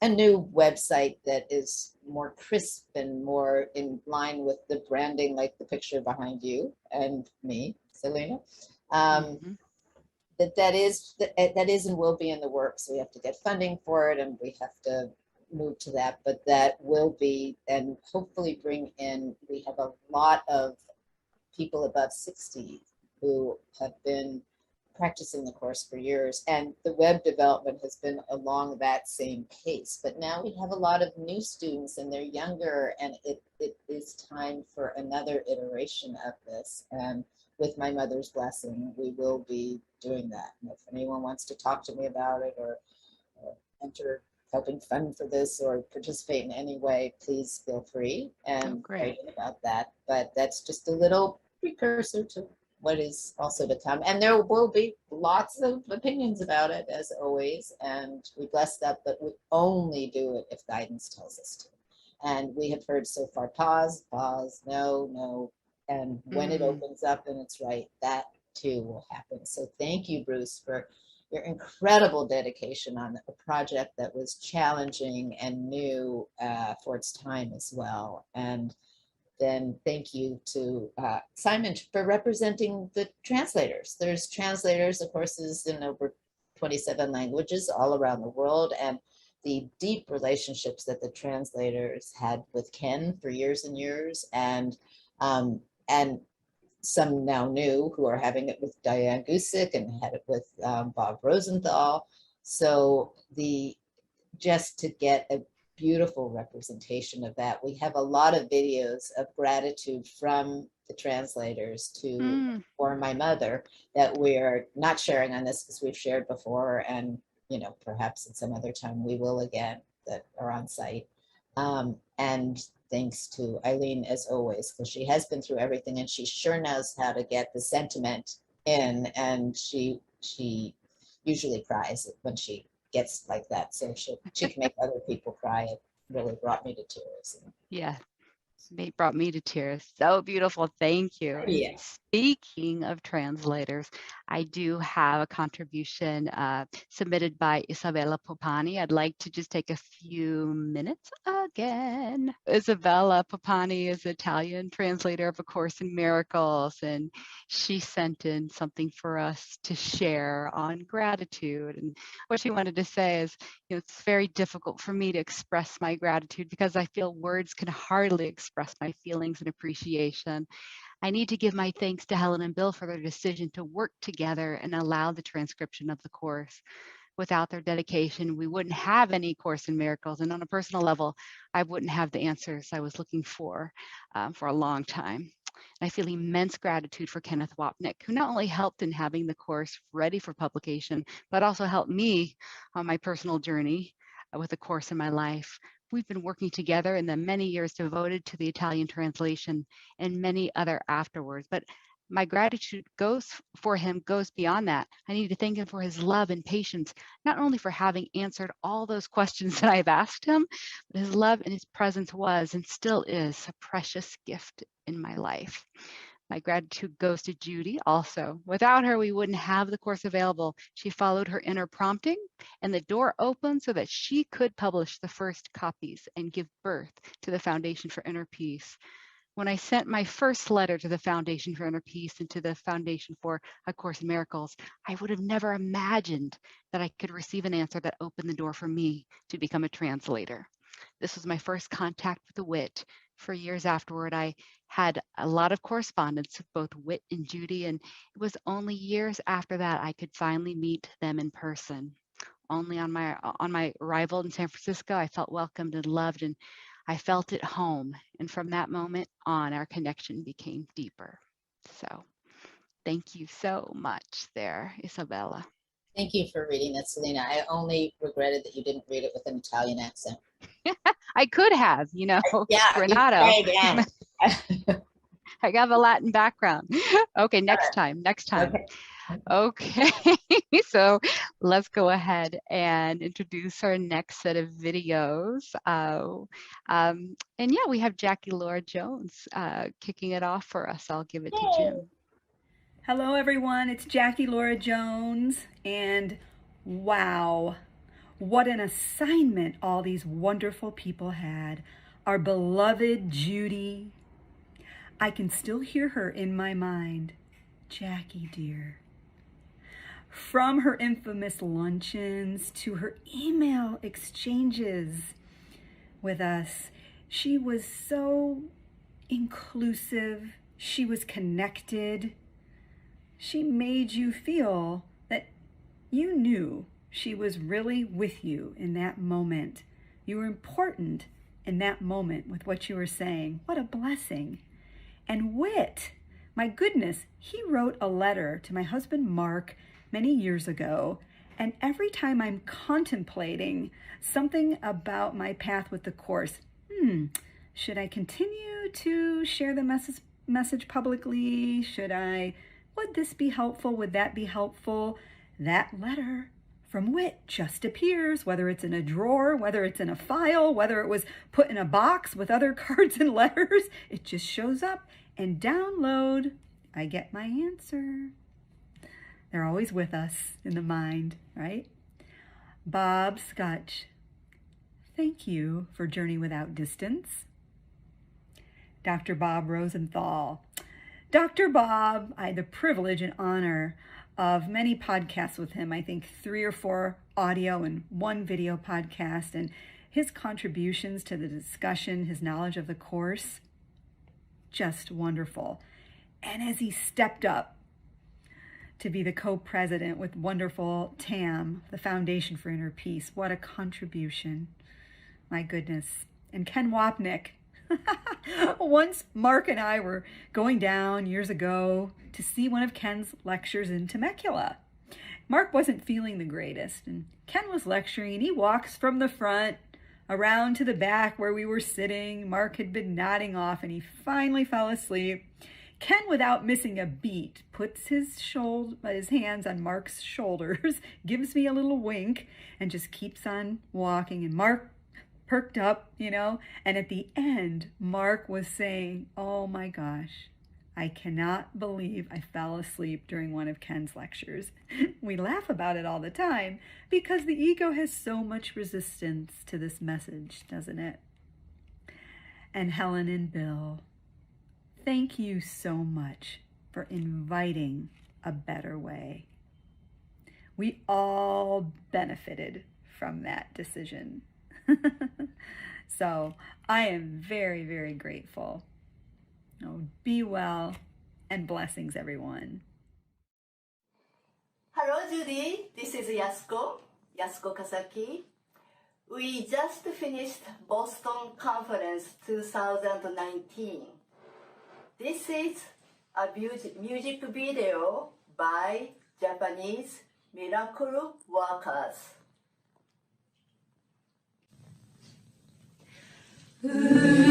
new website that is more crisp and more in line with the branding, like the picture behind you and me, Selena. That is and will be in the works. We have to get funding for it, and we have to move to that, but that will be, and hopefully bring in, we have a lot of people above 60 who have been practicing the course for years, and the web development has been along that same pace. But now we have a lot of new students, and they're younger, and it is time for another iteration of this. And with my mother's blessing, we will be doing that. And if anyone wants to talk to me about it, or enter helping fund for this, or participate in any way, please feel free and write in about that. But that's just a little precursor to what is also to come. And there will be lots of opinions about it, as always, and we bless that, but we only do it if guidance tells us to. And we have heard so far, pause, no, and when it opens up and it's right, that too will happen. So thank you, Bruce, for your incredible dedication on a project that was challenging and new for its time as well. And then thank you to Simon for representing the translators. There's translators of courses in over 27 languages all around the world, and the deep relationships that the translators had with Ken for years and years, and some now new who are having it with Diane Gusick, and had it with Bob Rosenthal. So just to get a beautiful representation of that. We have a lot of videos of gratitude from the translators for my mother that we're not sharing on this, because we've shared before, and perhaps at some other time we will again, that are on site. And thanks to Eileen, as always, because she has been through everything, and she sure knows how to get the sentiment in, and she usually cries when she gets like that, so she can make other people cry. It really brought me to tears. Yeah, it brought me to tears. So beautiful. Thank you. Yeah. Speaking of translators, I do have a contribution submitted by Isabella Popani. I'd like to just take a few minutes again. Isabella Popani is an Italian translator of A Course in Miracles, and she sent in something for us to share on gratitude. And what she wanted to say is, it's very difficult for me to express my gratitude because I feel words can hardly express my feelings and appreciation. I need to give my thanks to Helen and Bill for their decision to work together and allow the transcription of the course. Without their dedication, we wouldn't have any Course in Miracles. And on a personal level, I wouldn't have the answers I was looking for a long time. And I feel immense gratitude for Kenneth Wapnick, who not only helped in having the course ready for publication, but also helped me on my personal journey with the course in my life. We've been working together in the many years devoted to the Italian translation and many other afterwards. But my gratitude goes beyond that. I need to thank him for his love and patience, not only for having answered all those questions that I've asked him, but his love and his presence was and still is a precious gift in my life. My gratitude goes to Judy also. Without her, we wouldn't have the course available. She followed her inner prompting, and the door opened so that she could publish the first copies and give birth to the Foundation for Inner Peace. When I sent my first letter to the Foundation for Inner Peace and to the Foundation for A Course in Miracles, I would have never imagined that I could receive an answer that opened the door for me to become a translator. This was my first contact with the Wit. For years afterward, I had a lot of correspondence with both Wit and Judy, and it was only years after that I could finally meet them in person. Only on my arrival in San Francisco, I felt welcomed and loved, and I felt at home. And from that moment on, our connection became deeper. So thank you so much there, Isabella. Thank you for reading that, Selena. I only regretted that you didn't read it with an Italian accent. I could have, Yeah, Renato. try again. I have a Latin background. Okay, next time. Okay, so let's go ahead and introduce our next set of videos. And yeah, we have Jackie Laura Jones kicking it off for us. I'll give it to Jim. Hello everyone, it's Jackie Laura Jones, and wow, what an assignment all these wonderful people had. Our beloved Judy. I can still hear her in my mind. Jackie dear. From her infamous luncheons to her email exchanges with us, she was so inclusive, she was connected. She made you feel that you knew she was really with you in that moment. You were important in that moment with what you were saying. What a blessing. And Whit, my goodness, he wrote a letter to my husband Mark many years ago. And every time I'm contemplating something about my path with the Course, should I continue to share the message publicly? Would this be helpful? Would that be helpful? That letter from Whit just appears, whether it's in a drawer, whether it's in a file, whether it was put in a box with other cards and letters. It just shows up and download. I get my answer. They're always with us in the mind, right? Bob Skutch, thank you for Journey Without Distance. Dr. Bob Rosenthal. Dr. Bob, I had the privilege and honor of many podcasts with him. I think 3 or 4 audio and 1 video podcast, and his contributions to the discussion, his knowledge of the Course, just wonderful. And as he stepped up to be the co-president with wonderful TAM, the Foundation for Inner Peace, what a contribution. My goodness. And Ken Wapnick. Once Mark and I were going down years ago to see one of Ken's lectures in Temecula. Mark wasn't feeling the greatest, and Ken was lecturing, and he walks from the front around to the back where we were sitting. Mark had been nodding off, and he finally fell asleep. Ken, without missing a beat, puts his hands on Mark's shoulders, gives me a little wink, and just keeps on walking. And Mark perked up, and at the end, Mark was saying, oh my gosh, I cannot believe I fell asleep during one of Ken's lectures. We laugh about it all the time because the ego has so much resistance to this message, doesn't it? And Helen and Bill, thank you so much for inviting a better way. We all benefited from that decision. So I am very, very grateful. Be well and blessings, everyone. Hello, Judy. This is Yasuko Kasaki. We just finished Boston Conference 2019. This is a music video by Japanese miracle workers. う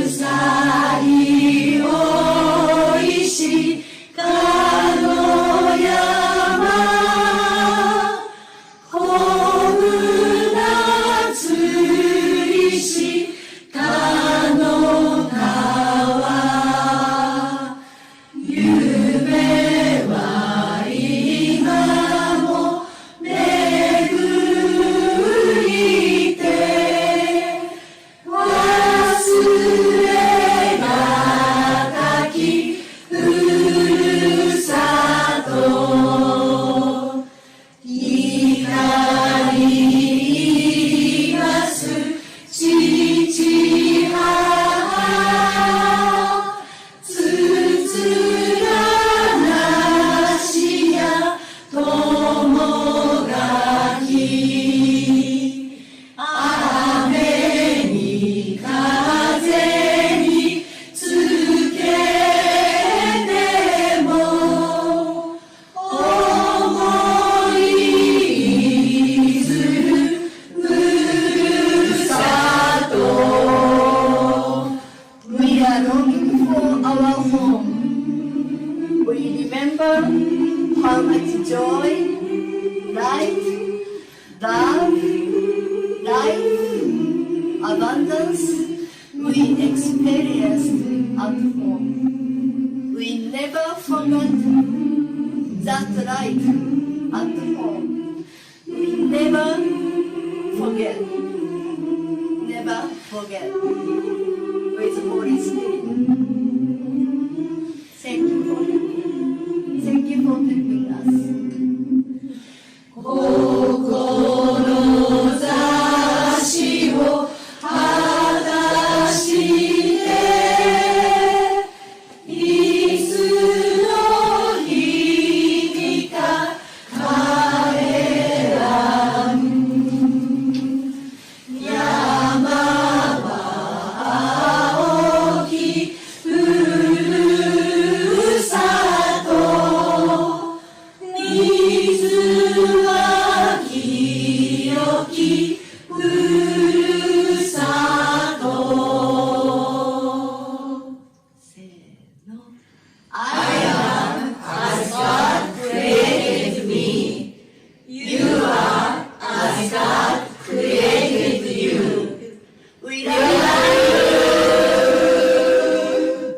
さぎおいしかの山ほうなつりしかの川夢は今も巡りて思い steadiest at home. We never forget that light at home. We never forget. Never forget. With Holy Spirit. Thank you for helping us. 志を果たしていつの日にか帰らぬ山は青きふるさと水は清きふるさとせーの I am as God created me. You are as God created you. We love you.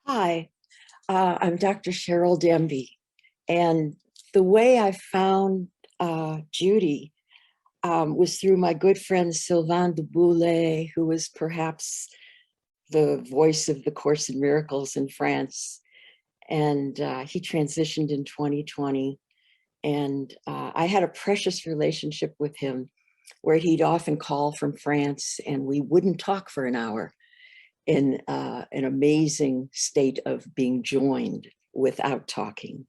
Hi, I'm Dr. Cheryl Demby, and the way I found Judy was through my good friend Sylvain de Boulay, who was perhaps the voice of the Course in Miracles in France. And he transitioned in 2020. And I had a precious relationship with him where he'd often call from France and we wouldn't talk for an hour in an amazing state of being joined without talking.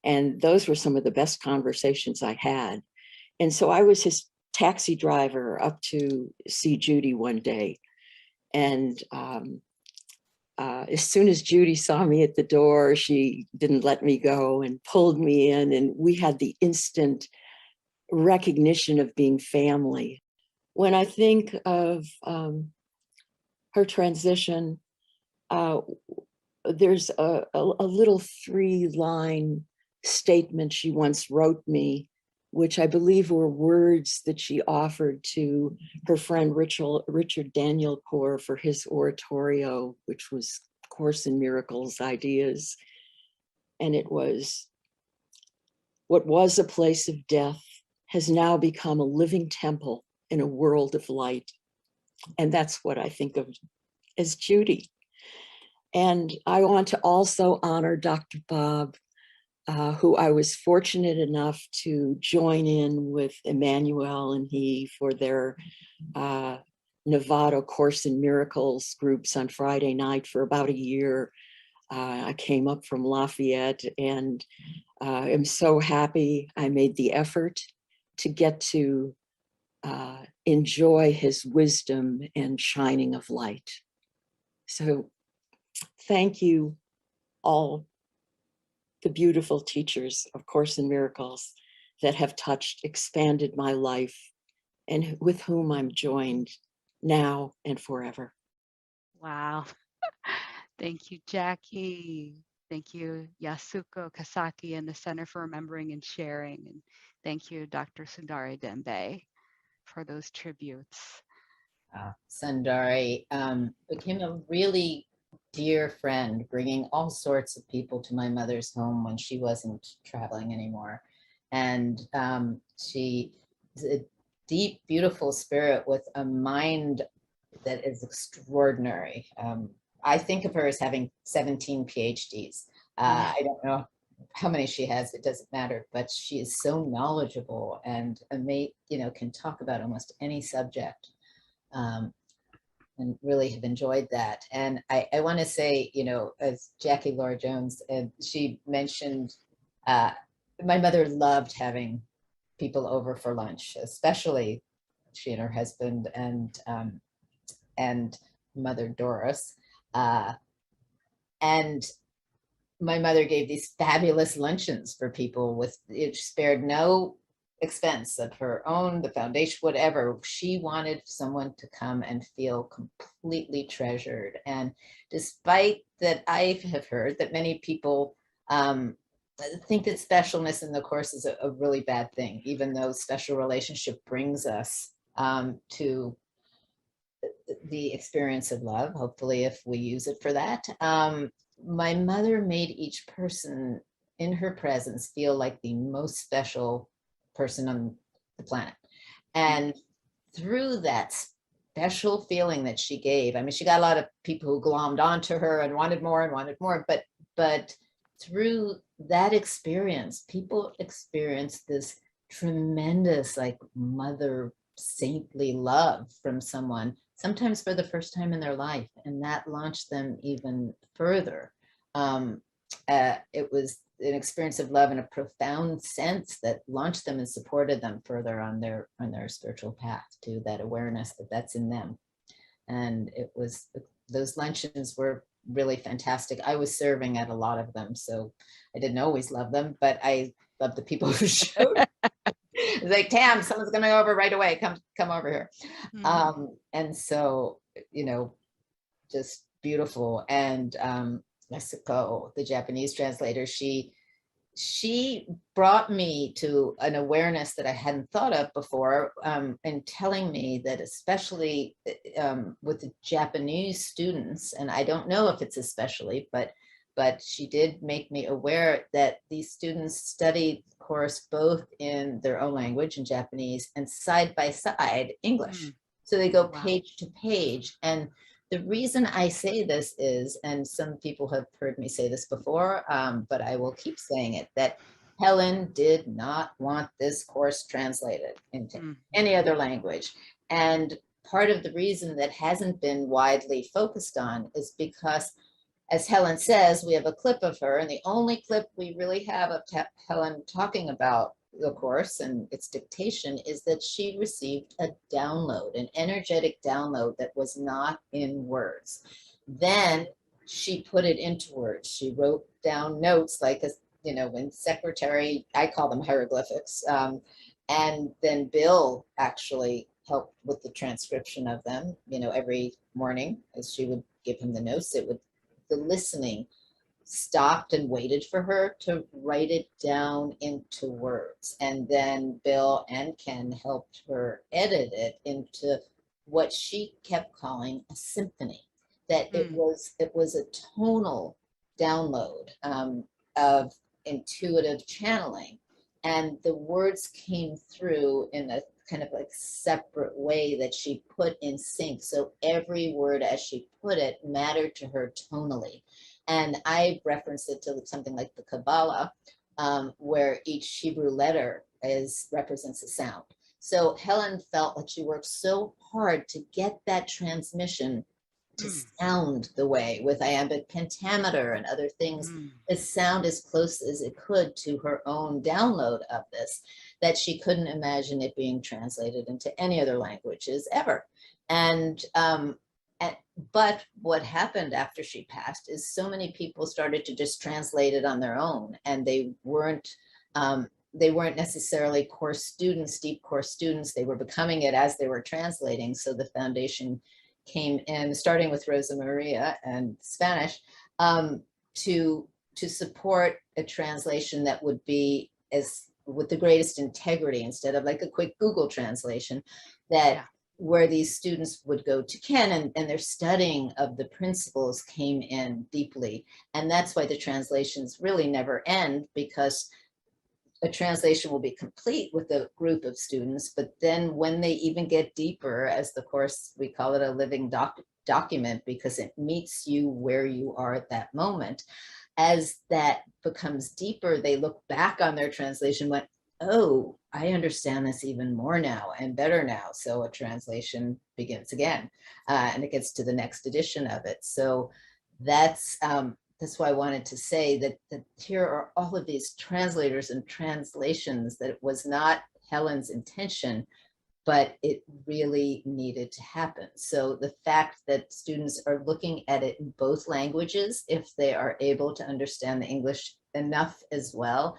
And those were some of the best conversations I had. And so I was his taxi driver up to see Judy one day. And as soon as Judy saw me at the door, she didn't let me go and pulled me in. And we had the instant recognition of being family. When I think of her transition, there's a little 3-line statement she once wrote me, which I believe were words that she offered to her friend Richard Danielpour for his oratorio, which was Course in Miracles ideas. And it was, what was a place of death has now become a living temple in a world of light. And that's what I think of as Judy. And I want to also honor Dr. Bob, who I was fortunate enough to join in with Emmanuel and he for their Nevada Course in Miracles groups on Friday night for about a year. I came up from Lafayette and am so happy I made the effort to get to enjoy his wisdom and shining of light. So thank you all, the beautiful teachers of Course in Miracles that have touched, expanded my life, and with whom I'm joined now and forever. Wow. Thank you, Jackie. Thank you, Yasuko Kasaki and the Center for Remembering and Sharing. And thank you, Dr. Sundari Dembe, for those tributes. Sundari became a really dear friend, bringing all sorts of people to my mother's home when she wasn't traveling anymore. And she is a deep, beautiful spirit with a mind that is extraordinary. I think of her as having 17 PhDs. I don't know how many she has, it doesn't matter, but she is so knowledgeable and can talk about almost any subject. And really have enjoyed that. And I want to say, as Jackie Laura Jones, she mentioned, my mother loved having people over for lunch, especially she and her husband and Mother Doris. And my mother gave these fabulous luncheons for people it spared no expense of her own, the foundation, whatever. She wanted someone to come and feel completely treasured. And despite that, I have heard that many people think that specialness in the Course is a really bad thing, even though special relationship brings us to the experience of love, hopefully, if we use it for that. My mother made each person in her presence feel like the most special person on the planet. And through that special feeling that she gave, I mean, she got a lot of people who glommed onto her and wanted more, but through that experience, people experienced this tremendous, like, mother saintly love from someone, sometimes for the first time in their life, and that launched them even further. It was an experience of love in a profound sense that launched them and supported them further on their spiritual path to that awareness that that's in them. And it was, those luncheons were really fantastic. I was serving at a lot of them, so I didn't always love them, but I loved the people who showed. It's like, Tam, someone's coming over right away. Come over here. And so, you know, just beautiful. And Mexico, the Japanese translator, she brought me to an awareness that I hadn't thought of before, and telling me that especially with the Japanese students, and I don't know if it's especially, but she did make me aware that these students studied course both in their own language, in Japanese, and side by side English. So they go page to page. And the reason I say this is, and some people have heard me say this before, but I will keep saying it, that Helen did not want this course translated into any other language. And part of the reason that hasn't been widely focused on is because, as Helen says, we have a clip of her, and the only clip we really have of Helen talking about the course and its dictation is that she received a download, an energetic download that was not in words. Then she put it into words. She wrote down notes, like, you know, when secretary, I call them hieroglyphics. And then Bill actually helped with the transcription of them, you know, every morning as she would give him the notes, the listening stopped and waited for her to write it down into words. And then Bill and Ken helped her edit it into what she kept calling a symphony, that it was a tonal download of intuitive channeling. And the words came through in a kind of like separate way that she put in sync. So every word as she put it mattered to her tonally. And I referenced it to something like the Kabbalah, where each Hebrew letter represents a sound. So Helen felt like she worked so hard to get that transmission to sound the way, with iambic pentameter and other things, to sound as close as it could to her own download of this, that she couldn't imagine it being translated into any other languages ever. But what happened after she passed is so many people started to just translate it on their own, and they weren't necessarily course students, deep course students. They were becoming it as they were translating. So the foundation came in, starting with Rosa Maria and Spanish, to support a translation that would be with the greatest integrity, instead of like a quick Google translation, where these students would go to Ken and their studying of the principles came in deeply. And that's why the translations really never end, because a translation will be complete with a group of students, but then when they even get deeper, as the course, we call it a living document, because it meets you where you are at that moment. As that becomes deeper, they look back on their translation, went, oh, I understand this even more now and better now. So a translation begins again, and it gets to the next edition of it. So that's why I wanted to say that here are all of these translators and translations, that it was not Helen's intention, but it really needed to happen. So the fact that students are looking at it in both languages, if they are able to understand the English enough as well,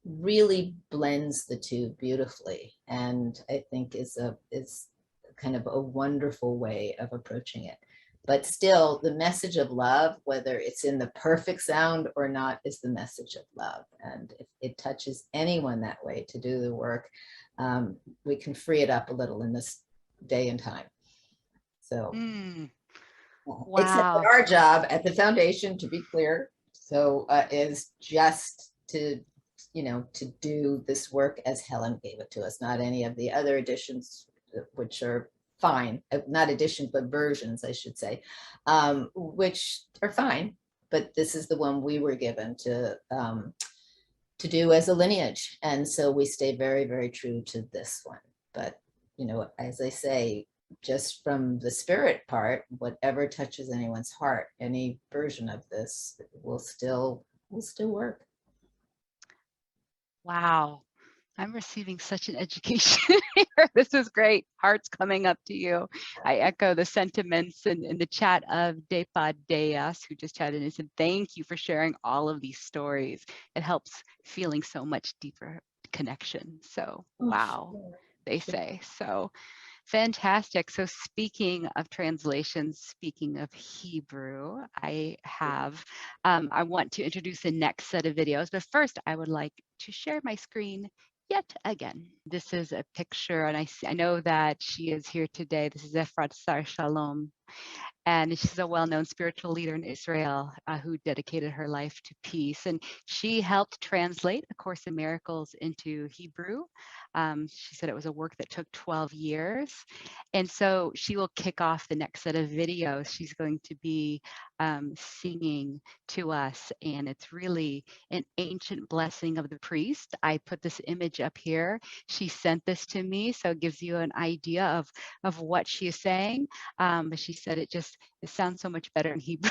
really blends the two beautifully, and I think is kind of a wonderful way of approaching it. But still, the message of love, whether it's in the perfect sound or not, is the message of love. And if it touches anyone that way to do the work, we can free it up a little in this day and time. So except that Wow. our job at the foundation, to be clear, so is just to, to do this work as Helen gave it to us, not any of the other editions, which are fine, not editions, but versions, I should say, which are fine. But this is the one we were given to do as a lineage. And so we stay very, very true to this one. But, as I say, just from the spirit part, whatever touches anyone's heart, any version of this will still work. Wow. I'm receiving such an education here. This is great. Hearts coming up to you. I echo the sentiments in the chat of Depa Deas, who just chatted and said, thank you for sharing all of these stories. It helps feeling so much deeper connection. So, wow, they say. So fantastic. So speaking of translations, speaking of Hebrew, I want to introduce the next set of videos, but first I would like to share my screen yet again. This is a picture, and I know that she is here today. This is Efrat Sar Shalom. And she's a well-known spiritual leader in Israel who dedicated her life to peace. And she helped translate A Course in Miracles into Hebrew. She said it was a work that took 12 years. And so she will kick off the next set of videos. She's going to be singing to us. And it's really an ancient blessing of the priest. I put this image up here. She sent this to me, so it gives you an idea of what she is saying. But she said it sounds so much better in Hebrew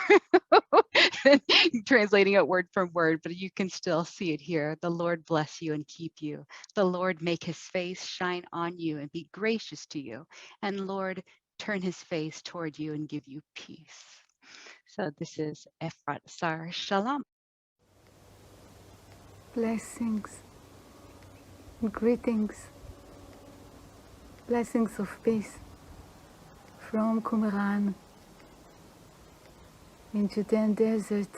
than translating it word for word, but you can still see it here. The Lord bless you and keep you. The Lord make his face shine on you and be gracious to you. And Lord, turn his face toward you and give you peace. So this is Efrat Sar Shalom. Blessings, greetings, blessings of peace from Qumran in Judean desert,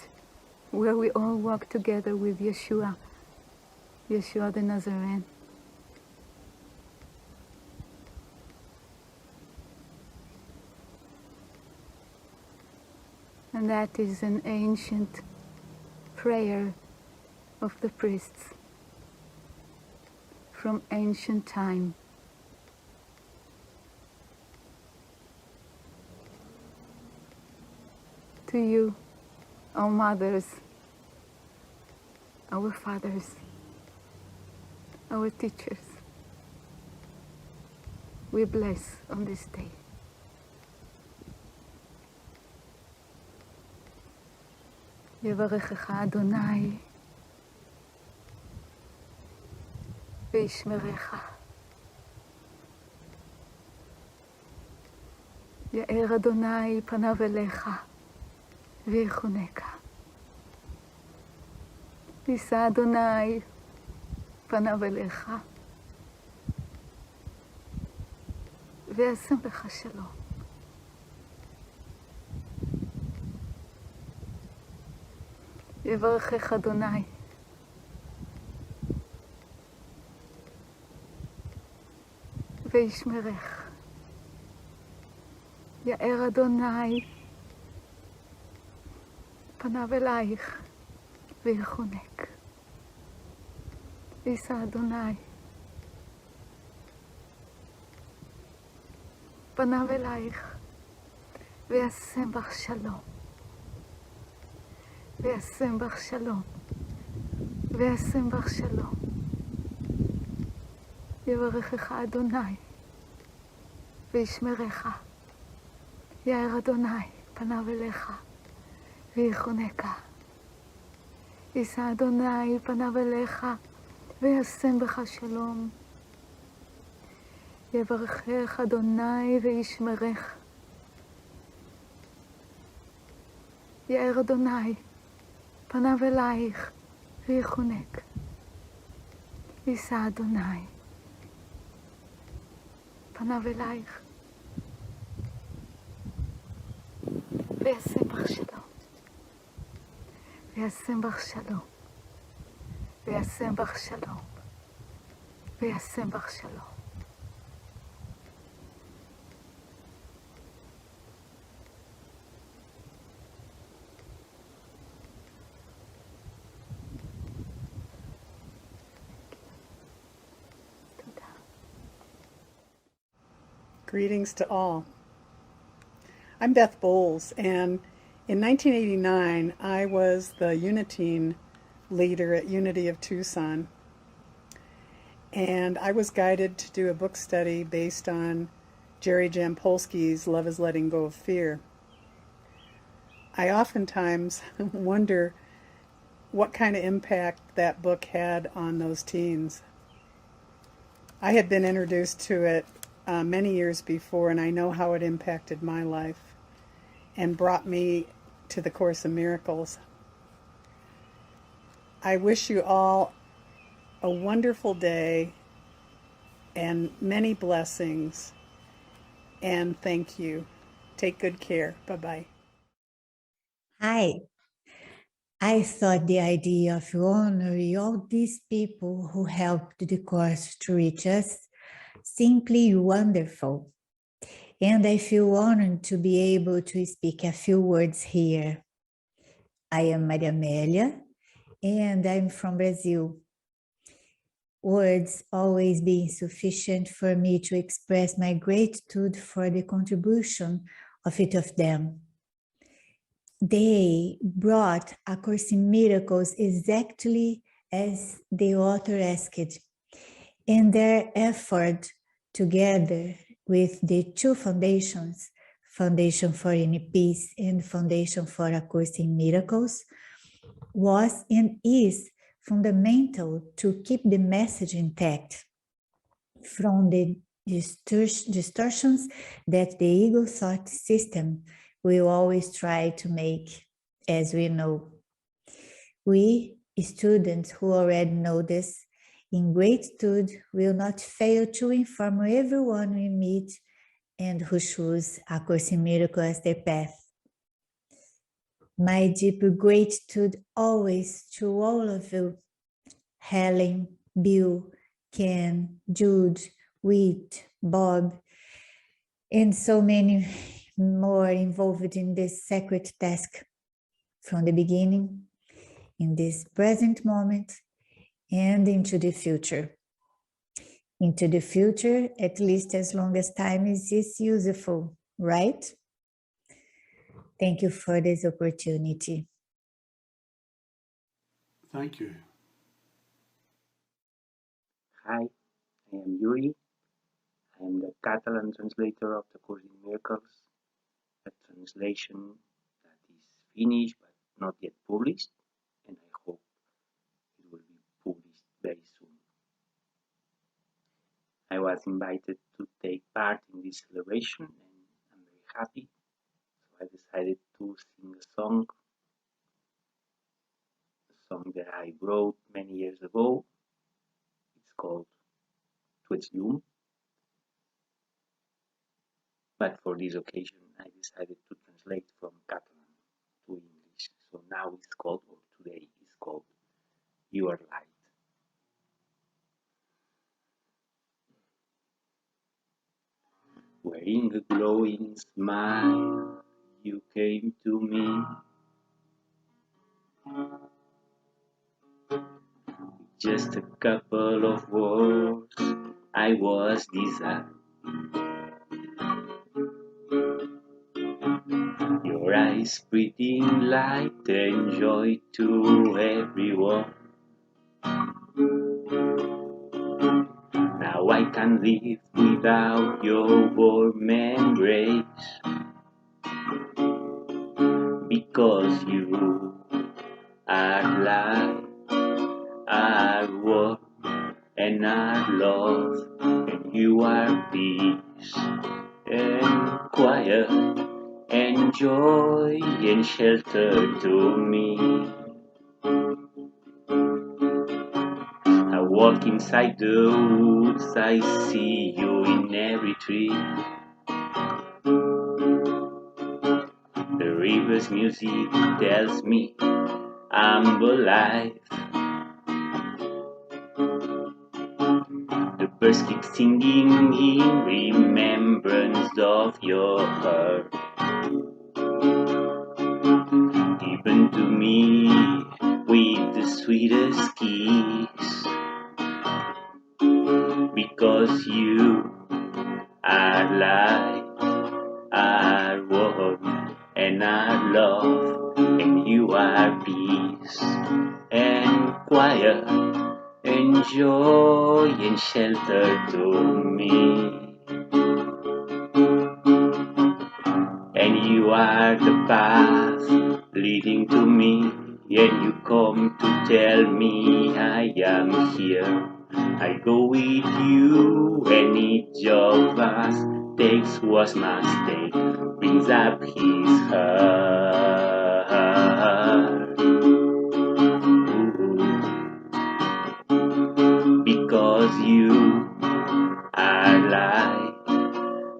where we all walk together with Yeshua the Nazarene. And that is an ancient prayer of the priests from ancient time. To you, our mothers, our fathers, our teachers, we bless on this day. יברכך אדוני וישמרך. יאר אדוני פניו אליך ויחונקה. יישא אדוני פניו אליך וישם לך שלום. יברכך אדוני וישמרך. יאר אדוני פניו אלייך ויחונק. יישא אדוני פניו אלייך וישם בך שלום. וישם בך שלום. וישם בך שלום. יברכך אדוני וישמרך. יאר אדוני פניו אליך ויחונקה. יישא אדוני פניו אליך וישם בך שלום. יברכך אדוני וישמרך. יאר אדוני פניו אלייך ויחונק. יישא אדוני פניו אלייך וישם בך שלום. וישם בך שלום. וישם בך שלום. וישם בך שלום. Greetings to all. I'm Beth Bowles, and in 1989, I was the Unitine leader at Unity of Tucson. And I was guided to do a book study based on Jerry Jampolsky's Love is Letting Go of Fear. I oftentimes wonder what kind of impact that book had on those teens. I had been introduced to it many years before, and I know how it impacted my life and brought me to the Course in Miracles. I wish you all a wonderful day and many blessings, and thank you. Take good care. Bye-bye. Hi. I thought the idea of honoring all these people who helped the Course to reach us simply wonderful. And I feel honored to be able to speak a few words here. I am Maria Amélia, and I'm from Brazil. Words always being sufficient for me to express my gratitude for the contribution of each of them. They brought A Course in Miracles exactly as the author asked, and their effort together with the two foundations, Foundation for Inner Peace and Foundation for A Course in Miracles, was and is fundamental to keep the message intact from the distortions that the ego thought system will always try to make, as we know. We, students who already know this, in gratitude will not fail to inform everyone we meet and who choose A Course in Miracles as their path. My deep gratitude always to all of you, Helen, Bill, Ken, Jude, Whit, Bob, and so many more involved in this sacred task from the beginning, in this present moment, and into the future. Into the future, at least as long as time is useful, right? Thank you for this opportunity. Thank you. Hi, I am Yuri. I am the Catalan translator of the Course in Miracles, a translation that is finished but not yet published, and I hope it will be published very soon. I was invited to take part in this celebration, and I'm very happy, so I decided to sing a song that I wrote many years ago. It's called Tu ets llum. But for this occasion, I decided to translate from Catalan to English. So now it's called, or today it's called, You Are Light. Wearing a glowing smile, you came to me. Just a couple of words, I was desired. Your eyes breathing light and joy to everyone. Now I can't live without your warm embrace, because you are light, are warm, and are love, and you are peace, and quiet, and joy, and shelter to me. I walk inside the woods, I see you in every tree. The river's music tells me I'm alive. The birds keep singing in remembrance of your heart. Given to me with the sweetest kiss, because you are light, are warm, and are love, and you are peace, and quiet, and joy, and shelter to me. And you are the path leading to me, and you come to tell me I am here. I go with you, and each of us takes what's mistake, brings up his heart. Ooh. Because you are light,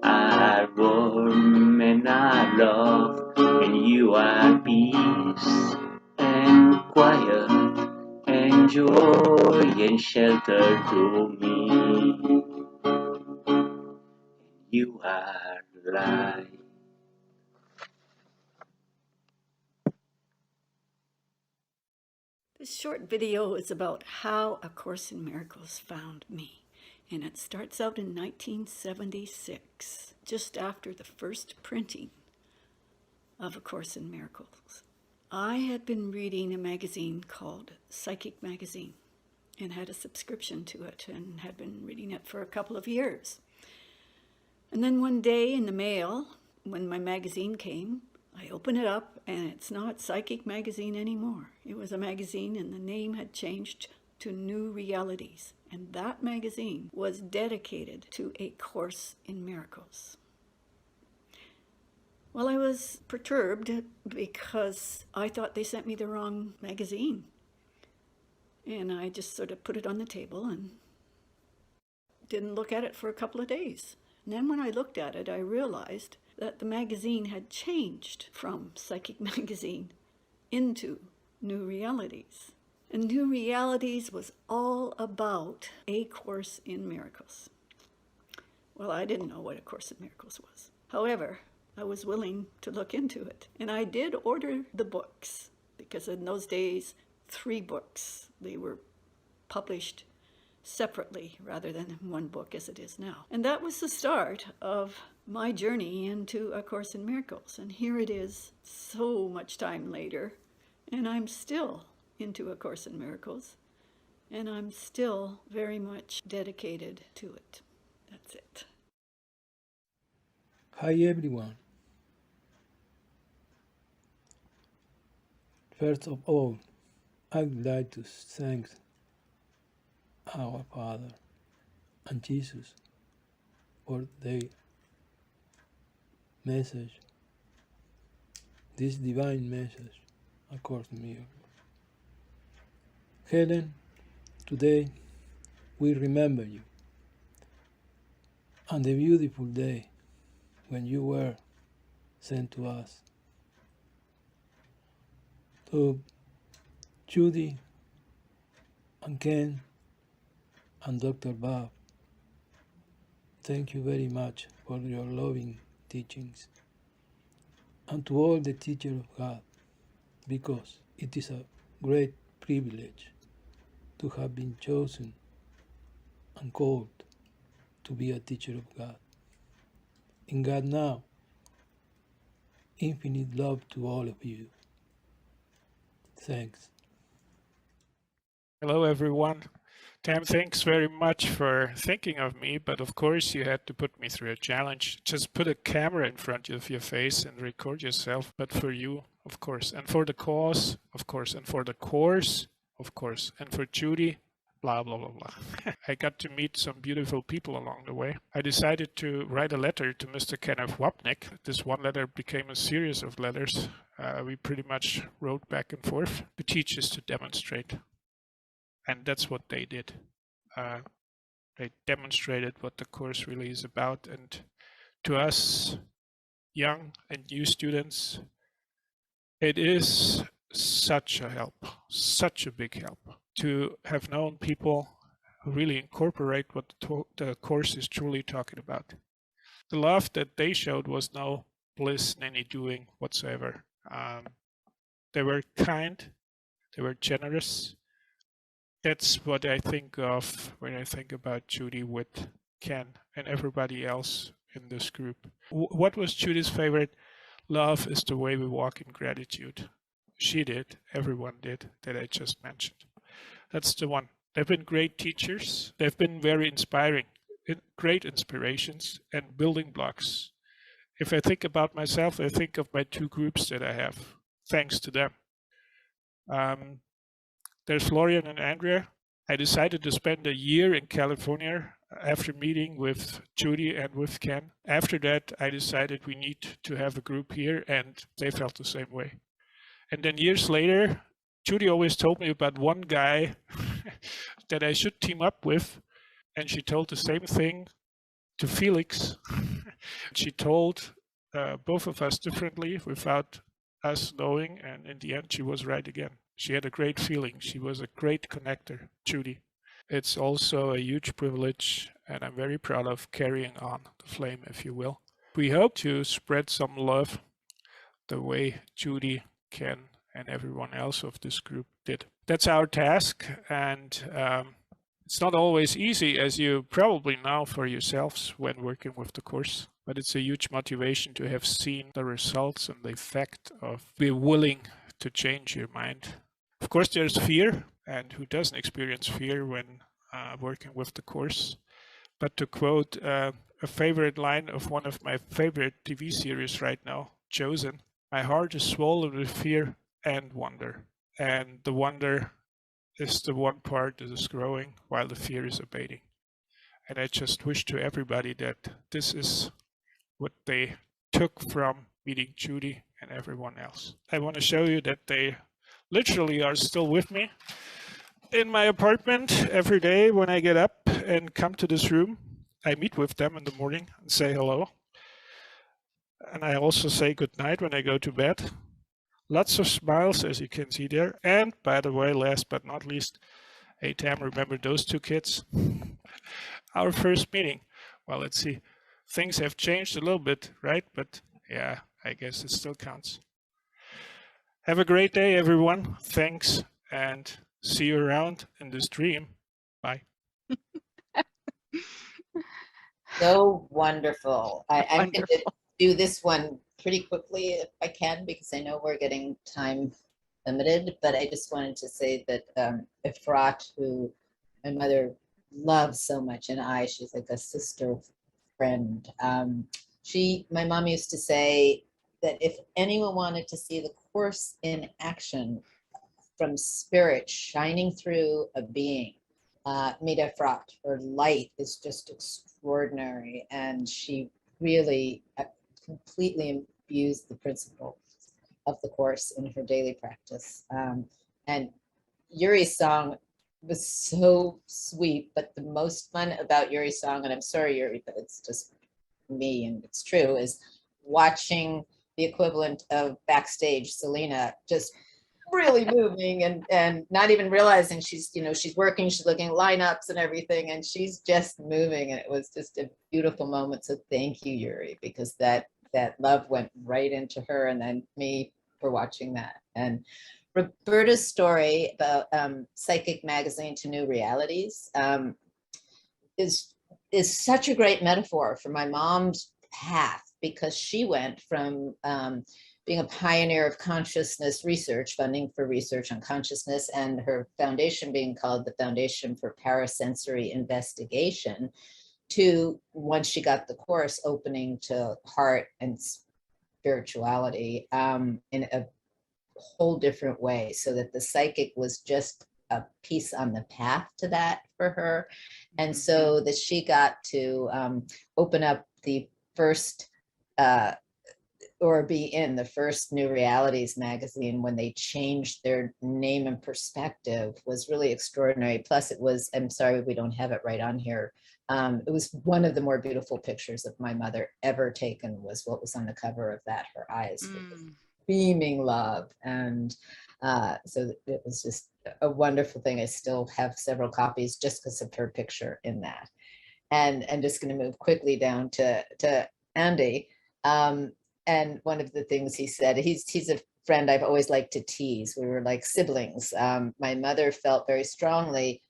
are warm, and are love, and you are peace, and quiet, and joy, and shelter to me. You are light. This short video is about how A Course in Miracles found me. And it starts out in 1976, just after the first printing of A Course in Miracles. I had been reading a magazine called Psychic Magazine and had a subscription to it and had been reading it for a couple of years. And then one day in the mail, when my magazine came, I opened it up and it's not Psychic Magazine anymore. It was a magazine and the name had changed to New Realities. And that magazine was dedicated to A Course in Miracles. Well, I was perturbed because I thought they sent me the wrong magazine. And I just sort of put it on the table and didn't look at it for a couple of days. And then when I looked at it, I realized that the magazine had changed from Psychic Magazine into New Realities. And New Realities was all about A Course in Miracles. Well, I didn't know what A Course in Miracles was. However, I was willing to look into it. And I did order the books, because in those days, 3 books. They were published separately rather than in one book as it is now. And that was the start of my journey into A Course in Miracles. And here it is so much time later, and I'm still into A Course in Miracles, and I'm still very much dedicated to it. That's it. Hi everyone. First of all, I would like to thank our Father and Jesus for their message, this divine message, A Course in Miracles. Helen, today we remember you on the beautiful day when you were sent to us. To Judy and Ken and Dr. Bob, thank you very much for your loving teachings. And to all the teachers of God, because it is a great privilege to have been chosen and called to be a teacher of God. In God now, infinite love to all of you. Thanks. Hello, everyone. Tam, thanks very much for thinking of me, but of course you had to put me through a challenge. Just put a camera in front of your face and record yourself, but for you, of course, and for the cause, of course, and for the course, of course, and for Judy, blah, blah, blah, blah. I got to meet some beautiful people along the way. I decided to write a letter to Mr. Kenneth Wapnick. This one letter became a series of letters. We pretty much wrote back and forth. To teach is to demonstrate. And that's what they did. They demonstrated what the course really is about. And to us, young and new students, it is such a help, such a big help to have known people who really incorporate what the course is truly talking about. The love that they showed was no bliss in any doing whatsoever. They were kind, they were generous. That's what I think of when I think about Judy with Ken and everybody else in this group. What was Judy's favorite? Love is the way we walk in gratitude. She did, everyone did, that I just mentioned. That's the one. They've been great teachers. They've been very inspiring, great inspirations and building blocks. If I think about myself, I think of my two groups that I have, thanks to them. There's Florian and Andrea. I decided to spend a year in California after meeting with Judy and with Ken. After that, I decided we need to have a group here, and they felt the same way. And then years later, Judy always told me about one guy that I should team up with, and she told the same thing to Felix. She told both of us differently without us knowing, and in the end, she was right again. She had a great feeling. She was a great connector, Judy. It's also a huge privilege, and I'm very proud of carrying on the flame, if you will. We hope to spread some love the way Judy, Ken, and everyone else of this group did. That's our task, and it's not always easy, as you probably know for yourselves when working with the course, but it's a huge motivation to have seen the results and the effect of being willing to change your mind. Of course, there's fear, and who doesn't experience fear when working with the course? But to quote a favorite line of one of my favorite TV series right now, Chosen, my heart is swollen with fear and wonder. And the wonder is the one part that is growing while the fear is abating. And I just wish to everybody that this is what they took from meeting Judy and everyone else. I want to show you that they literally are still with me in my apartment every day when I get up and come to this room. I meet with them in the morning and say hello. And I also say good night when I go to bed. Lots of smiles, as you can see there. And by the way, last but not least, hey Tam, remember those two kids? Our first meeting. Well, let's see. Things have changed a little bit, right? But yeah, I guess it still counts. Have a great day, everyone. Thanks, and see you around in this dream. Bye. So wonderful. I'm going to do this one pretty quickly if I can, because I know we're getting time limited, but I just wanted to say that Efrat, who my mother loves so much, and she's like a sister friend. My mom used to say that if anyone wanted to see the course in action from spirit shining through a being, meet Efrat. Her light is just extraordinary, and she really completely imbues the principle of the course in her daily practice. And Yuri's song was so sweet, but the most fun about Yuri's song, and I'm sorry, Yuri, but it's just me and it's true, is watching the equivalent of backstage Selena just really moving and not even realizing she's working, she's looking at lineups and everything, and she's just moving, and it was just a beautiful moment. So thank you, Yuri, because that love went right into her, and then me for watching that. And Roberta's story about Psychic Magazine to New Realities is such a great metaphor for my mom's path, because she went from being a pioneer of consciousness research, funding for research on consciousness, and her foundation being called the Foundation for Parasensory Investigation, to, once she got the course, opening to heart and spirituality in a whole different way, so that the psychic was just a piece on the path to that for her. And so that she got to open up the first or be in the first New Realities magazine when they changed their name and perspective was really extraordinary. Plus it was, I'm sorry we don't have it right on here, it was one of the more beautiful pictures of my mother ever taken, was what was on the cover of that, her eyes beaming love. And so it was just a wonderful thing. I still have several copies just because of her picture in that. And I'm just going to move quickly down to Andy. And one of the things he said, he's a friend I've always liked to tease. We were like siblings. My mother felt very strongly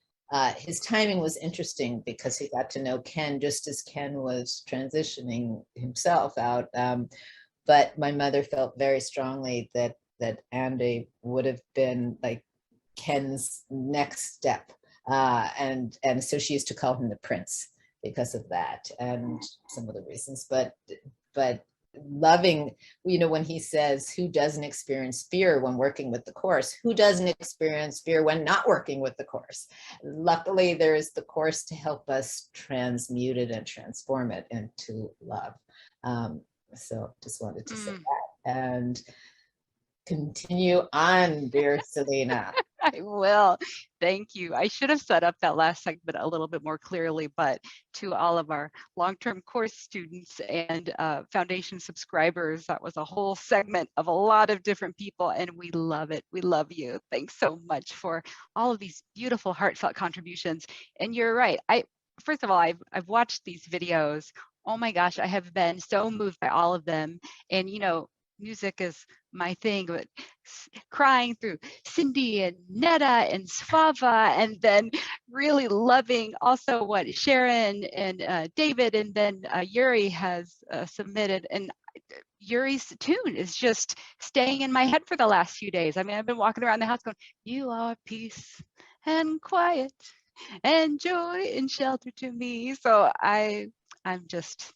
His timing was interesting because he got to know Ken just as Ken was transitioning himself out. But my mother felt very strongly that Andy would have been like Ken's next step. And so she used to call him the prince because of that and some of the reasons. But loving, when he says, who doesn't experience fear when working with the course? Who doesn't experience fear when not working with the course? Luckily, there is the course to help us transmute it and transform it into love. So just wanted to say that. And continue on, dear Selena. I will. Thank you. I should have set up that last segment a little bit more clearly, but to all of our long-term course students and foundation subscribers, that was a whole segment of a lot of different people, and we love it. We love you. Thanks so much for all of these beautiful, heartfelt contributions. And you're right. First of all, I've watched these videos. Oh my gosh, I have been so moved by all of them. And music is my thing, but crying through Cindy and Netta and Svava, and then really loving also what Sharon and David and then Yuri has submitted. And Yuri's tune is just staying in my head for the last few days. I mean, I've been walking around the house going, you are peace and quiet and joy and shelter to me. So I'm just,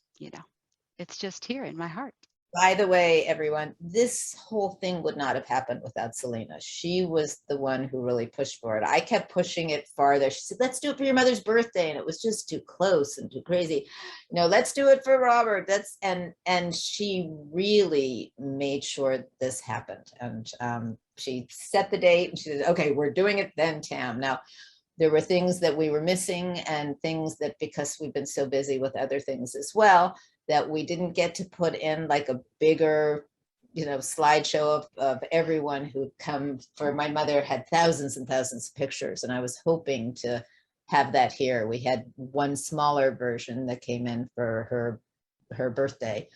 it's just here in my heart. By the way, everyone, this whole thing would not have happened without Selena. She was the one who really pushed for it. I kept pushing it farther. She said, let's do it for your mother's birthday. And it was just too close and too crazy. Let's do it for Robert. And she really made sure this happened. And she set the date and she said, okay, we're doing it then, Tam. Now, there were things that we were missing and things that, because we've been so busy with other things as well, that we didn't get to put in like a bigger, slideshow of everyone who come for. My mother had thousands and thousands of pictures, and I was hoping to have that here. We had one smaller version that came in for her birthday.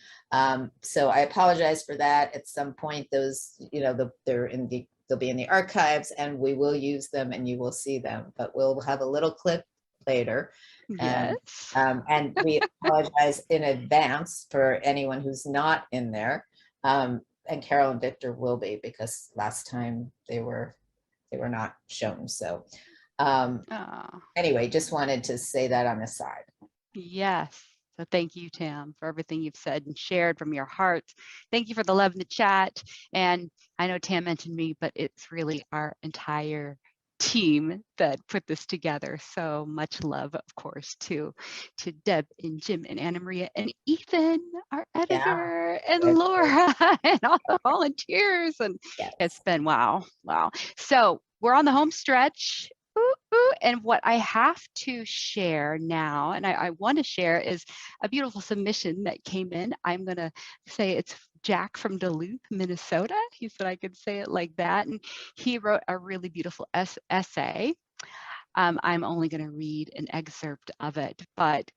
So I apologize for that. At some point, those, they'll be in the archives, and we will use them and you will see them, but we'll have a little clip later. Yes. And we apologize in advance for anyone who's not in there. And Carol and Victor will be, because last time they were not shown. So anyway, just wanted to say that on the side. Yes. So thank you, Tam, for everything you've said and shared from your heart. Thank you for the love in the chat. And I know Tam mentioned me, but it's really our entire team that put this together. So much love, of course, to Deb and Jim and Anna Maria and Ethan, our editor, and Laura and all the volunteers. And it's been wow. So we're on the home stretch. And what I have to share now, and I want to share, is a beautiful submission that came in. I'm going to say it's Jack from Duluth, Minnesota. He said I could say it like that. And he wrote a really beautiful essay. I'm only going to read an excerpt of it, but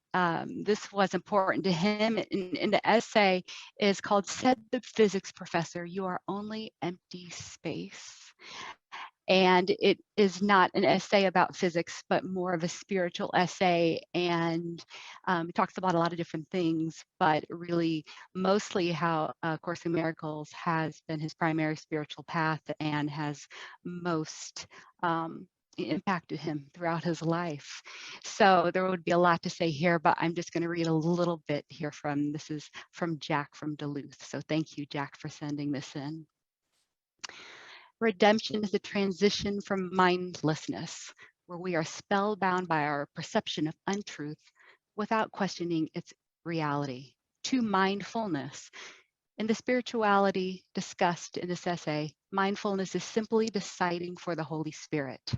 this was important to him. And the essay is called "Said the Physics Professor, You Are Only Empty Space." And it is not an essay about physics, but more of a spiritual essay. And it talks about a lot of different things, but really mostly how Course in Miracles has been his primary spiritual path and has most impacted him throughout his life. So there would be a lot to say here, but I'm just going to read a little bit here this is from Jack from Duluth. So thank you, Jack, for sending this in. Redemption is a transition from mindlessness, where we are spellbound by our perception of untruth without questioning its reality, to mindfulness. In the spirituality discussed in this essay, mindfulness is simply deciding for the Holy Spirit.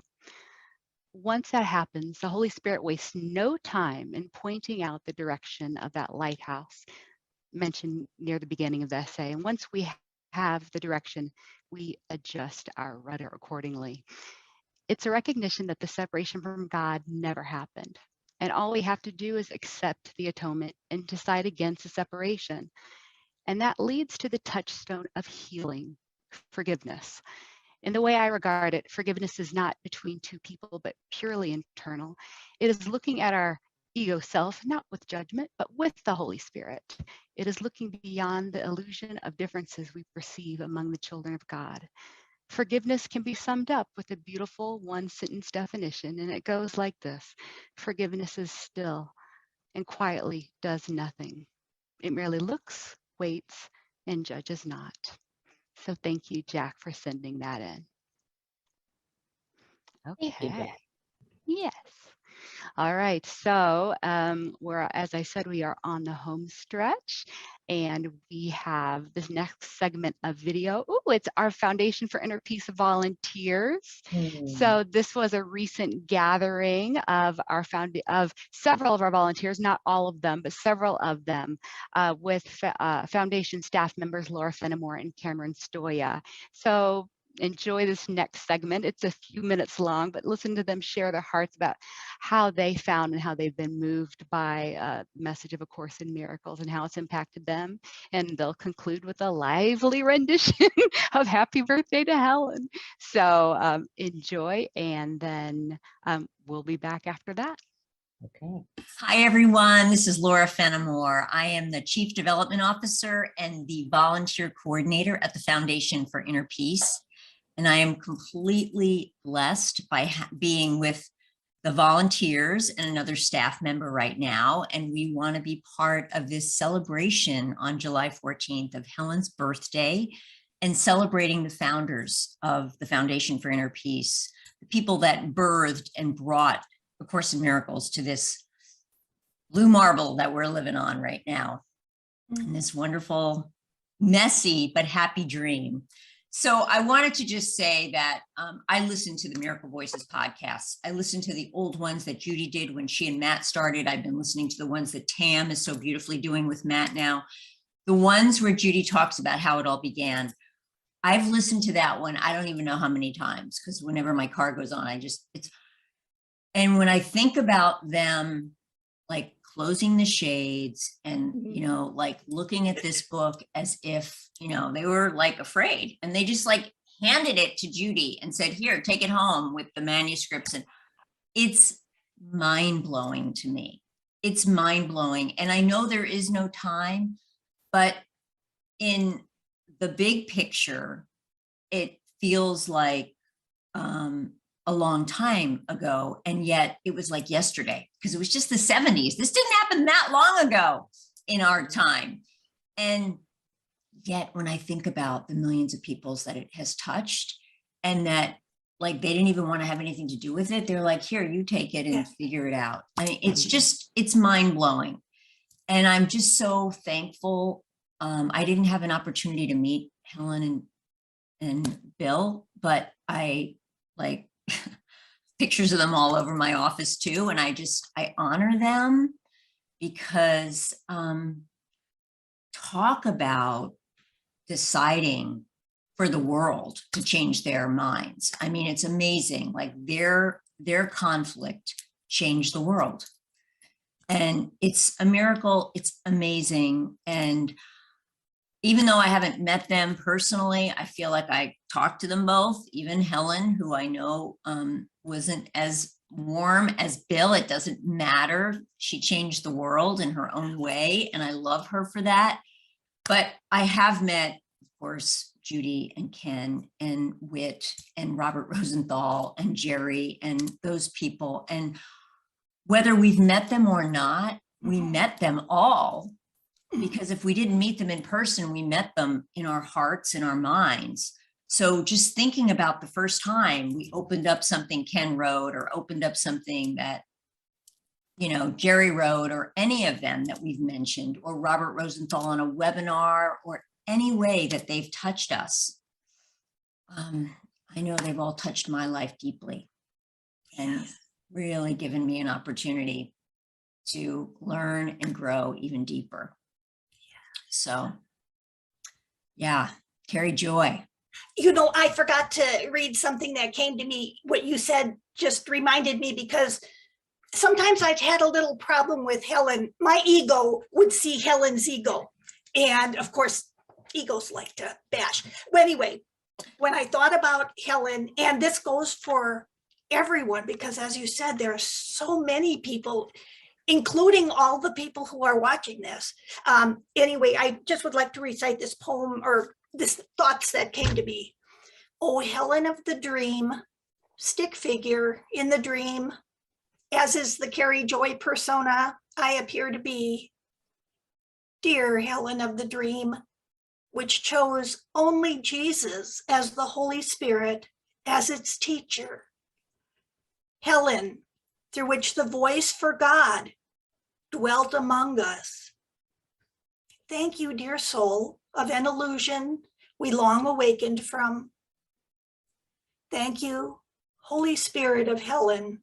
Once that happens, the Holy Spirit wastes no time in pointing out the direction of that lighthouse mentioned near the beginning of the essay. And once we have the direction, we adjust our rudder accordingly. It's a recognition that the separation from God never happened. And all we have to do is accept the atonement and decide against the separation. And that leads to the touchstone of healing, forgiveness. In the way I regard it, forgiveness is not between two people, but purely internal. It is looking at our ego self, not with judgment, but with the Holy Spirit. It is looking beyond the illusion of differences we perceive among the children of God. Forgiveness can be summed up with a beautiful one-sentence definition, and it goes like this: forgiveness is still and quietly does nothing. It merely looks, waits, and judges not. So thank you, Jack, for sending that in. Okay. Yes. All right, so as I said, we are on the home stretch, and we have this next segment of video. Oh, it's our Foundation for Inner Peace volunteers. So this was a recent gathering of of several of our volunteers, not all of them, but several of them, with Foundation staff members Laura Fenimore and Cameron Stoya. So enjoy this next segment. It's a few minutes long, but listen to them share their hearts about how they found and how they've been moved by the message of A Course in Miracles and how it's impacted them. And they'll conclude with a lively rendition of Happy Birthday to Helen. So enjoy, and then we'll be back after that. Okay. Hi, everyone. This is Laura Fenimore. I am the Chief Development Officer and the Volunteer Coordinator at the Foundation for Inner Peace. And I am completely blessed by being with the volunteers and another staff member right now. And we want to be part of this celebration on July 14th of Helen's birthday and celebrating the founders of the Foundation for Inner Peace, the people that birthed and brought A Course in Miracles to this blue marble that we're living on right now. And this wonderful, messy, but happy dream. So I wanted to just say that I listened to the Miracle Voices podcasts. I listened to the old ones that Judy did when she and Matt started. I've been listening to the ones that Tam is so beautifully doing with Matt now. The ones where Judy talks about how it all began. I've listened to that one, I don't even know how many times, because whenever my car goes on, and when I think about them, like closing the shades and, you know, like looking at this book as if, you know, they were like afraid, and they just like handed it to Judy and said, here, take it home with the manuscripts. And it's mind blowing to me. It's mind blowing. And I know there is no time, but in the big picture, it feels like, a long time ago, and yet it was like yesterday, because it was just the 70s. This didn't happen that long ago in our time. And yet when I think about the millions of peoples that it has touched, and that like they didn't even want to have anything to do with it, they're like, here, you take it and figure it out. I mean, it's mind-blowing. And I'm just so thankful. I didn't have an opportunity to meet Helen and Bill, but I like pictures of them all over my office too. And I honor them, because talk about deciding for the world to change their minds. I mean, it's amazing. Like their conflict changed the world. And it's a miracle. It's amazing. And even though I haven't met them personally, I feel like I talked to them both. Even Helen, who I know wasn't as warm as Bill, it doesn't matter. She changed the world in her own way, and I love her for that. But I have met, of course, Judy and Ken and Whit and Robert Rosenthal and Jerry and those people. And whether we've met them or not, we met them all. Because if we didn't meet them in person, we met them in our hearts and our minds. So just thinking about the first time we opened up something Ken wrote, or opened up something that, you know, Jerry wrote, or any of them that we've mentioned, or Robert Rosenthal on a webinar, or any way that they've touched us. I know they've all touched my life deeply and really given me an opportunity to learn and grow even deeper. So, yeah, carry joy. You know, I forgot to read something that came to me. What you said just reminded me, because sometimes I've had a little problem with Helen. My ego would see Helen's ego. And of course, egos like to bash. But anyway, when I thought about Helen, and this goes for everyone, because as you said, there are so many people, including all the people who are watching this. Anyway, I just would like to recite this poem, or this thoughts that came to me. Oh, Helen of the dream, stick figure in the dream, as is the Carrie Joy persona I appear to be. Dear Helen of the dream, which chose only Jesus as the Holy Spirit as its teacher. Helen, through which the voice for God dwelt among us. Thank you, dear soul of an illusion we long awakened from. Thank you, Holy Spirit of Helen,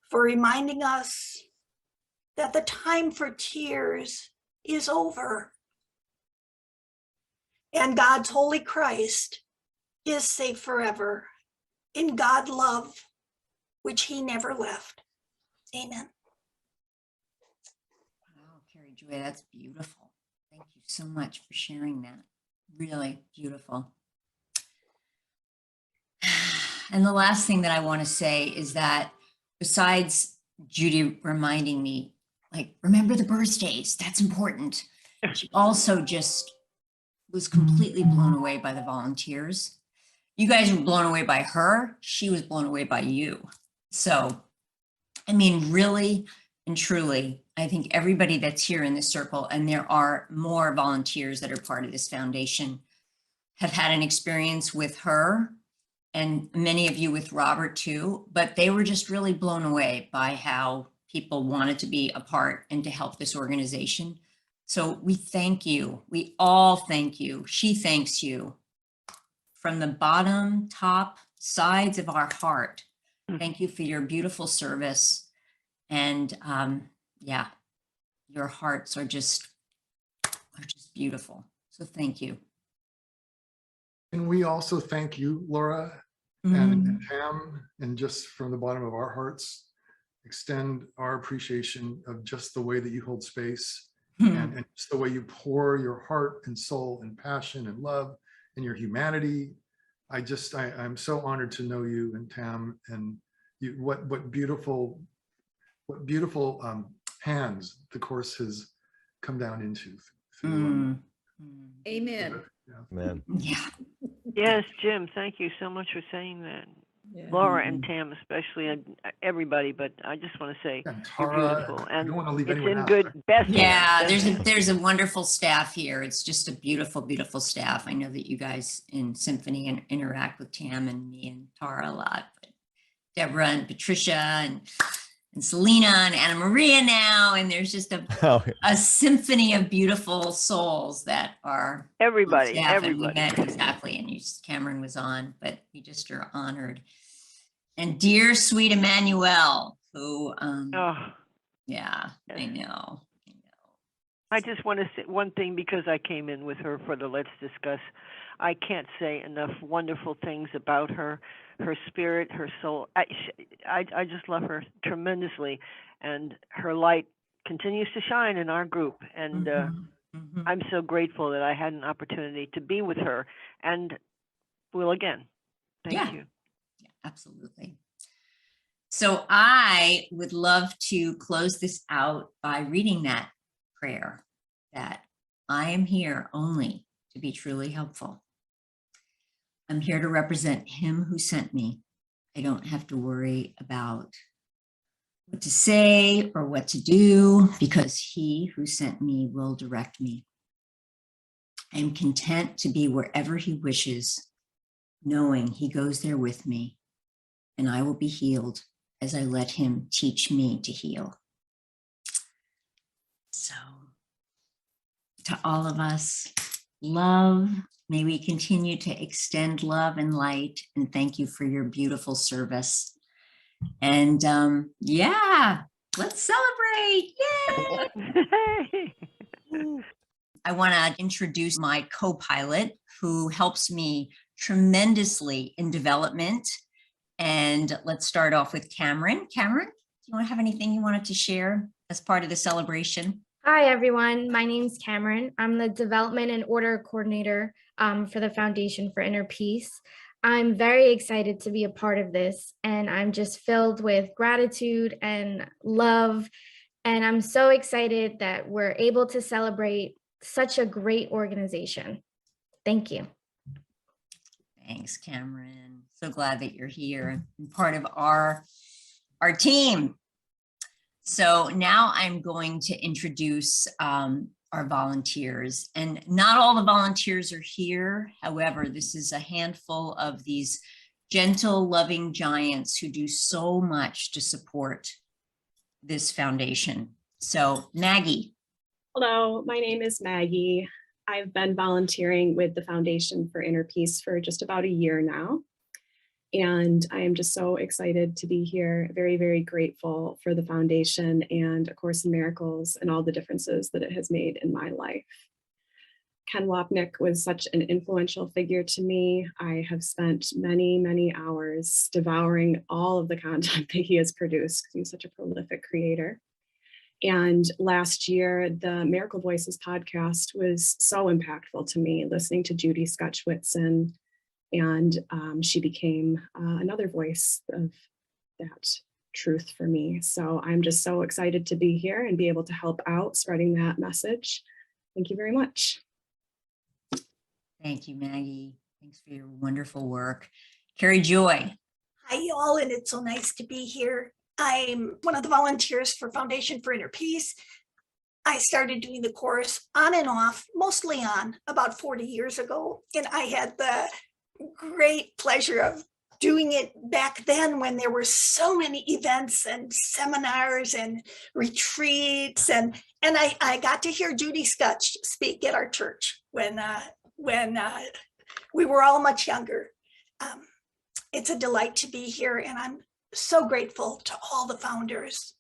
for reminding us that the time for tears is over, and God's holy Christ is safe forever in God love, which he never left. Amen. Wow, Carrie Joy, that's beautiful. Thank you so much for sharing that. Really beautiful. And the last thing that I want to say is that besides Judy reminding me, like, remember the birthdays, that's important. She also just was completely blown away by the volunteers. You guys were blown away by her. She was blown away by you. So, I mean, really and truly, I think everybody that's here in this circle, and there are more volunteers that are part of this foundation, have had an experience with her, and many of you with Robert too, but they were just really blown away by how people wanted to be a part and to help this organization. So we thank you. We all thank you. She thanks you from the bottom, top, sides of our heart. Thank you for your beautiful service. And yeah, your hearts are just beautiful. So thank you. And we also thank you, Laura and Tam, and just from the bottom of our hearts, extend our appreciation of just the way that you hold space and just the way you pour your heart and soul and passion and love and your humanity. I'm so honored to know you and Tam, and you, what beautiful hands the course has come down into. Amen. Man. Yeah. Yes, Jim, thank you so much for saying that. Yeah. Laura and Tam especially, and everybody, but I just want to say you're beautiful, and it's in good best Yeah, hands. there's a wonderful staff here. It's just a beautiful, beautiful staff. I know that you guys in Symphony and interact with Tam and me and Tara a lot, but Deborah and Patricia and Selena and Anna Maria now, and there's just a symphony of beautiful souls that are everybody. And we met exactly, and Cameron was on, but we just are honored. And dear sweet Emmanuel, who yeah, I know. I just want to say one thing, because I came in with her for the Let's Discuss. I can't say enough wonderful things about her spirit, her soul. I just love her tremendously, and her light continues to shine in our group. And I'm so grateful that I had an opportunity to be with her, and will again. Thank you. Yeah, absolutely. So I would love to close this out by reading that prayer, that I am here only to be truly helpful. I'm here to represent him who sent me. I don't have to worry about what to say or what to do, because he who sent me will direct me. I am content to be wherever he wishes, knowing he goes there with me, and I will be healed as I let him teach me to heal. So, to all of us, love. May we continue to extend love and light, and thank you for your beautiful service. And yeah, let's celebrate. Yay! I want to introduce my co-pilot, who helps me tremendously in development. And let's start off with Cameron. Cameron, do you want to have anything you wanted to share as part of the celebration? Hi, everyone. My name's Cameron. I'm the Development and Order Coordinator for the Foundation for Inner Peace. I'm very excited to be a part of this, and I'm just filled with gratitude and love. And I'm so excited that we're able to celebrate such a great organization. Thank you. Thanks, Cameron. So glad that you're here and part of our team. So now I'm going to introduce our volunteers, and not all the volunteers are here. However, this is a handful of these gentle, loving giants who do so much to support this foundation. So Maggie. Hello, my name is Maggie. I've been volunteering with the Foundation for Inner Peace for just about a year now. And I am just so excited to be here, very, very grateful for the foundation and A Course in Miracles and all the differences that it has made in my life. Ken Wapnick was such an influential figure to me. I have spent many, many hours devouring all of the content that he has produced. He's such a prolific creator. And last year, the Miracle Voices podcast was so impactful to me, listening to Judy Skutch Whitson, and she became another voice of that truth for me. So I'm just so excited to be here and be able to help out spreading that message. Thank you very much. Thank you, Maggie. Thanks for your wonderful work. Carrie Joy. Hi, y'all, and it's so nice to be here. I'm one of the volunteers for Foundation for Inner Peace. I started doing the course on and off, mostly on, about 40 years ago. And I had the great pleasure of doing it back then when there were so many events and seminars and retreats. And I got to hear Judy Skutch speak at our church when we were all much younger. It's a delight to be here, and I'm so grateful to all the founders.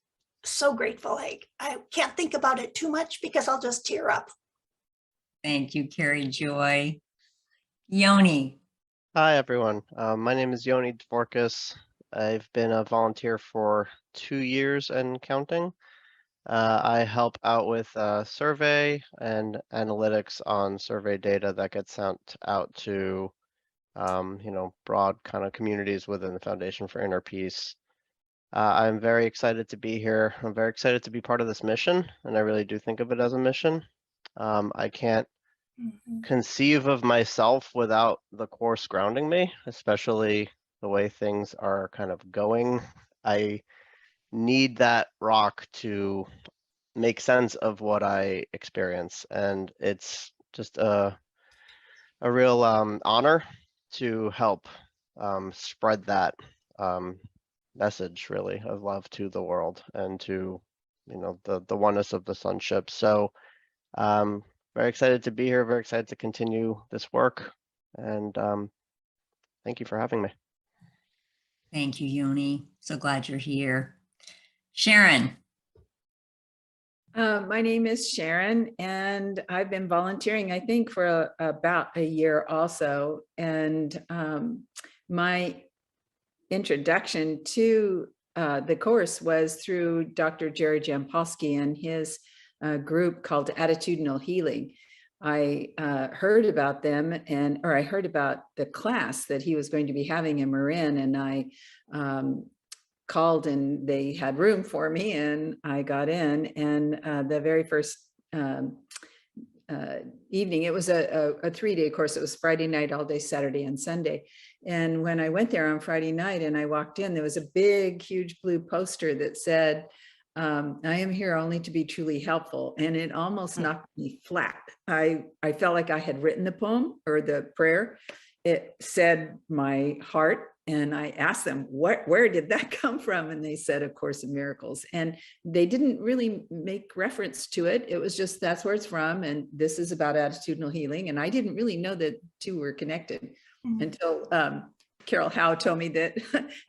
So grateful. I can't think about it too much because I'll just tear up. Thank you, Carrie Joy. Yoni. Hi, everyone. My name is Yoni Dvorkis. I've been a volunteer for 2 years and counting. I help out with survey and analytics on survey data that gets sent out to broad kind of communities within the Foundation for Inner Peace. I'm very excited to be here. I'm very excited to be part of this mission, and I really do think of it as a mission. I can't conceive of myself without the course grounding me, especially the way things are kind of going. I need that rock to make sense of what I experience, and it's just a real honor to help spread that message, really, of love to the world and to the oneness of the sonship. So very excited to be here, very excited to continue this work, and thank you for having me. Thank you, Yoni. So glad you're here. Sharon. My name is Sharon, and I've been volunteering, I think, for about a year also. And my introduction to the course was through Dr. Jerry Jampolsky and his group called Attitudinal Healing. I heard about them, or I heard about the class that he was going to be having in Marin, and I called, and they had room for me, and I got in. And the very first evening, it was a 3-day course. It was Friday night, all day Saturday and Sunday. And when I went there on Friday night and I walked in, there was a big, huge blue poster that said, I am here only to be truly helpful. And it almost knocked me flat. I felt like I had written the poem or the prayer. It said my heart. And I asked them, where did that come from? And they said, A Course in Miracles. And they didn't really make reference to it. It was just, that's where it's from. And this is about attitudinal healing. And I didn't really know that two were connected until Carol Howe told me that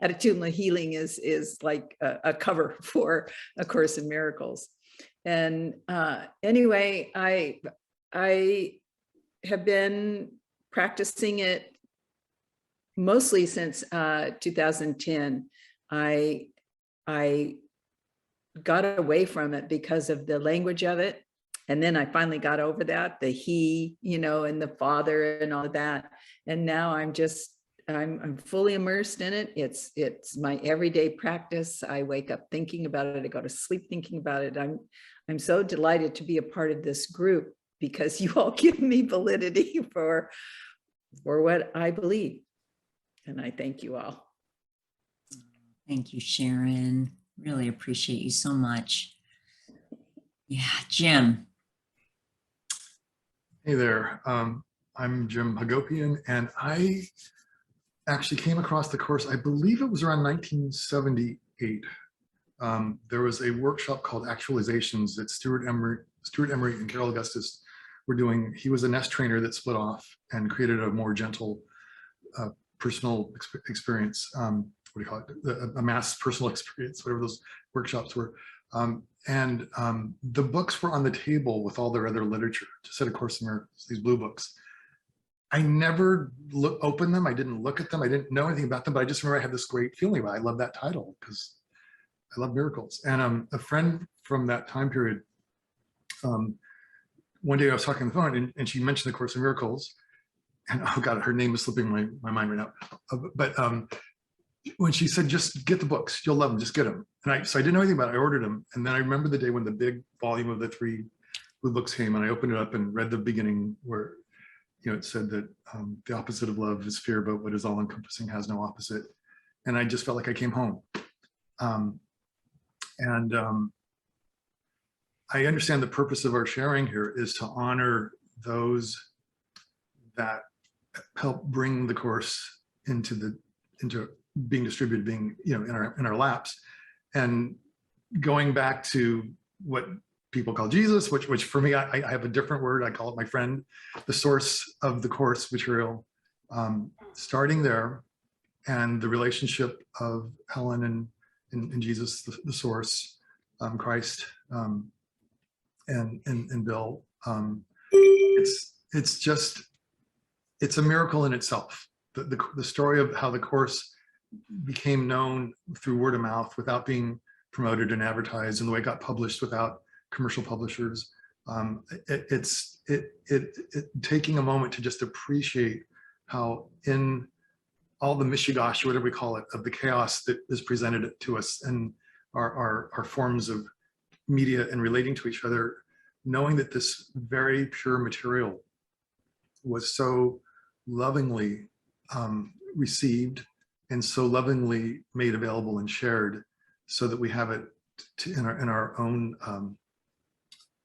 attitudinal healing is like a cover for A Course in Miracles. And anyway, I have been practicing it mostly since 2010. I got away from it because of the language of it. And then I finally got over that, the he, and the father and all of that. And now I'm fully immersed in it. It's my everyday practice. I wake up thinking about it. I go to sleep thinking about it. I'm so delighted to be a part of this group because you all give me validity for what I believe. And I thank you all. Thank you, Sharon. Really appreciate you so much. Yeah, Jim. Hey there. I'm Jim Hagopian, and I actually came across the course, I believe it was around 1978. There was a workshop called Actualizations that Stuart Emery and Carol Augustus were doing. He was a nest trainer that split off and created a more gentle personal experience. What do you call it? A mass personal experience, whatever those workshops were. The books were on the table with all their other literature, just said A Course in Miracles, these blue books. I never opened them. I didn't look at them. I didn't know anything about them, but I just remember I had this great feeling about it. I love that title because I love miracles. And a friend from that time period, one day I was talking on the phone and she mentioned The Course in Miracles. And oh God, her name is slipping my mind right now. When she said, just get the books, you'll love them, just get them. And so I didn't know anything about it. I ordered them. And then I remember the day when the big volume of the 3 blue books came, and I opened it up and read the beginning where, it said that the opposite of love is fear, but what is all encompassing has no opposite. And I just felt like I came home. I understand the purpose of our sharing here is to honor those that help bring the course into being distributed, being in our laps, and going back to what people call Jesus, which for me, I have a different word. I call it my friend, the source of the course material. Starting there, and the relationship of Helen and Jesus, the source, Christ, and Bill. It's a miracle in itself. The story of how the course became known through word of mouth without being promoted and advertised, and the way it got published without commercial publishers. It's taking a moment to just appreciate how in all the mishigash, or whatever we call it, of the chaos that is presented to us and our forms of media and relating to each other, knowing that this very pure material was so lovingly received and so lovingly made available and shared, so that we have it in our own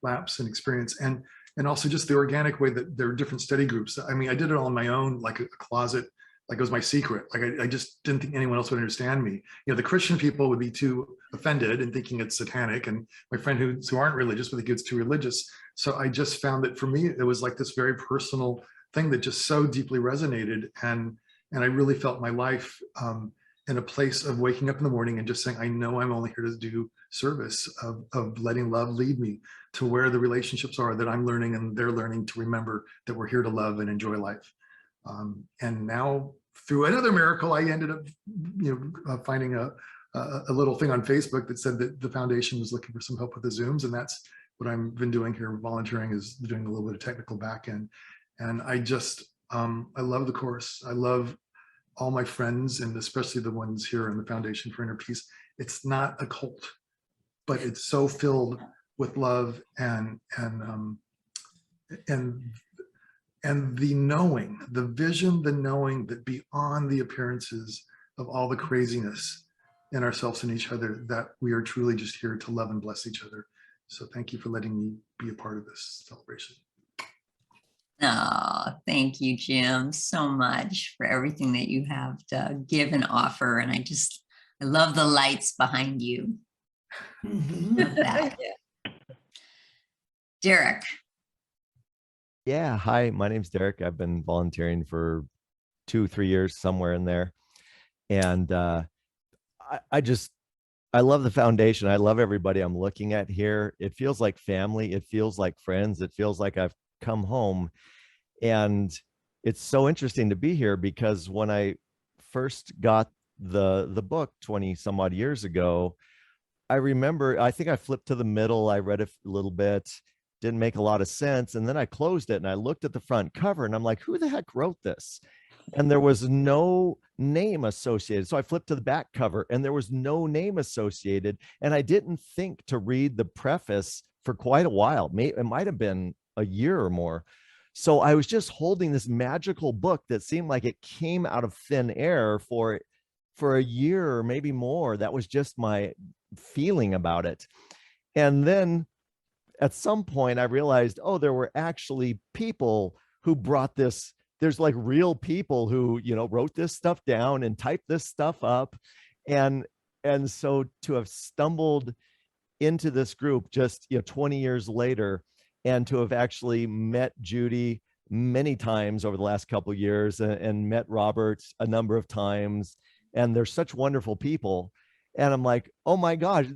laps and experience, and also just the organic way that there are different study groups. I mean, I did it all on my own, like a closet, like it was my secret. Like I just didn't think anyone else would understand me. The Christian people would be too offended and thinking it's satanic, and my friend who aren't religious would think it's too religious. So I just found that for me, it was like this very personal thing that just so deeply resonated, and I really felt my life in a place of waking up in the morning and just saying, I know I'm only here to do service, of letting love lead me to where the relationships are that I'm learning and they're learning, to remember that we're here to love and enjoy life. And now through another miracle, I ended up finding a little thing on Facebook that said that the foundation was looking for some help with the Zooms. And that's what I've been doing here, volunteering, is doing a little bit of technical back end. And I just, I love the course. I love all my friends, and especially the ones here in the Foundation for Inner Peace. It's not a cult, but it's so filled with love and the knowing, the vision, the knowing that beyond the appearances of all the craziness in ourselves and each other, that we are truly just here to love and bless each other. So thank you for letting me be a part of this celebration. Oh, thank you, Jim, so much for everything that you have to give and offer. And I love the lights behind you. Love that. Yeah. Derek. Yeah, hi, my name's Derek. I've been volunteering for 2-3 years, somewhere in there. And I love the foundation. I love everybody I'm looking at here. It feels like family. It feels like friends. It feels like I've come home. And it's so interesting to be here, because when I first got the book 20 some odd years ago, I remember, I think I flipped to the middle. I read a little bit, didn't make a lot of sense. And then I closed it and I looked at the front cover and I'm like, who the heck wrote this? And there was no name associated. So I flipped to the back cover and there was no name associated. And I didn't think to read the preface for quite a while. It might have been a year or more. So I was just holding this magical book that seemed like it came out of thin air for a year or maybe more. That was just my feeling about it. And then at some point I realized, oh, there were actually people who brought this. There's like real people who, wrote this stuff down and typed this stuff up. And so to have stumbled into this group just 20 years later, and to have actually met Judy many times over the last couple of years and met Robert a number of times. And they're such wonderful people. And I'm like, oh my gosh,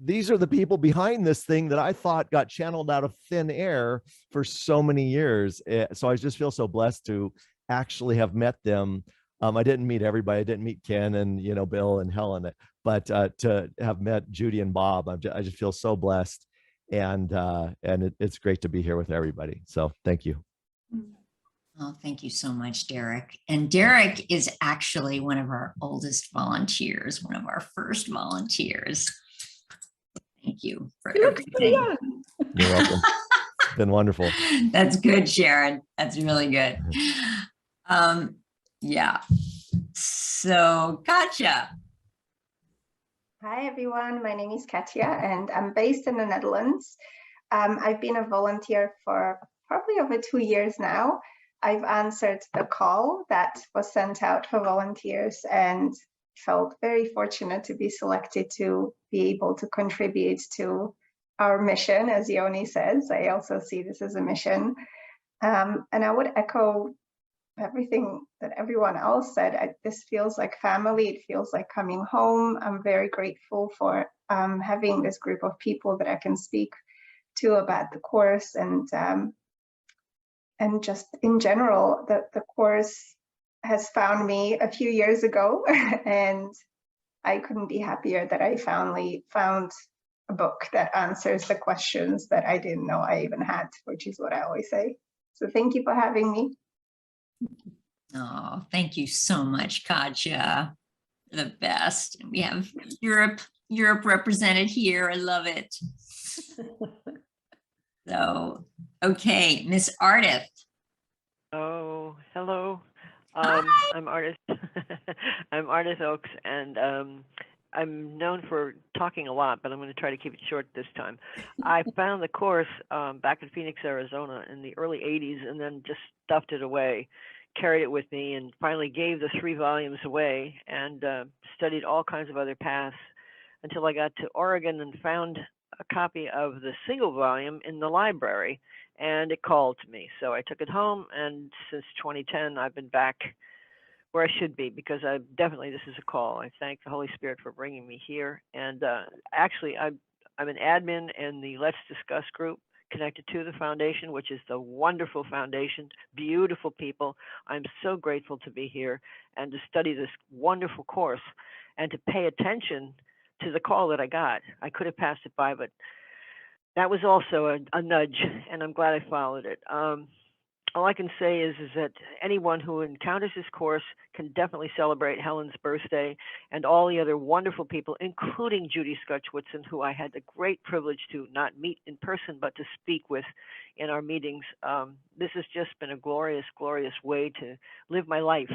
these are the people behind this thing that I thought got channeled out of thin air for so many years. So I just feel so blessed to actually have met them. I didn't meet everybody. I didn't meet Ken and, Bill and Helen, but to have met Judy and Bob, I just feel so blessed. And it's great to be here with everybody. So thank you. Oh, thank you so much, Derek. And Derek is actually one of our oldest volunteers, one of our first volunteers. Thank you for everything. You're welcome. It's been wonderful. That's good, Sharon. That's really good. Yeah. So, Katja. Hi, everyone. My name is Katja, and I'm based in the Netherlands. I've been a volunteer for probably over 2 years now. I've answered the call that was sent out for volunteers and felt very fortunate to be selected to be able to contribute to our mission, as Yoni says. I also see this as a mission. And I would echo everything that everyone else said. This feels like family. It feels like coming home. I'm very grateful for having this group of people that I can speak to about the course, and just in general, the course has found me a few years ago, and I couldn't be happier that I finally found a book that answers the questions that I didn't know I even had, which is what I always say. So thank you for having me. Oh, thank you so much, Katja. The best. We have Europe represented here. I love it. So, okay, Miss Ardith. Oh, hello. I'm Ardith. I'm Ardith Oakes, and I'm known for talking a lot, but I'm going to try to keep it short this time. I found the course back in Phoenix, Arizona in the early 80s, and then just stuffed it away, carried it with me, and finally gave the 3 volumes away, and studied all kinds of other paths until I got to Oregon and found a copy of the single volume in the library, and it called to me. So I took it home, and since 2010, I've been back where I should be, because this is a call. I thank the Holy Spirit for bringing me here. And actually, I'm an admin in the Let's Discuss group connected to the foundation, which is the wonderful foundation, beautiful people. I'm so grateful to be here and to study this wonderful course and to pay attention to the call that I got. I could have passed it by, but that was also a nudge, and I'm glad I followed it. All I can say is that anyone who encounters this course can definitely celebrate Helen's birthday and all the other wonderful people, including Judy Skutch Whitson, who I had the great privilege to not meet in person, but to speak with in our meetings. This has just been a glorious, glorious way to live my life.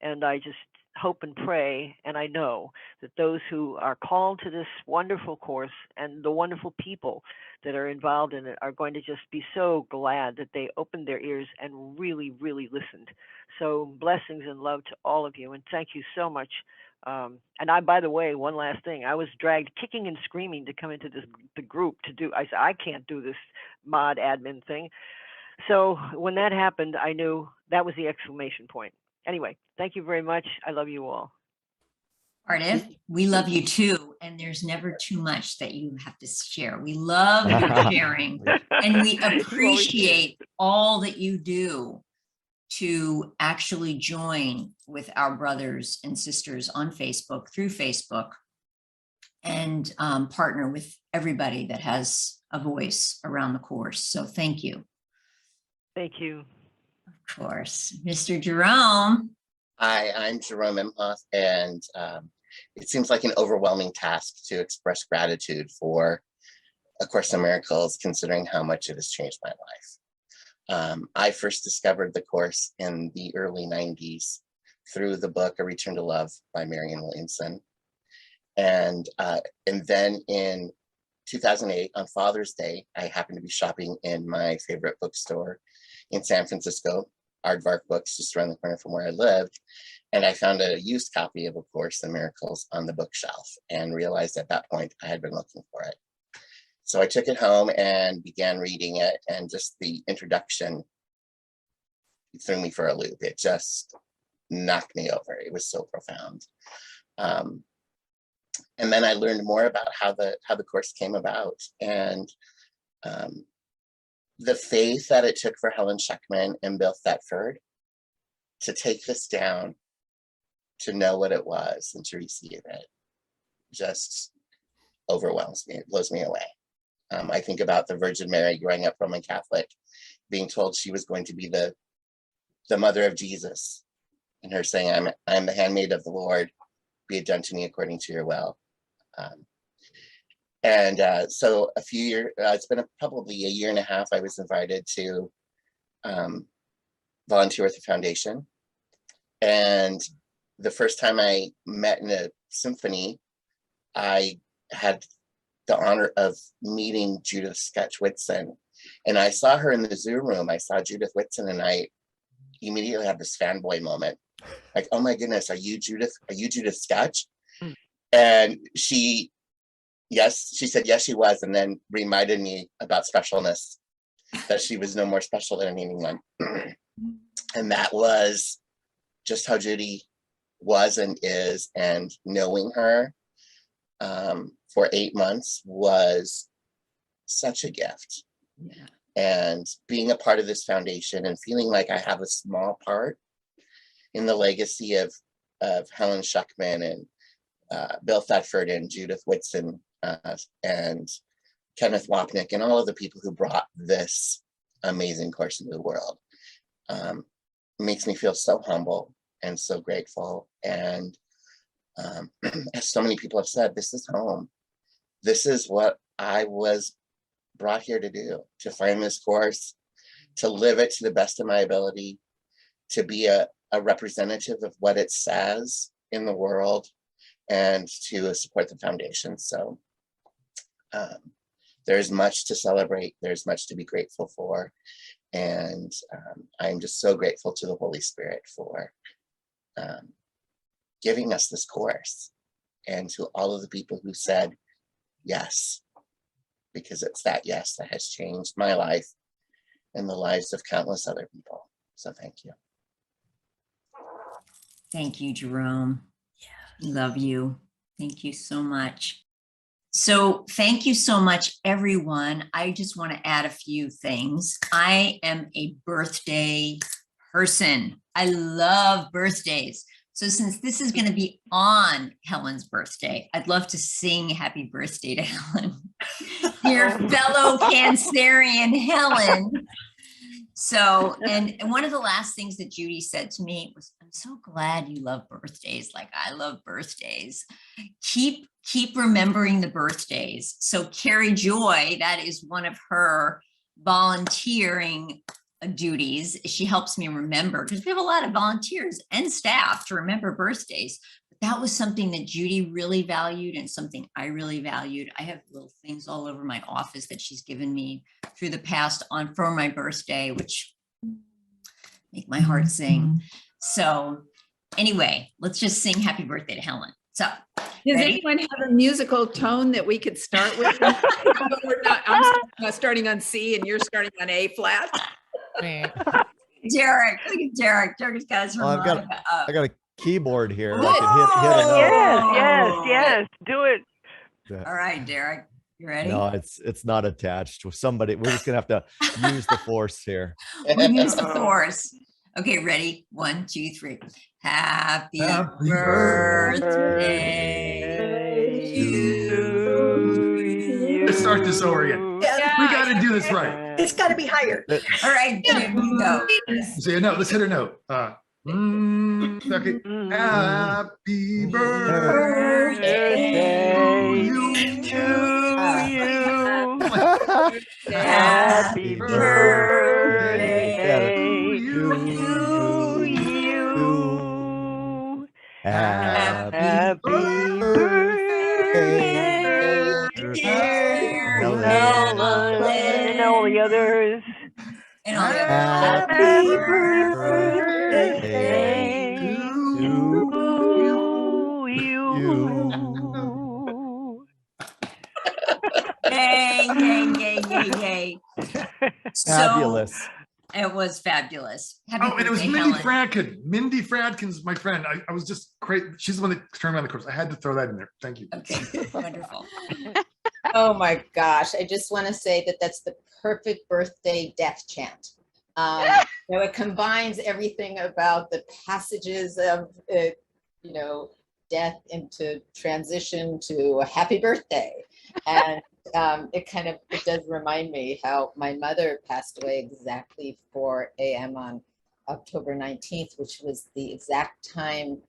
And I just hope and pray, and I know that those who are called to this wonderful course and the wonderful people that are involved in it are going to just be so glad that they opened their ears and really, really listened. So blessings and love to all of you, and thank you so much. And by the way, one last thing, I was dragged kicking and screaming to come into the group to do, I said, I can't do this mod admin thing. So when that happened, I knew that was the exclamation point. Anyway, thank you very much. I love you all. Ardith, we love you too. And there's never too much that you have to share. We love your sharing, and we appreciate all that you do to actually join with our brothers and sisters on Facebook, through Facebook, and partner with everybody that has a voice around the course. So thank you. Thank you. Of course. Mr. Jerome. Hi, I'm Jerome Imhoff, and it seems like an overwhelming task to express gratitude for A Course in Miracles, considering how much it has changed my life. I first discovered the Course in the early 90s through the book A Return to Love by Marianne Williamson. And then in 2008, on Father's Day, I happened to be shopping in my favorite bookstore in San Francisco, Aardvark Books, just around the corner from where I lived. And I found a used copy of A Course in Miracles on the bookshelf and realized at that point I had been looking for it. So I took it home and began reading it, and just the introduction threw me for a loop. It just knocked me over. It was so profound. And then I learned more about how the course came about, and the faith that it took for Helen Schucman and Bill Thetford to take this down, to know what it was and to receive it, just overwhelms me. It blows me away. I think about the Virgin Mary growing up Roman Catholic, being told she was going to be the mother of Jesus, and her saying, I'm the handmaid of the Lord, be it done to me according to your will. So a few years, it's been probably a year and a half, I was invited to volunteer with the foundation. And the first time I met in a symphony, I had the honor of meeting Judith Skutch Whitson. And I saw her in the Zoom room. I saw Judith Whitson, and I immediately had this fanboy moment. Like, oh my goodness, are you Judith? Are you Judith Skutch? And she said, yes, she was. And then reminded me about specialness, that she was no more special than anyone. And that was just how Judy was and is. And knowing her for 8 months was such a gift. Yeah. And being a part of this foundation and feeling like I have a small part in the legacy of Helen Schucman and Bill Thetford and Judith Whitson and Kenneth Wapnick and all of the people who brought this amazing course into the world. Makes me feel so humble and so grateful. And as so many people have said, this is home. This is what I was brought here to do, to find this course, to live it to the best of my ability, to be a representative of what it says in the world, and to support the foundation. So there's much to celebrate. There's much to be grateful for. And I'm just so grateful to the Holy Spirit for giving us this course, and to all of the people who said yes, because it's that yes that has changed my life and the lives of countless other people. So thank you. Thank you, Jerome. Love you. Thank you so much. So thank you so much, everyone. I just want to add a few things. I am a birthday person. I love birthdays. So since this is going to be on Helen's birthday, I'd love to sing happy birthday to Helen. Dear fellow Cancerian Helen. So, and one of the last things that Judy said to me was, I'm so glad you love birthdays. Like I love birthdays. Keep remembering the birthdays. So Carrie Joy, that is one of her volunteering duties. She helps me remember, because we have a lot of volunteers and staff to remember birthdays. But that was something that Judy really valued and something I really valued. I have little things all over my office that she's given me through the past for my birthday, which make my heart sing. So anyway, let's just sing happy birthday to Helen. So does anyone have a musical tone that we could start with? I'm starting on C and you're starting on A flat. Derek, look at Derek. Derek's got his harmonica up. I got a keyboard here. Whoa! I can hit Yes, do it. All right, Derek, you ready? No, it's not attached with somebody. We're just gonna have to use the force here. We'll use the force. Okay, ready? 1, 2, 3. Happy birthday Let's start this over again. Yeah. We got to do this right. It's got to be higher. All right, here we go. Say a note. Let's hit a note. Okay. Happy birthday to you. Happy birthday to you. Happy birthday, dear Helen. and all the others. And all the Happy birthday to you. Yay, yay, yay, yay, yay. Fabulous. So, it was fabulous. Happy Oh, and it was birthday, Mindy Helen. Fradkin. Mindy Fradkin's my friend. I was just great. She's the one that turned around the course. I had to throw that in there. Thank you. Okay, wonderful. Oh my gosh, I just want to say that that's the perfect birthday death chant. It combines everything about the passages of, death into transition to a happy birthday. And it does remind me how my mother passed away exactly 4 a.m. on October 19th, which was the exact time,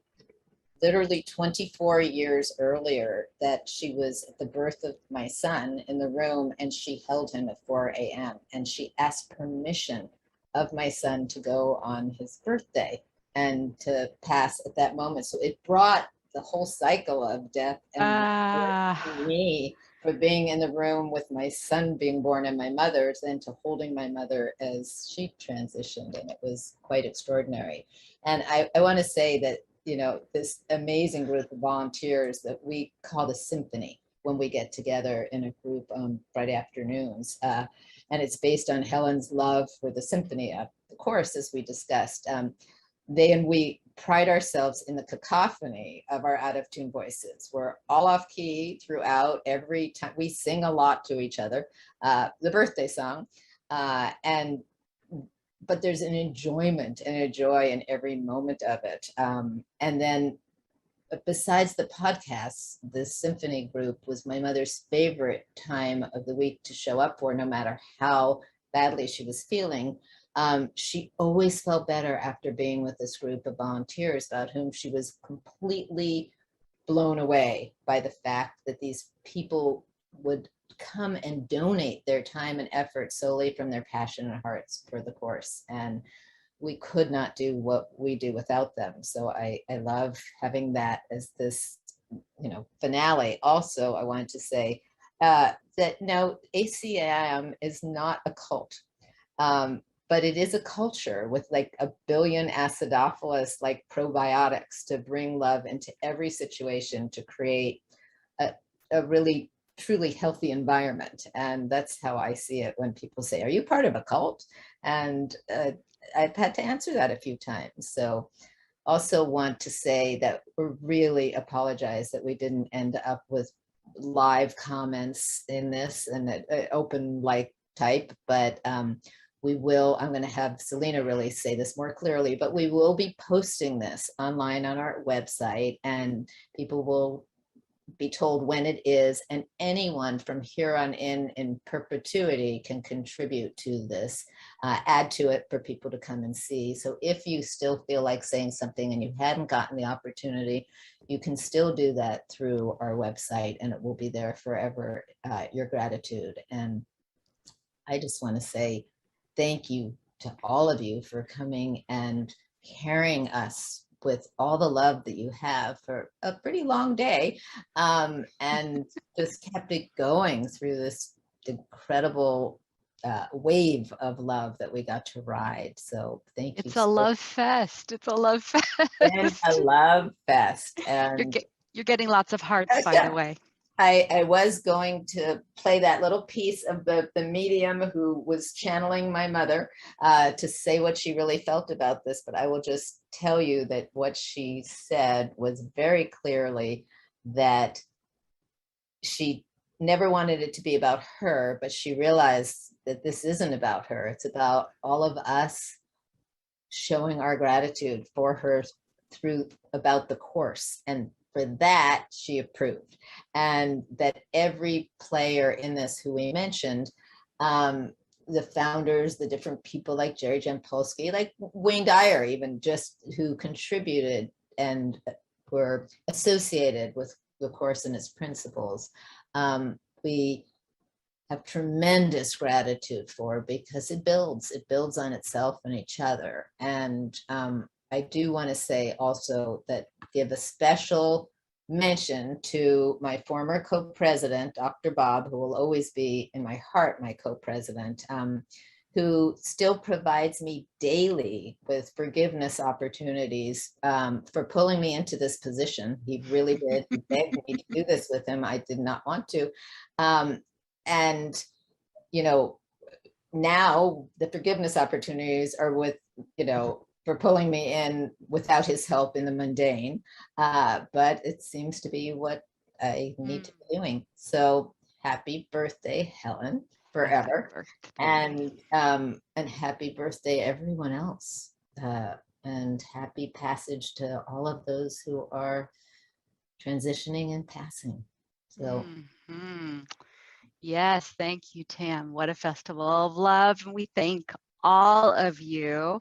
literally 24 years earlier, that she was at the birth of my son in the room, and she held him at 4 a.m. and she asked permission of my son to go on his birthday and to pass at that moment. So it brought the whole cycle of death and for me, for being in the room with my son being born and my mother's, and to holding my mother as she transitioned, and it was quite extraordinary. And I want to say that, this amazing group of volunteers that we call the symphony when we get together in a group on Friday afternoons. And it's based on Helen's love for the symphony, the chorus, as we discussed. They and we pride ourselves in the cacophony of our out of tune voices. We're all off key throughout. Every time we sing a lot to each other, the birthday song, but there's an enjoyment and a joy in every moment of it. And then besides the podcasts, the symphony group was my mother's favorite time of the week to show up for, no matter how badly she was feeling. She always felt better after being with this group of volunteers about whom she was completely blown away by the fact that these people would come and donate their time and effort solely from their passion and hearts for the course. And we could not do what we do without them. So I love having that as this, finale. Also, I wanted to say that no, ACIM is not a cult. But it is a culture with like 1 billion acidophilus like probiotics to bring love into every situation, to create a really truly healthy environment. And that's how I see it when people say, are you part of a cult? And I've had to answer that a few times. So also want to say that we really apologize that we didn't end up with live comments in this and an open like type, but we will, I'm going to have Selena really say this more clearly, but we will be posting this online on our website, and people will be told when it is, and anyone from here on in perpetuity can contribute to this, add to it for people to come and see. So if you still feel like saying something and you hadn't gotten the opportunity, you can still do that through our website, and it will be there forever, your gratitude. And I just want to say thank you to all of you for coming and carrying us with all the love that you have for a pretty long day, and just kept it going through this incredible wave of love that we got to ride. So thank you. It's a love fest. It's a love fest. It's a love fest. And you're getting lots of hearts, by the way. I was going to play that little piece of the medium who was channeling my mother to say what she really felt about this, but I will just tell you that what she said was very clearly that she never wanted it to be about her, but she realized that this isn't about her. It's about all of us showing our gratitude for her through about the course. And for that, she approved. And that every player in this who we mentioned, the founders, the different people like Jerry Jampolsky, like Wayne Dyer, even just who contributed and were associated with the course and its principles, we have tremendous gratitude for, because it builds on itself and each other. And I do want to say also that give a special mention to my former co-president, Dr. Bob, who will always be in my heart, my co-president, who still provides me daily with forgiveness opportunities for pulling me into this position. He really did. He begged me to do this with him. I did not want to. And, you know, now the forgiveness opportunities are with, you know, for pulling me in without his help in the mundane. But it seems to be what I need to be doing. So happy birthday, Helen, forever. And happy birthday, everyone else. And happy passage to all of those who are transitioning and passing. So. Yes, thank you, Tam. What a festival of love. And we thank all of you.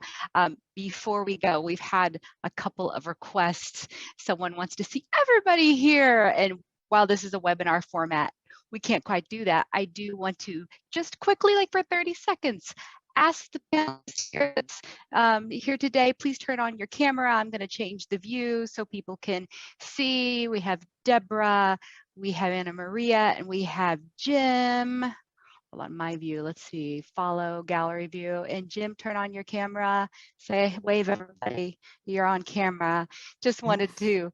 Before we go, we've had a couple of requests. Someone wants to see everybody here. And while this is a webinar format, we can't quite do that. I do want to just quickly, like for 30 seconds, ask the panelists here today, please turn on your camera. I'm going to change the view so people can see. We have Deborah, we have Anna Maria, and we have Jim. Hold on, my view. Let's see. Follow gallery view. And Jim, turn on your camera. Say, wave everybody. You're on camera. Just wanted to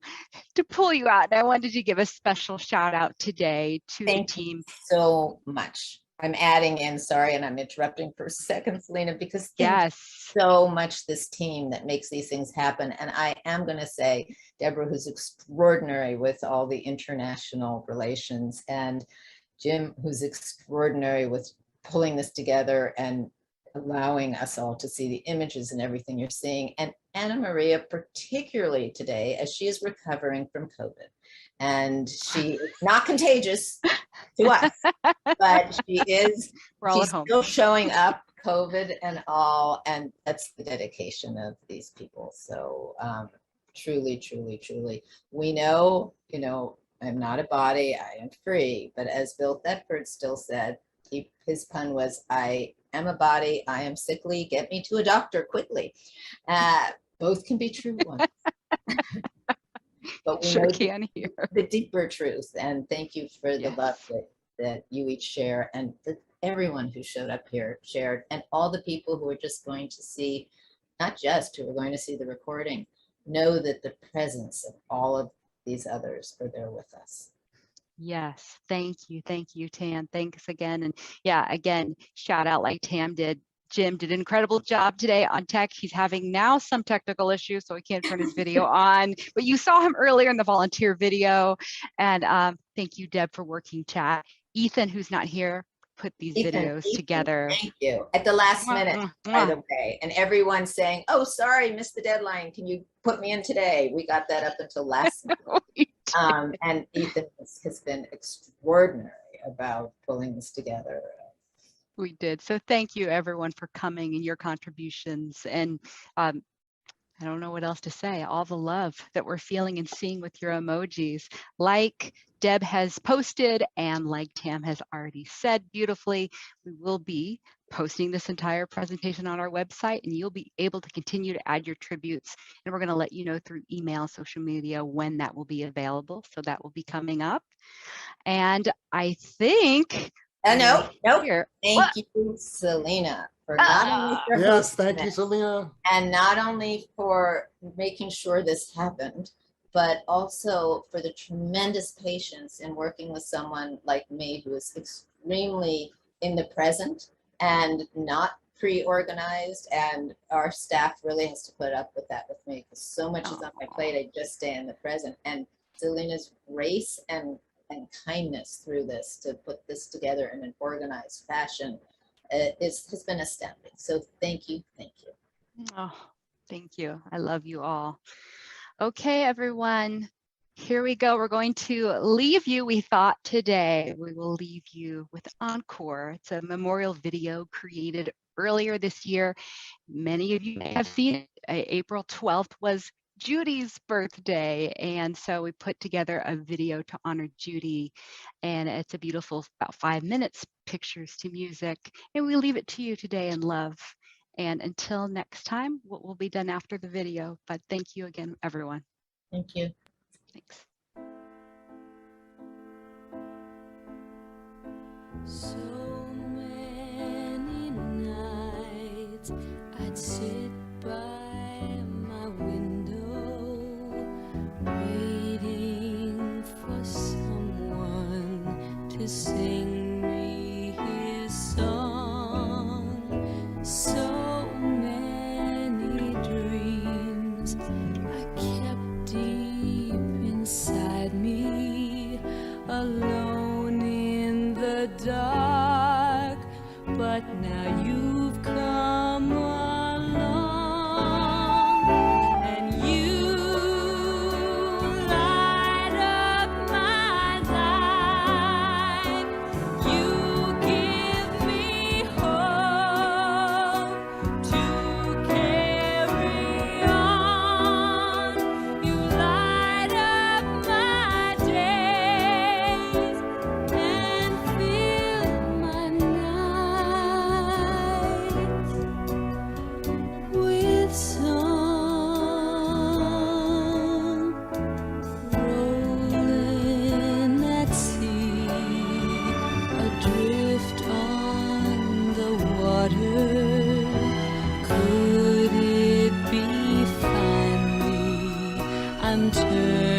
pull you out. And I wanted to give a special shout out today to the team. So much. I'm adding in, sorry, and I'm interrupting for a second, Selena, because yes, so much this team that makes these things happen. And I am going to say, Deborah, who's extraordinary with all the international relations, and Jim, who's extraordinary with pulling this together and allowing us all to see the images and everything you're seeing. And Anna Maria, particularly today, as she is recovering from COVID. And she is not contagious to us, but she's still showing up, COVID and all, and that's the dedication of these people. So truly, truly, truly, we know, you know, I'm not a body, I am free, but as Bill Thetford still said, his pun was, I am a body, I am sickly, get me to a doctor quickly. Both can be true ones. But we know the deeper truth. And thank you for the love that you each share, and that everyone who showed up here shared, and all the people who are just going to see, not just who are going to see the recording, know that the presence of all of these others are there with us. Yes, thank you, Tam. Thanks again. And yeah, again, shout out like Tam did. Jim did an incredible job today on tech. He's having now some technical issues, so he can't turn his video on, but you saw him earlier in the volunteer video. And thank you, Deb, for working chat. Ethan, who's not here, put these videos together. Thank you. At the last minute, by the way. And everyone saying, oh, sorry, missed the deadline. Can you put me in today? We got that up until last minute. And Ethan has been extraordinary about pulling this together. We did. So thank you everyone for coming and your contributions. And I don't know what else to say. All the love that we're feeling and seeing with your emojis, like Deb has posted and like Tam has already said beautifully, we will be posting this entire presentation on our website, and you'll be able to continue to add your tributes. And we're going to let you know through email, social media, when that will be available. So that will be coming up. And I think no. Thank you, Selena, for not only for thank you, Selena, and not only for making sure this happened, but also for the tremendous patience in working with someone like me who is extremely in the present and not pre-organized, and our staff really has to put up with that with me because so much is on my plate. I just stay in the present, and Selena's grace and kindness through this to put this together in an organized fashion has been astounding. So thank you. Oh, thank you. I love you all. Okay, everyone. Here we go. We're going to leave you. We thought today we will leave you with Encore. It's a memorial video created earlier this year. Many of you may have seen it. April 12th was Judy's birthday. And so we put together a video to honor Judy. And it's a beautiful, about 5 minutes, pictures to music. And we leave it to you today in love. And until next time, what will be done after the video. But thank you again, everyone. Thank you. Thanks. So many nights I'd sit by my window, waiting for someone to sing me his song. So many dreams I kept deep inside me, alone in the dark, but now you've come along and you light up my life. You give me hope to carry on. You light up my days and fill my nights with song. Rolling at sea, adrift on the water. Could it be finally I'm turning